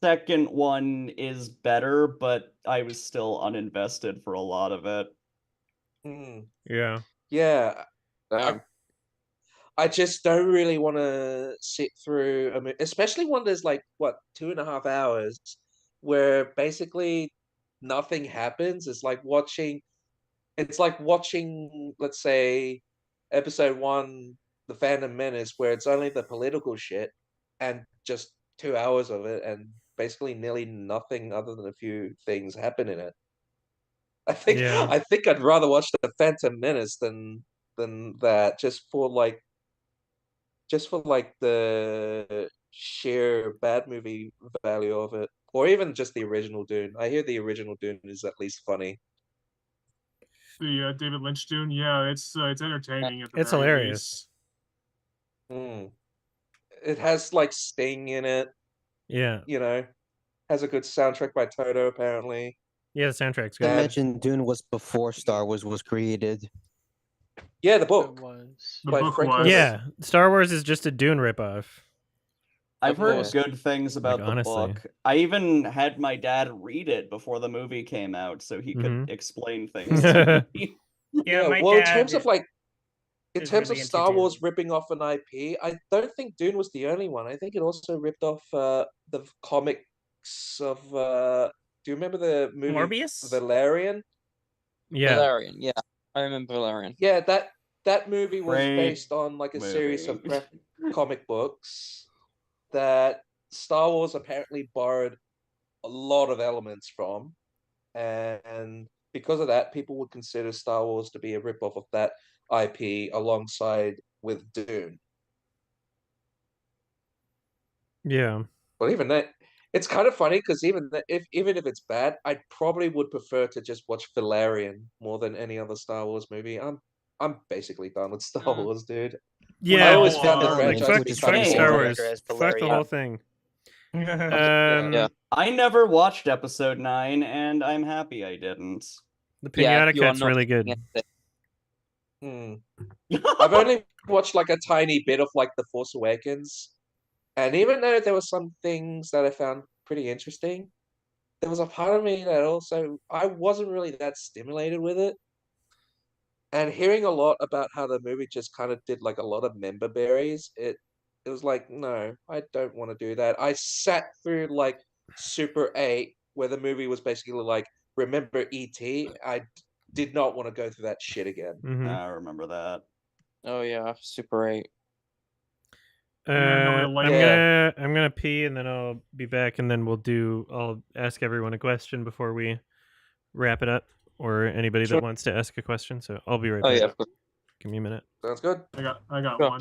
second one is better, but I was still uninvested for a lot of it. Yeah. Yeah. I just don't really want to sit through a movie, especially when there's like, what, 2.5 hours where basically nothing happens. It's like watching, let's say, episode 1, The Phantom Menace, where it's only the political shit and just 2 hours of it, and basically nearly nothing other than a few things happen in it. I think I'd rather watch The Phantom Menace than that, just for the sheer bad movie value of it, or even just the original Dune. I hear the original Dune is at least funny. The David Lynch Dune, yeah, it's entertaining. It's hilarious. It has like Sting in it. Yeah. You know, has a good soundtrack by Toto, apparently. Yeah, the soundtrack's good. I mentioned Dune was before Star Wars was created. Yeah, the book. Yeah, Star Wars is just a Dune ripoff. I've heard good things about the honestly. book. I even had my dad read it before the movie came out, so he could explain things to me. Yeah, my well, in dad terms of really into Star Wars Dune. ripping off an IP, I don't think Dune was the only one. I think it also ripped off the comics of. Do you remember the movie Morbius? Valerian? Yeah, Valerian. Yeah, I remember Valerian. Yeah, that movie was Great based on like a series of movie. comic books that Star Wars apparently borrowed a lot of elements from, and because of that, people would consider Star Wars to be a ripoff of that IP alongside with Dune. Yeah. But even that, it's kind of funny because even if it's bad, I probably would prefer to just watch Valerian more than any other Star Wars movie. I'm basically done with Star Wars, dude. Yeah, I always found the like, franchise fuck Star Wars. as Fuck the whole thing. I never watched episode 9, and I'm happy I didn't. The Pinata Cut's really good. I've only watched like a tiny bit of like The Force Awakens, and even though there were some things that I found pretty interesting, there was a part of me that also I wasn't really that stimulated with it. And hearing a lot about how the movie just kind of did like a lot of member berries, it was like, no, I don't want to do that. I sat through like Super 8, where the movie was basically like, remember E.T.? I did not want to go through that shit again. I remember that. Oh yeah, Super 8. I'm gonna pee and then I'll be back, and then I'll ask everyone a question before we wrap it up, or anybody that wants to ask a question. So I'll be right back. Yeah, give me a minute. Sounds good. I got one.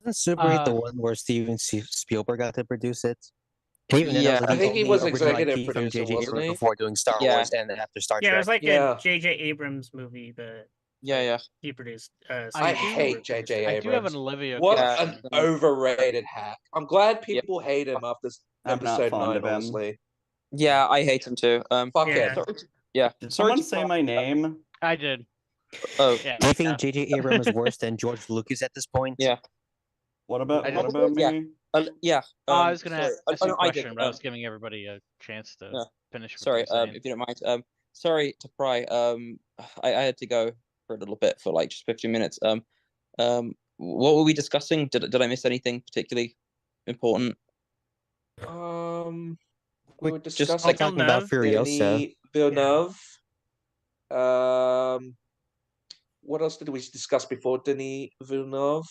Isn't Super 8 the one where Steven Spielberg got to produce it? I think he was executive producer, wasn't he? Before doing Star Wars and after Star Trek. Yeah, it was like a J.J. Abrams movie, but he produced. I hate J.J. Abrams. I do have an Olivia. What an overrated hack! I'm glad people hate him after episode 9. Honestly, yeah, I hate him too. Fuck it. Yeah. Did someone say my name? I did. Oh, yeah. Do you think J.J. Abrams is worse than George Lucas at this point? Yeah. What about me? Yeah. I was gonna ask you a I question, but I was giving everybody a chance to finish. Sorry, if you don't mind. Sorry to pry. I had to go for a little bit for like just 15 minutes. What were we discussing? Did I miss anything particularly important? We were just discussing talking about Furiosa. Villeneuve. What else did we discuss before Denis Villeneuve?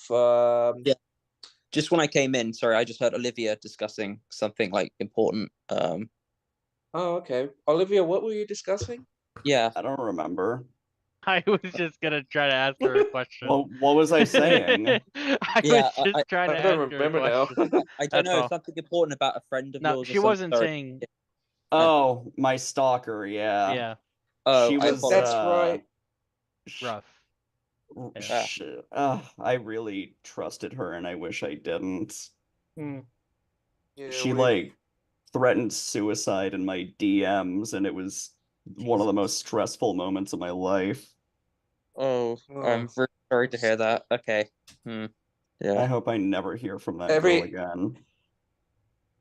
Yeah. Just when I came in, sorry, I just heard Olivia discussing something like important. Oh, okay. Olivia, what were you discussing? Yeah. I don't remember. I was just gonna try to ask her a question. Well, what was I saying? I was just trying to I don't ask her remember a now. question. I don't know, something important about a friend of No, yours. she wasn't saying. Oh, my stalker. Yeah. Yeah. Oh, that's right. Rough. I really trusted her, and I wish I didn't. Mm. Yeah, She like threatened suicide in my DMs, and it was one of the most stressful moments of my life. Oh, I'm very sorry to hear that. Okay. Yeah. I hope I never hear from that girl again.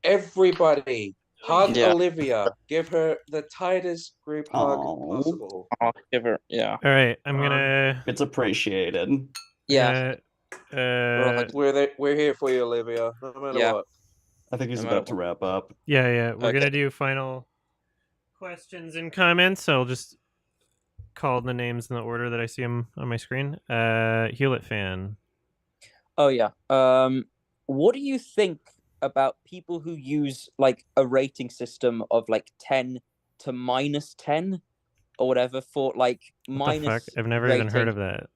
Everybody, hug Olivia. Give her the tightest group hug possible. I'll give her. Yeah. All right, I'm gonna. It's appreciated. Yeah. We're here for you, Olivia. No matter what. I think he's about to wrap up. Yeah. We're gonna do final questions and comments. I'll just call the names in the order that I see them on my screen. Hewlett fan. Oh yeah. What do you think about people who use like a rating system of like 10 to -10 or whatever for like What the fuck? I've never even heard of that.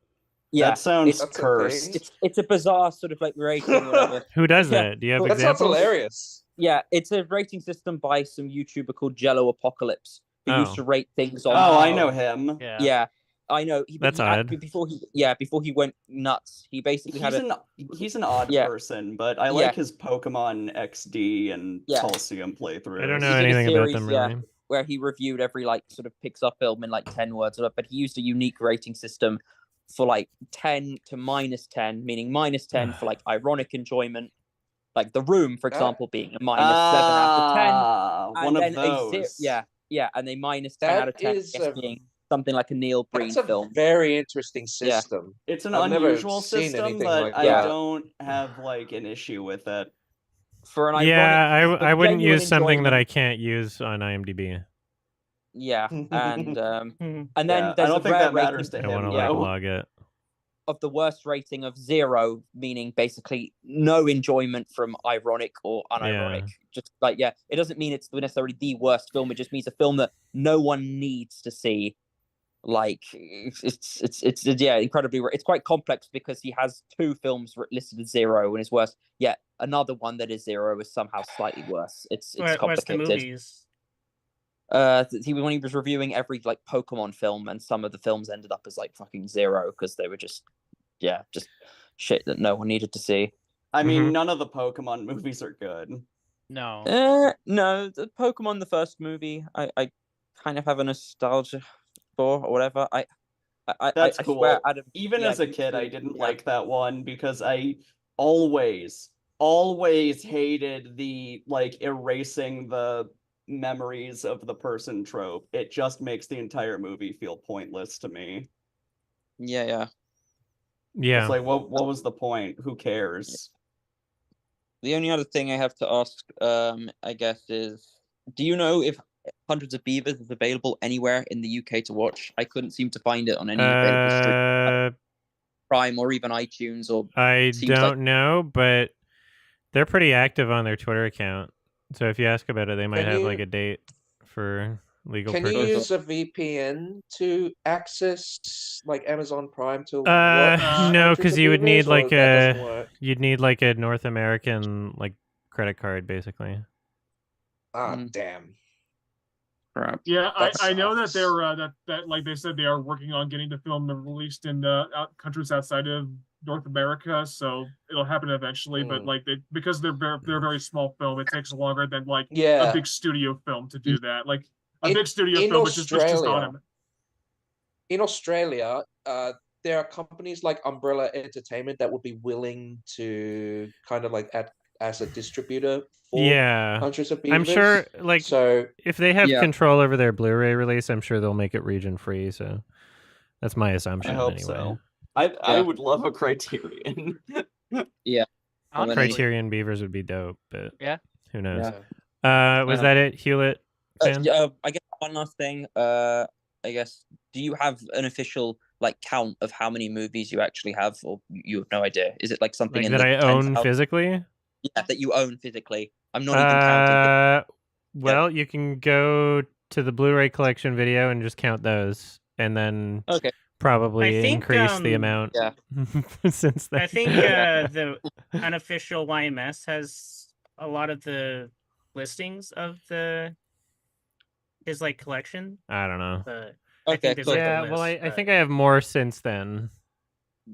Yeah, that sounds cursed. It's a bizarre sort of like rating or whatever. Who does that? Do you have examples? That sounds hilarious. Yeah, it's a rating system by some YouTuber called Jello Apocalypse who used to rate things on. Oh, I know him. Yeah. I know. That's odd. Before he went nuts, he basically he's an odd person, but I like his Pokemon XD and Tulsium playthroughs. I don't know anything about them really. Where he reviewed every like sort of Pixar film in like 10 words, but he used a unique rating system for like 10 to -10, meaning -10 for like ironic enjoyment, like The Room, for example, being a -7 out of 10. One and of those. And a -10 out of 10 being something like a Neil Breen film. That's a very interesting system. It's an unusual system, but I don't have like an issue with it. For an ironic, I wouldn't use something that I can't use on IMDb. Yeah, and then there's I don't think that matters to him. I want to like log it. Of the worst rating of 0, meaning basically no enjoyment from ironic or unironic. Just like it doesn't mean it's necessarily the worst film. It just means a film that no one needs to see. Like it's incredibly. It's quite complex because he has 2 films listed as 0 and his worst. Yet another one that is 0 is somehow slightly worse. It's complicated. What's the movies? When he was reviewing every like Pokemon film, and some of the films ended up as like fucking 0 because they were just shit that no one needed to see. I mean, none of the Pokemon movies are good. No. No, the Pokemon, the first movie, I kind of have a nostalgia for or whatever. That's I cool. swear, Adam, Even as a kid, I didn't like that one because I always hated the like erasing the memories of the person trope. It just makes the entire movie feel pointless to me. Yeah. It's like, what was the point? Who cares? The only other thing I have to ask, I guess, is do you know if Hundreds of Beavers is available anywhere in the UK to watch? I couldn't seem to find it on any available stream, Prime or even iTunes. Or I don't know, but they're pretty active on their Twitter account. So if you ask about it, they might have like a date for legal purposes. Can you use a VPN to access like Amazon Prime to watch? No, because you would need like a North American like credit card, basically. Damn. Right. Yeah, I know that they're that like they said they are working on getting the film released in countries outside of North America, so it'll happen eventually. But like because they're a very small film, it takes longer than like a big studio film to do that. Like a big studio film, which is just on him. In Australia, there are companies like Umbrella Entertainment that would be willing to kind of like act as a distributor for Hundreds of Beavers. I'm sure, like, so if they have control over their Blu-ray release, I'm sure they'll make it region free. So that's my assumption. I hope anyway. so. I would love a Criterion. Criterion Beavers would be dope, but who knows? Was that it, Hewlett? I guess one last thing. I guess, do you have an official like count of how many movies you actually have, or you have no idea? Is it like something that I own physically? Yeah, that you own physically. I'm not even counting. Well, you can go to the Blu-ray collection video and just count those, and then probably increase the amount. Since then. I think the unofficial YMS has a lot of the listings of his like collection. I don't know. Okay, there's cool. like a Yeah, list, well, I but... think I have more since then.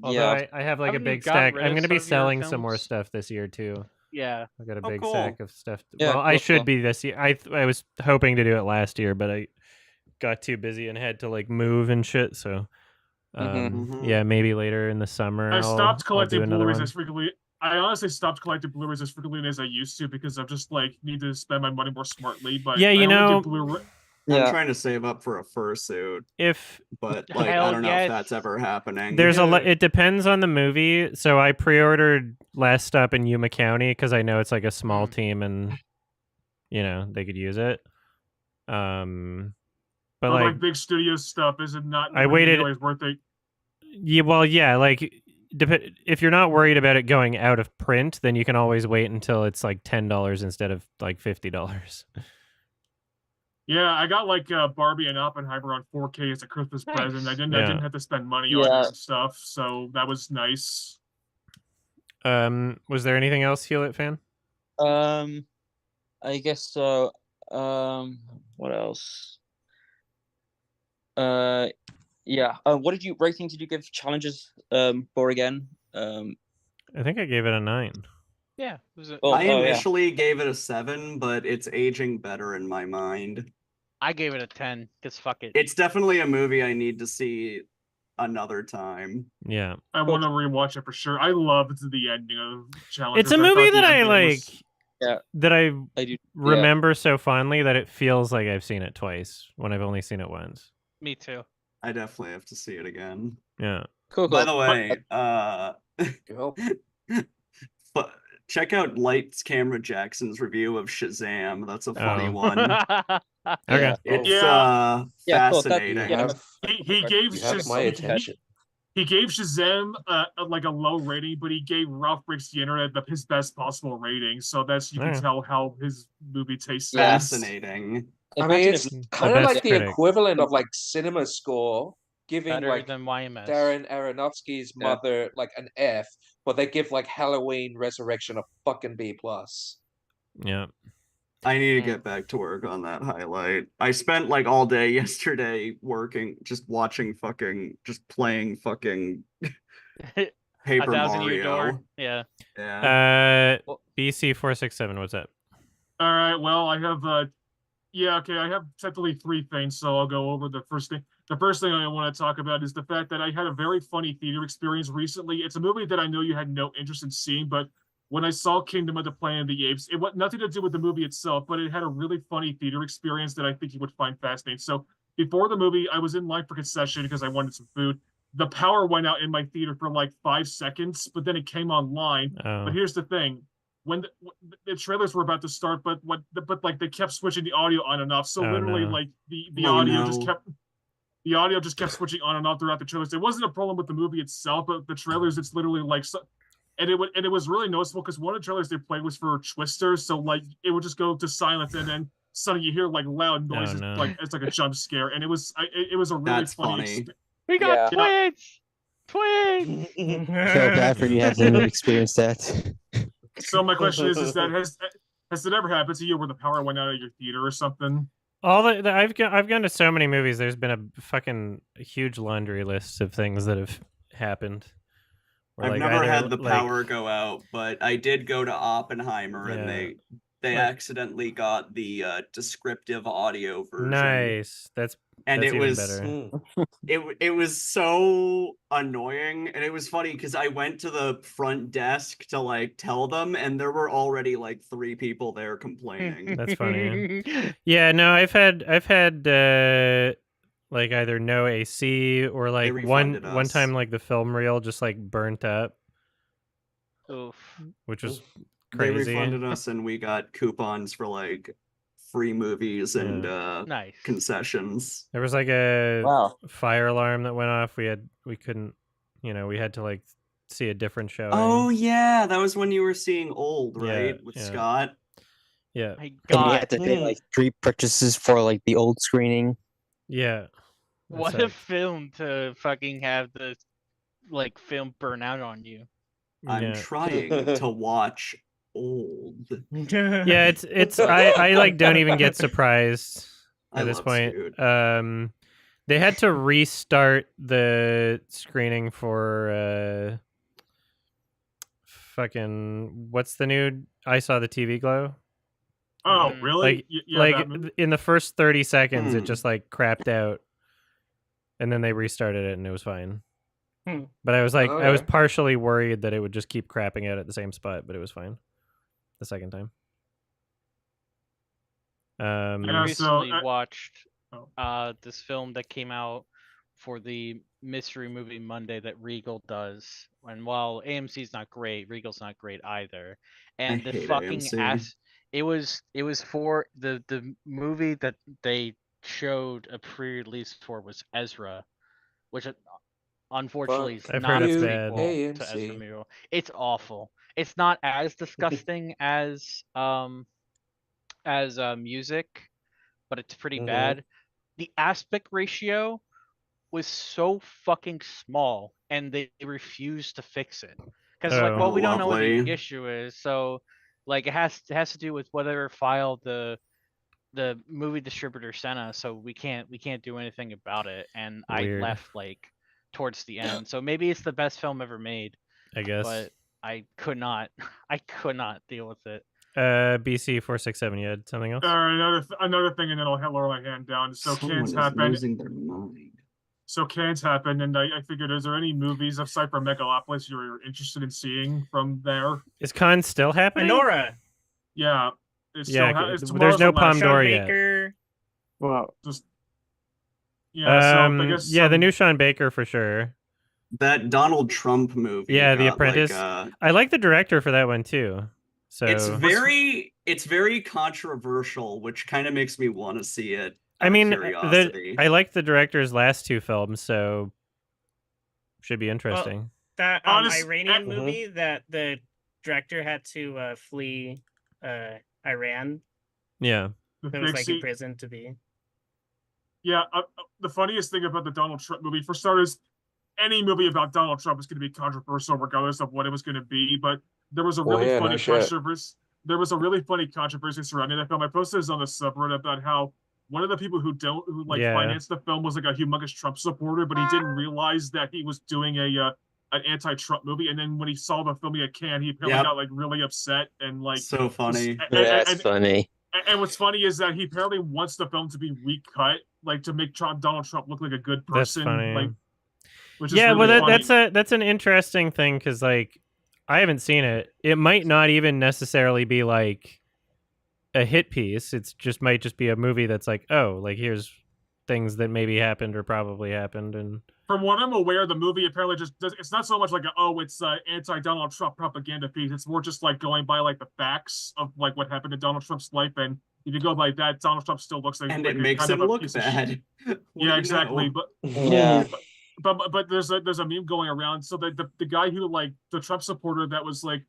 Although Yeah. I have like a Haven't big gotten stack. rid I'm of going to be some of your selling some more films. stuff this year too. Yeah. I got a Oh, big cool. stack of stuff. Yeah, Well, I cool, should cool. be this year. I was hoping to do it last year, but I got too busy and had to like move and shit. So, yeah, maybe later in the summer I stopped I'll do collecting another Blu-rays one. as frequently. I honestly stopped collecting Blu-rays as frequently as I used to because I'm just like need to spend my money more smartly. But Yeah, you I only know, do Blu-ray. I'm trying to save up for a fursuit. If but like I don't know if that's ever happening. There's it depends on the movie. So I pre-ordered Last Stop in Yuma County because I know it's like a small team and you know they could use it. But like big studio stuff is it not? I waited. Worth it. Yeah, well, yeah, like if you're not worried about it going out of print, then you can always wait until it's like $10 instead of like $50. Yeah, I got like Barbie and Oppenheimer on 4K as a Christmas present. I didn't have to spend money on it and stuff, so that was nice. Was there anything else, Heal It fan? I guess so. What else? Yeah. What rating did you give Challenges for again? I think I gave it a 9. Yeah. I initially gave it a 7, but it's aging better in my mind. I gave it a 10 because fuck it. It's definitely a movie I need to see another time. Yeah. I want to rewatch it for sure. I loved the ending of Challenges. It's a movie that I like. Yeah. That I remember so fondly that it feels like I've seen it twice when I've only seen it once. Me too. I definitely have to see it again. Yeah. Cool. By the way, but check out Lights Camera Jackson's review of Shazam. That's a funny one. Okay. It's fascinating. He gave Shazam. He gave Shazam like a low rating, but he gave Ralph Breaks the Internet his best possible rating. So that's you can tell how his movie tastes. Fascinating. I mean, it's kind of like the equivalent of like Cinema Score giving better like than YMS. Darren Aronofsky's Mother like an F, but they give like Halloween Resurrection a fucking B+. Yeah. I need to get back to work on that highlight. I spent like all day yesterday working, just watching just playing fucking Paper Mario. Yeah. BC467, what's that? All right, well, I have I have technically 3 things, so I'll go over the first thing. The first thing I want to talk about is the fact that I had a very funny theater experience recently. It's a movie that I know you had no interest in seeing, but when I saw Kingdom of the Planet of the Apes, it had nothing to do with the movie itself, but it had a really funny theater experience that I think you would find fascinating. So before the movie, I was in line for concession because I wanted some food. The power went out in my theater for like 5 seconds, but then it came online. But here's the thing. When the trailers were about to start, but like they kept switching the audio on and off. So literally like the audio just kept switching on and off throughout the trailers. It wasn't a problem with the movie itself, but the trailers, it's literally like and it was really noticeable because one of the trailers they played was for Twister, so like it would just go to silence and then suddenly you hear like loud noises, like it's like a jump scare, and it was a really funny. We got twins. Twins. So bad for you having experienced that. So my question is that has it ever happened to you where the power went out of your theater or something? I've gone to so many movies. There's been a fucking huge laundry list of things that have happened. I've never had the power go out, but I did go to Oppenheimer, and they accidentally got the descriptive audio version. Nice, that's it was better. it was so annoying, and it was funny because I went to the front desk to like tell them, and there were already like 3 people there complaining. That's funny. Yeah, no, I've had like either no AC or like one time like the film reel just like burnt up. Oof. Which was crazy. They refunded us and we got coupons for like free movies and nice concessions. There was like a fire alarm that went off. We couldn't, we had to like see a different show. Oh yeah, that was when you were seeing Old, right? With Scott. Yeah. And you had to pay like 3 purchases for like the old screening. Yeah. What a film to fucking have the like film burn out on you. I'm trying to watch Old. Yeah, it's I like don't even get surprised at this point. They had to restart the screening for fucking what's the new I Saw the TV Glow? Oh, really? Like in the first 30 seconds it just like crapped out. And then they restarted it and it was fine. But I was like I was partially worried that it would just keep crapping out at the same spot, but it was fine the second time. I recently watched this film that came out for the mystery movie Monday that Regal does. And while AMC's not great, Regal's not great either. And the fucking it was for the movie that they showed a pre-release for was Ezra, which unfortunately is not a sequel to Ezra Miller. It's awful. It's not as disgusting as music, but it's pretty bad. The aspect ratio was so fucking small, and they refused to fix it because we don't know what the issue is. So like it has to do with whatever file the movie distributor sent us. So we can't do anything about it. And weird. I left like towards the end. So maybe it's the best film ever made, I guess. But I could not deal with it. BC 467. You had something else? Another thing, and then I'll lower my hand down. So Cannes happened. Losing their mind. So Cannes happened, and I figured, is there any movies aside from Megalopolis you're interested in seeing from there? Is Cannes still happening? Menorah. Yeah. There's no Palme d'Or yet. Well, just I guess the new Sean Baker for sure. That Donald Trump movie. Yeah, The Apprentice. I like the director for that one too. So it's very controversial, which kind of makes me want to see it. I mean, I like the director's last two films, so should be interesting. Well, that Iranian movie that the director had to flee Iran. Yeah, it was like in prison to be. Yeah, the funniest thing about the Donald Trump movie, for starters, any movie about Donald Trump is going to be controversial regardless of what it was going to be. But there was a really funny controversy. There was a really funny controversy surrounding that film. I posted this on the subreddit about how one of the people who financed the film was like a humongous Trump supporter, but he didn't realize that he was doing an anti-Trump movie. And then when he saw the film at Cannes, he apparently got like really upset and like so funny. That's funny. And what's funny is that he apparently wants the film to be recut, like to make Donald Trump look like a good person. That's funny. Like, which yeah, is really well, that's an interesting thing because like I haven't seen it. It might not even necessarily be like a hit piece. It's just might just be a movie that's like, oh, like here's things that maybe happened or probably happened. And from what I'm aware, the movie apparently just does. It's not so much like it's anti-Donald Trump propaganda piece. It's more just like going by like the facts of like what happened in Donald Trump's life. And if you go by that, Donald Trump still looks like, and it makes him look bad. Yeah, exactly. But yeah. But there's a meme going around. So the guy who like the Trump supporter that was like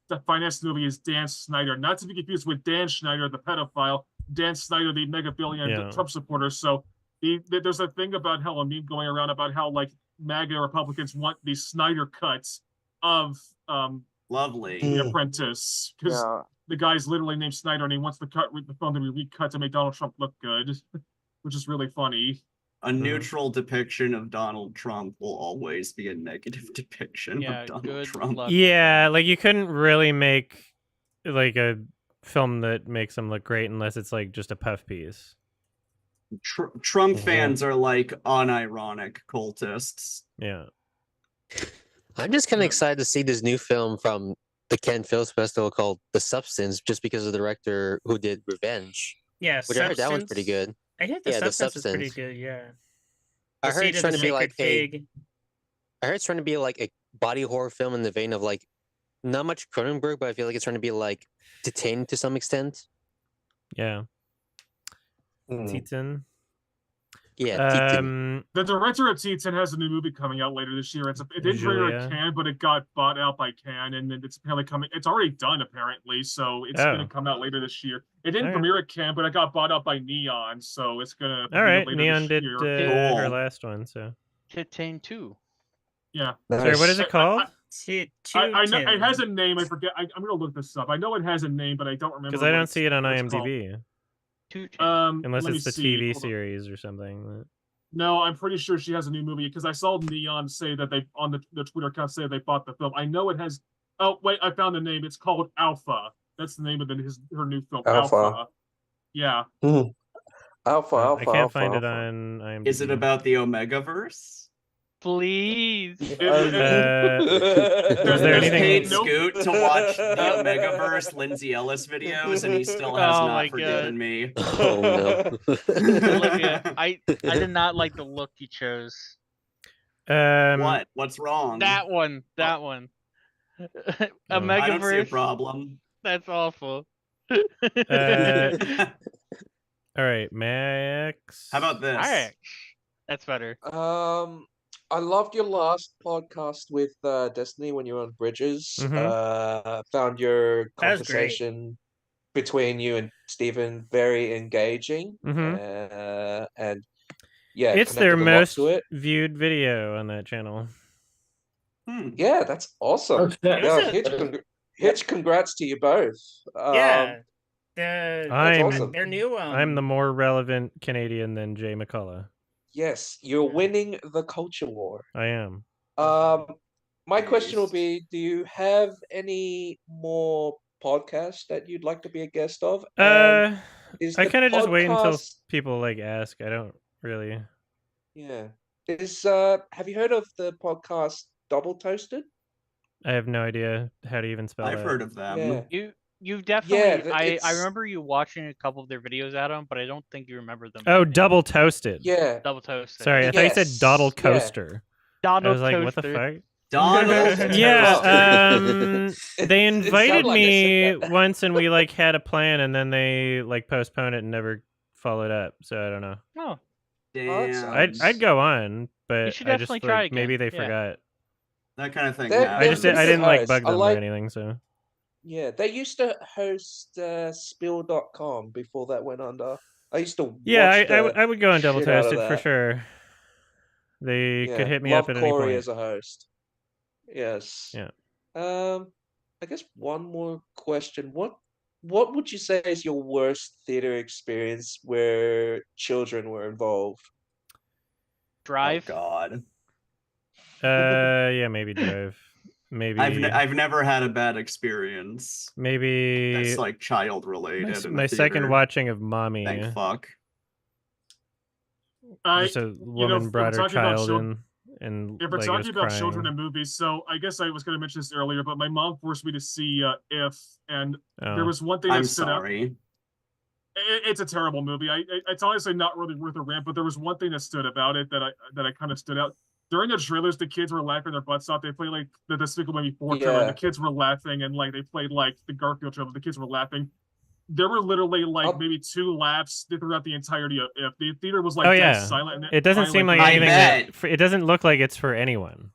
the financed movie is Dan Snyder, not to be confused with Dan Schneider, the pedophile. Dan Snyder, the mega billionaire Trump supporter. So there's a thing about how a meme going around about how like MAGA Republicans want these Snyder cuts of lovely The Apprentice because the guy's literally named Snyder and he wants the film to be recut to make Donald Trump look good, which is really funny. A neutral depiction of Donald Trump will always be a negative depiction of Donald Trump. Yeah, like you couldn't really make like a film that makes him look great unless it's like just a puff piece. Trump fans are like unironic cultists. Yeah. I'm just kind of excited to see this new film from the Cannes Film Festival called The Substance, just because of the director who did Revenge. Yeah, which I heard that one's pretty good. I heard the Substance is pretty good. Yeah. I heard it's trying to be like I heard it's trying to be like a body horror film in the vein of like not much Cronenberg, but I feel like it's trying to be like Detained to some extent. Yeah. Titan. Yeah, Titan. The director of Titan has a new movie coming out later this year. It didn't premiere at Cannes, but it got bought out by Cannes, and then it's apparently coming. It's already done apparently, so it's going to come out later this year. It didn't premiere at Cannes, but it got bought out by Neon, so it's going to. All right, Neon did her last one, so. Titan 2. Yeah. Nice. Sorry, what is it called? I know it has a name. I forget. I'm going to look this up. I know it has a name, but I don't remember. Because I don't see it on IMDb. Unless Unless it's the TV series or something. No, I'm pretty sure she has a new movie because I saw Neon say that they on the Twitter account say they bought the film. I know it has. Oh wait, I found the name. It's called Alpha. That's the name of her new film. Alpha. Yeah. Alpha. I can't find it on IMDb. Is it about the Omegaverse? Please. Is there anything? Paid Scoot to watch the Omegaverse Lindsay Ellis videos, and he still has not forgiven me. Oh no! Olivia, I did not like the look you chose. What? What's wrong? That one. Omegaverse. I don't see a problem. That's awful. All right, Max. How about this? All right. That's better. I loved your last podcast with Destiny when you were on Bridges. Found your conversation between you and Stephen very engaging. And yeah, it's their most viewed video on that channel. Yeah, that's awesome. Hitch, congrats to you both. That's awesome. Their new I'm the more relevant Canadian than Jay McCullough. Yes, you're winning the culture war. I am. My question will be, do you have any more podcasts that you'd like to be a guest of? I kind of just wait until people ask. I don't really. Yeah. Have you heard of the podcast Double Toasted? I have no idea how to even spell it. I've heard of them. Yeah. You've definitely. I remember you watching a couple of their videos, Adam, but I don't think you remember them. Oh, Double Toasted. Yeah. Double Toasted. Sorry, I thought you said Doddle Coaster. Donald I was like, Coaster. what the fuck? Donald. Yeah. They invited me once, and we had a plan, and then they postponed it and never followed up. So I don't know. Oh. Damn. I'd go on, but you should I definitely just try again. maybe they forgot. That kind of thing. I didn't bug them or anything. So. Yeah, they used to host Spill.com before that went under. I used to watch I would go on Double Toasted for sure. They could hit me up at any point. Corey as a host. Yes. Yeah. I guess one more question. What would you say is your worst theater experience where children were involved? Drive. Oh God. Yeah, maybe Drive. Maybe I've never had a bad experience. Maybe that's child related. My second watching of Mommy. Thank fuck. Just a woman brought her child in, and if we're talking about children in movies, so I guess I was going to mention this earlier, but my mom forced me to see If, and there was one thing that stood out. It's a terrible movie. It's honestly not really worth a rant, but there was one thing that stood about it that I kind of stood out. During the trailers, the kids were laughing their butts off. They played the Despicable Me 4 trailer, and the kids were laughing, and they played the Garfield trailer. The kids were laughing. There were literally maybe 2 laughs throughout the entirety of If. The theater was dead silent. And it doesn't seem like anything. It doesn't look like it's for anyone.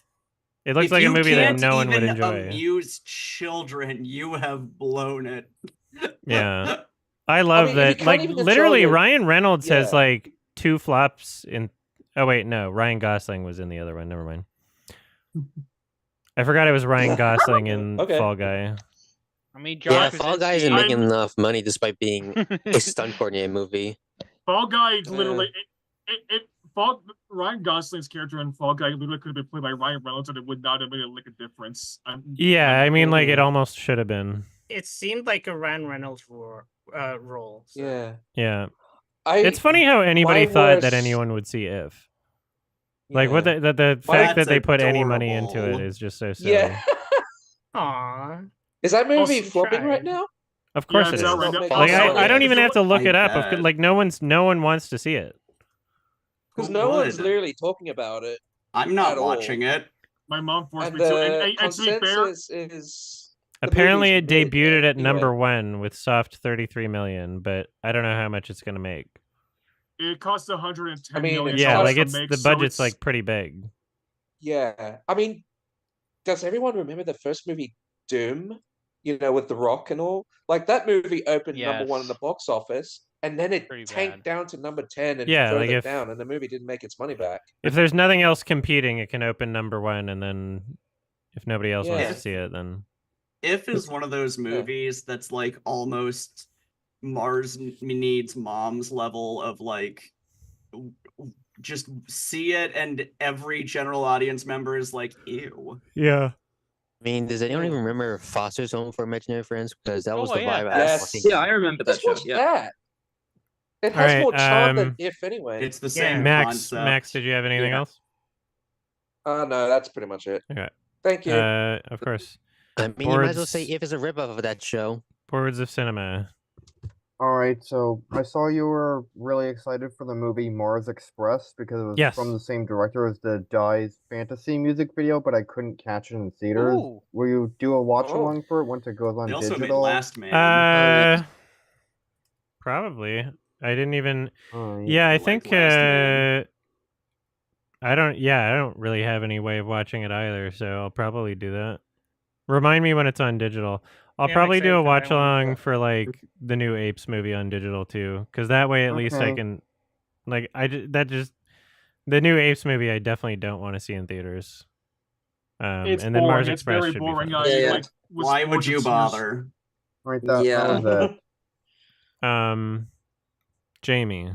It looks like a movie that no one would enjoy. Amuse children, you have blown it. Yeah, I love that. Literally, Ryan Reynolds has 2 flops in. Oh wait, no. Ryan Gosling was in the other one. Never mind. I forgot it was Ryan Gosling in Fall Guy. I mean, Fall Guy isn't making enough money despite being a stunt coordinated movie. Fall Guy literally, Ryan Gosling's character in Fall Guy literally could have been played by Ryan Reynolds, and it would not have made a difference. It almost should have been. It seemed like a Ryan Reynolds role. So. Yeah. It's funny how anybody thought that anyone would see If. The fact that they put any money into it is just so silly. Yeah. Aww. Is that movie flopping right now? Of course it is. I don't even have to look it up. No one wants to see it. Because no one's literally talking about it. I'm not watching it. My mom forced me to. And to be fair, is apparently it debuted at number 1 with soft 33 million, but I don't know how much it's going to make. It costs 110 million. Yeah, the budget's pretty big. Yeah, I mean, does everyone remember the first movie Doom? With The Rock and all. That movie opened number 1 in the box office, and then it tanked down to number 10 and further down, and the movie didn't make its money back. If there's nothing else competing, it can open number 1, and then if nobody else wants to see it, then. If is one of those movies that's almost Mars Needs Moms level of just see it, and every general audience member is like, "Ew." Yeah. I mean, does anyone even remember Foster's Home for Imaginary Friends? Because that was the vibe I was watching. Yeah, I remember that show. What's that? It All has right, more charm than If anyway. It's the same Max, concept. Max, did you have anything else? No, that's pretty much it. Okay. Thank you. Of course. I mean, you might as well say If is a ripoff of that show. Boards of Cinema. All right, so I saw you were really excited for the movie Mars Express because it was from the same director as the Dies fantasy music video, but I couldn't catch it in theaters. Ooh. Will you do a watch along for it once it goes on They also made digital? Last Man. Probably. I didn't even. Alright. Yeah, I Like think. Last Man. I don't really have any way of watching it either, so I'll probably do that. Remind me when it's on digital. I'll probably do a watch along for like the new Apes movie on digital too, because that way at least I can, like, the new Apes movie I definitely don't want to see in theaters. It's and then boring. Mars It's Express very should boring. be fun. Why would you bother? Right, that was it. Jamie.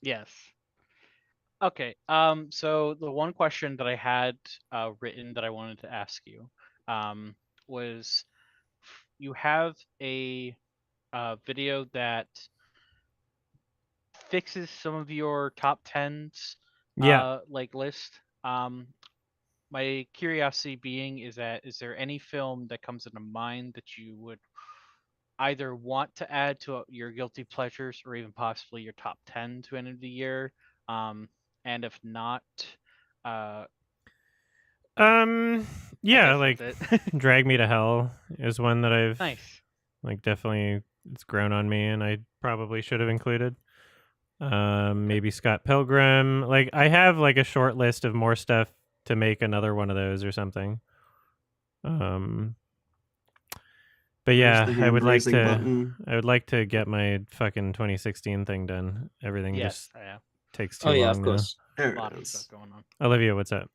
Yes. Okay. So the one question that I had written that I wanted to ask you was, you have a video that fixes some of your top tens like list. My curiosity being is there any film that comes into mind that you would either want to add to your guilty pleasures or even possibly your top 10 to end of the year? And if not, yeah, like Drag Me to Hell is one that I've like definitely, it's grown on me and I probably should have included. Maybe Scott Pilgrim. Like I have like a short list of more stuff to make another one of those or something. But yeah, I would like to get my fucking 2016 thing done. Everything just takes too long of course. There a lot it of is. stuff going on. Olivia, what's up?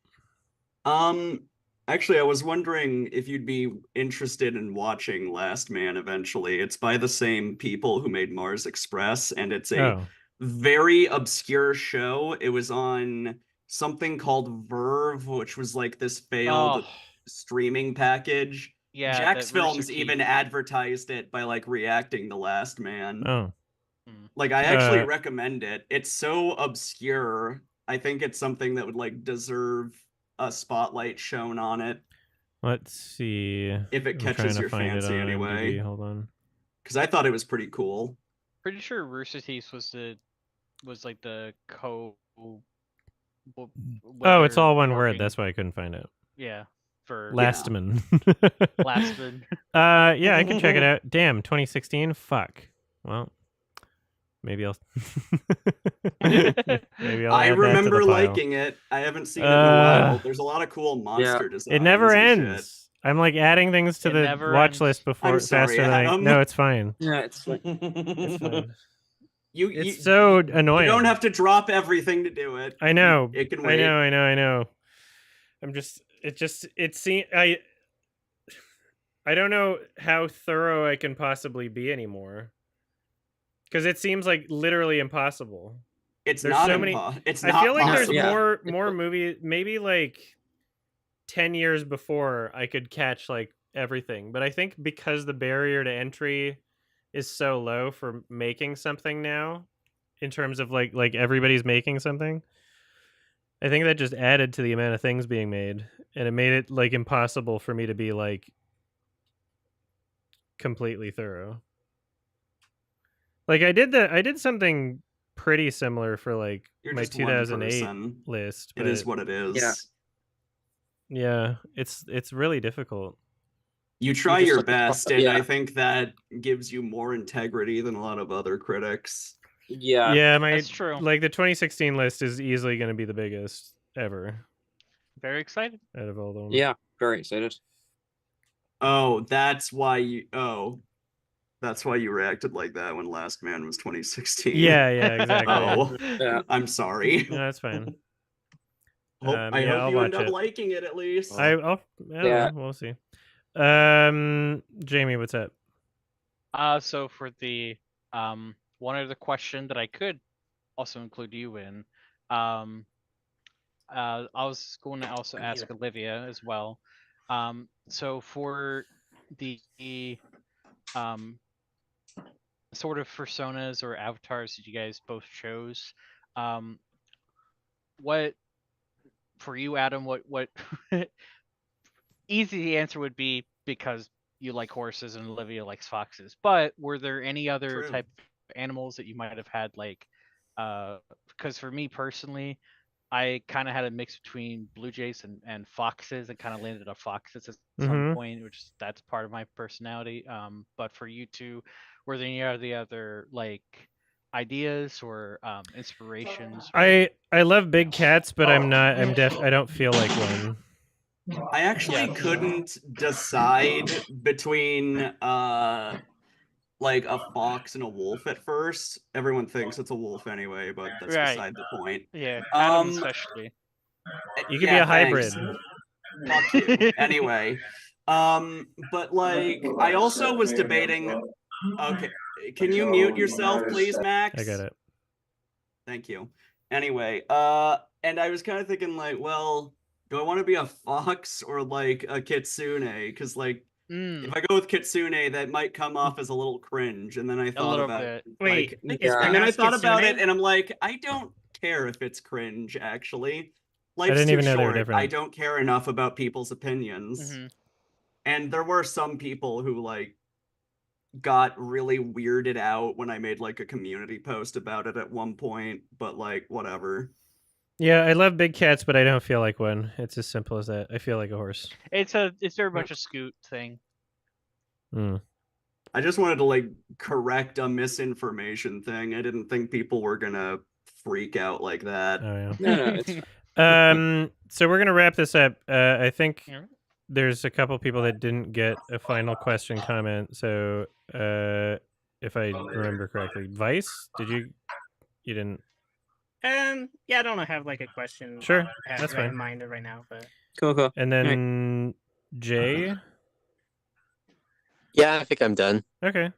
Actually, I was wondering if you'd be interested in watching Last Man eventually. It's by the same people who made Mars Express, and it's a very obscure show. It was on something called Verve, which was like this failed streaming package. Yeah, Jack's that Rooster Films Teeth. even advertised it by like reacting to Last Man. Oh. Like I actually recommend it. It's so obscure. I think it's something that would like deserve a spotlight shown on it. Let's see if it catches your fancy anyway. IMDb. Hold on. Because I thought it was pretty cool. Pretty sure Rooster Teeth was like the co. Oh, it's all one word. That's why I couldn't find it. Yeah. For Lastman. Lastman. Yeah, I can check it out. Damn, 2016. Fuck. Well, maybe I'll. I remember liking it. I haven't seen it in a while. There's a lot of cool monster designs. It never ends. Shit. I'm like adding things to the watch list before faster than I. No, it's fine. Yeah, it's fine. It's fine. It's so annoying. You don't have to drop everything to do it. I know. It can wait. I know. I don't know how thorough I can possibly be anymore. Because it seems like literally impossible. There's not so many. It's not I feel like possible. there's more movies. Maybe like 10 years before I could catch like everything. But I think because the barrier to entry is so low for making something now, in terms of like everybody's making something, I think that just added to the amount of things being made, and it made it like impossible for me to be like completely thorough. Like I did something pretty similar for like my 2008 list. It is what it is. Yeah, it's really difficult. You try your best, and I think that gives you more integrity than a lot of other critics. Yeah, that's true. Like the 2016 list is easily going to be the biggest ever. Very excited. Out of all of them. Yeah, very excited. Oh, that's why you reacted like that when Last Man was 2016. Yeah, exactly. Oh, I'm sorry. No, that's fine. I hope you end up liking it at least. I don't know, we'll see. Jamie, what's up? So for the one other question that I could also include you in, I was going to also ask Olivia as well. So for the sort of personas or avatars that you guys both chose, what for you, Adam? What easy answer would be because you like horses and Olivia likes foxes. But were there any other type of animals that you might have had, like? Because for me personally, I kind of had a mix between blue jays and foxes, and kind of landed on foxes at some point, which that's part of my personality. But for you two, were there any of the other like ideas or inspirations? I love big cats, but I don't feel like one. I actually couldn't decide between like a fox and a wolf at first. Everyone thinks it's a wolf anyway, but that's beside the point. Yeah, Adam especially. You could be a hybrid. Fuck you. Anyway, but like I also was debating. Okay, can you mute yourself, please, Max? I got it. Thank you. Anyway, and I was kind of thinking like, well, do I want to be a fox or like a kitsune? Because like, if I go with kitsune, that might come off as a little cringe. And then I thought about it. Wait, and then I thought about it, and I'm like, I don't care if it's cringe. Actually, life's didn't too even know they were short. different. I don't care enough about people's opinions. And there were some people who like got really weirded out when I made like a community post about it at one point, but like whatever. Yeah, I love big cats, but I don't feel like one. It's as simple as that. I feel like a horse. It's very much a Scoot thing. I just wanted to like correct a misinformation thing. I didn't think people were gonna freak out like that. Oh yeah. No, so we're gonna wrap this up. I think there's a couple people that didn't get a final question comment. So if I remember correctly, Vice, you didn't? Yeah, I don't have like a question. Sure, that's right in mind right now, but cool. And then Jay. Yeah, I think I'm done. Okay.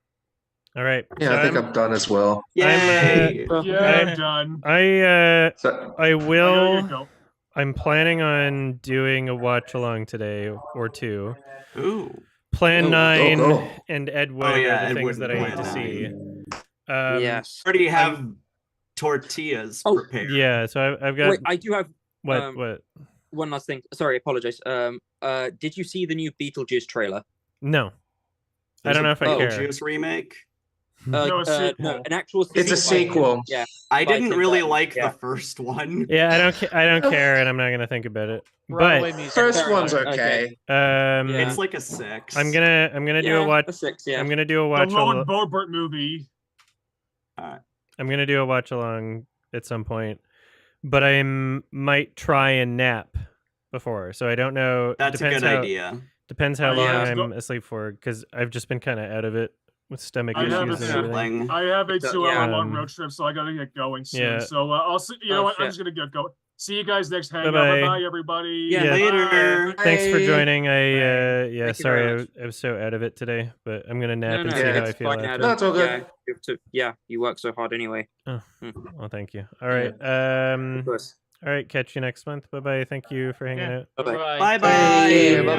All right. Yeah, so I think I'm done as well. Yay! I'm done. I will. I'm planning on doing a watch along today or two. Ooh. Plan 9 and Ed Wood are the Ed things Wood that I need to see. Yes. Already have tortillas prepared. Yeah, so I've got. Wait, I do have. What? One last thing. Sorry, apologize. Did you see the new Beetlejuice trailer? No. I don't know if I care. Beetlejuice remake? No, an actual. It's a sequel. Yeah. I didn't really like the first one. Yeah, I don't care, and I'm not gonna think about it. But first one's okay. It's like a 6. I'm gonna do a watch. A 6, yeah. I'm gonna do a watch. The Lord Bobert movie. I'm gonna do a watch along at some point, but I might try and nap before, so I don't know. That's a good idea. Depends how long I'm asleep for, because I've just been kind of out of it with stomach issues and everything. I have a 2-hour long road trip, so I gotta get going soon. Yeah. So I'll see. You know what? I'm just gonna get going. See you guys next hangout. Bye-bye. Bye, everybody. Yeah, later. Thanks for joining. Thank you very much. I was so out of it today, but I'm gonna nap and see how I feel after. That's all good. Yeah, you work so hard anyway. Oh, well, thank you. All right. All right. Catch you next month. Bye bye. Thank you for hanging out. Bye-bye. Bye bye. Bye-bye.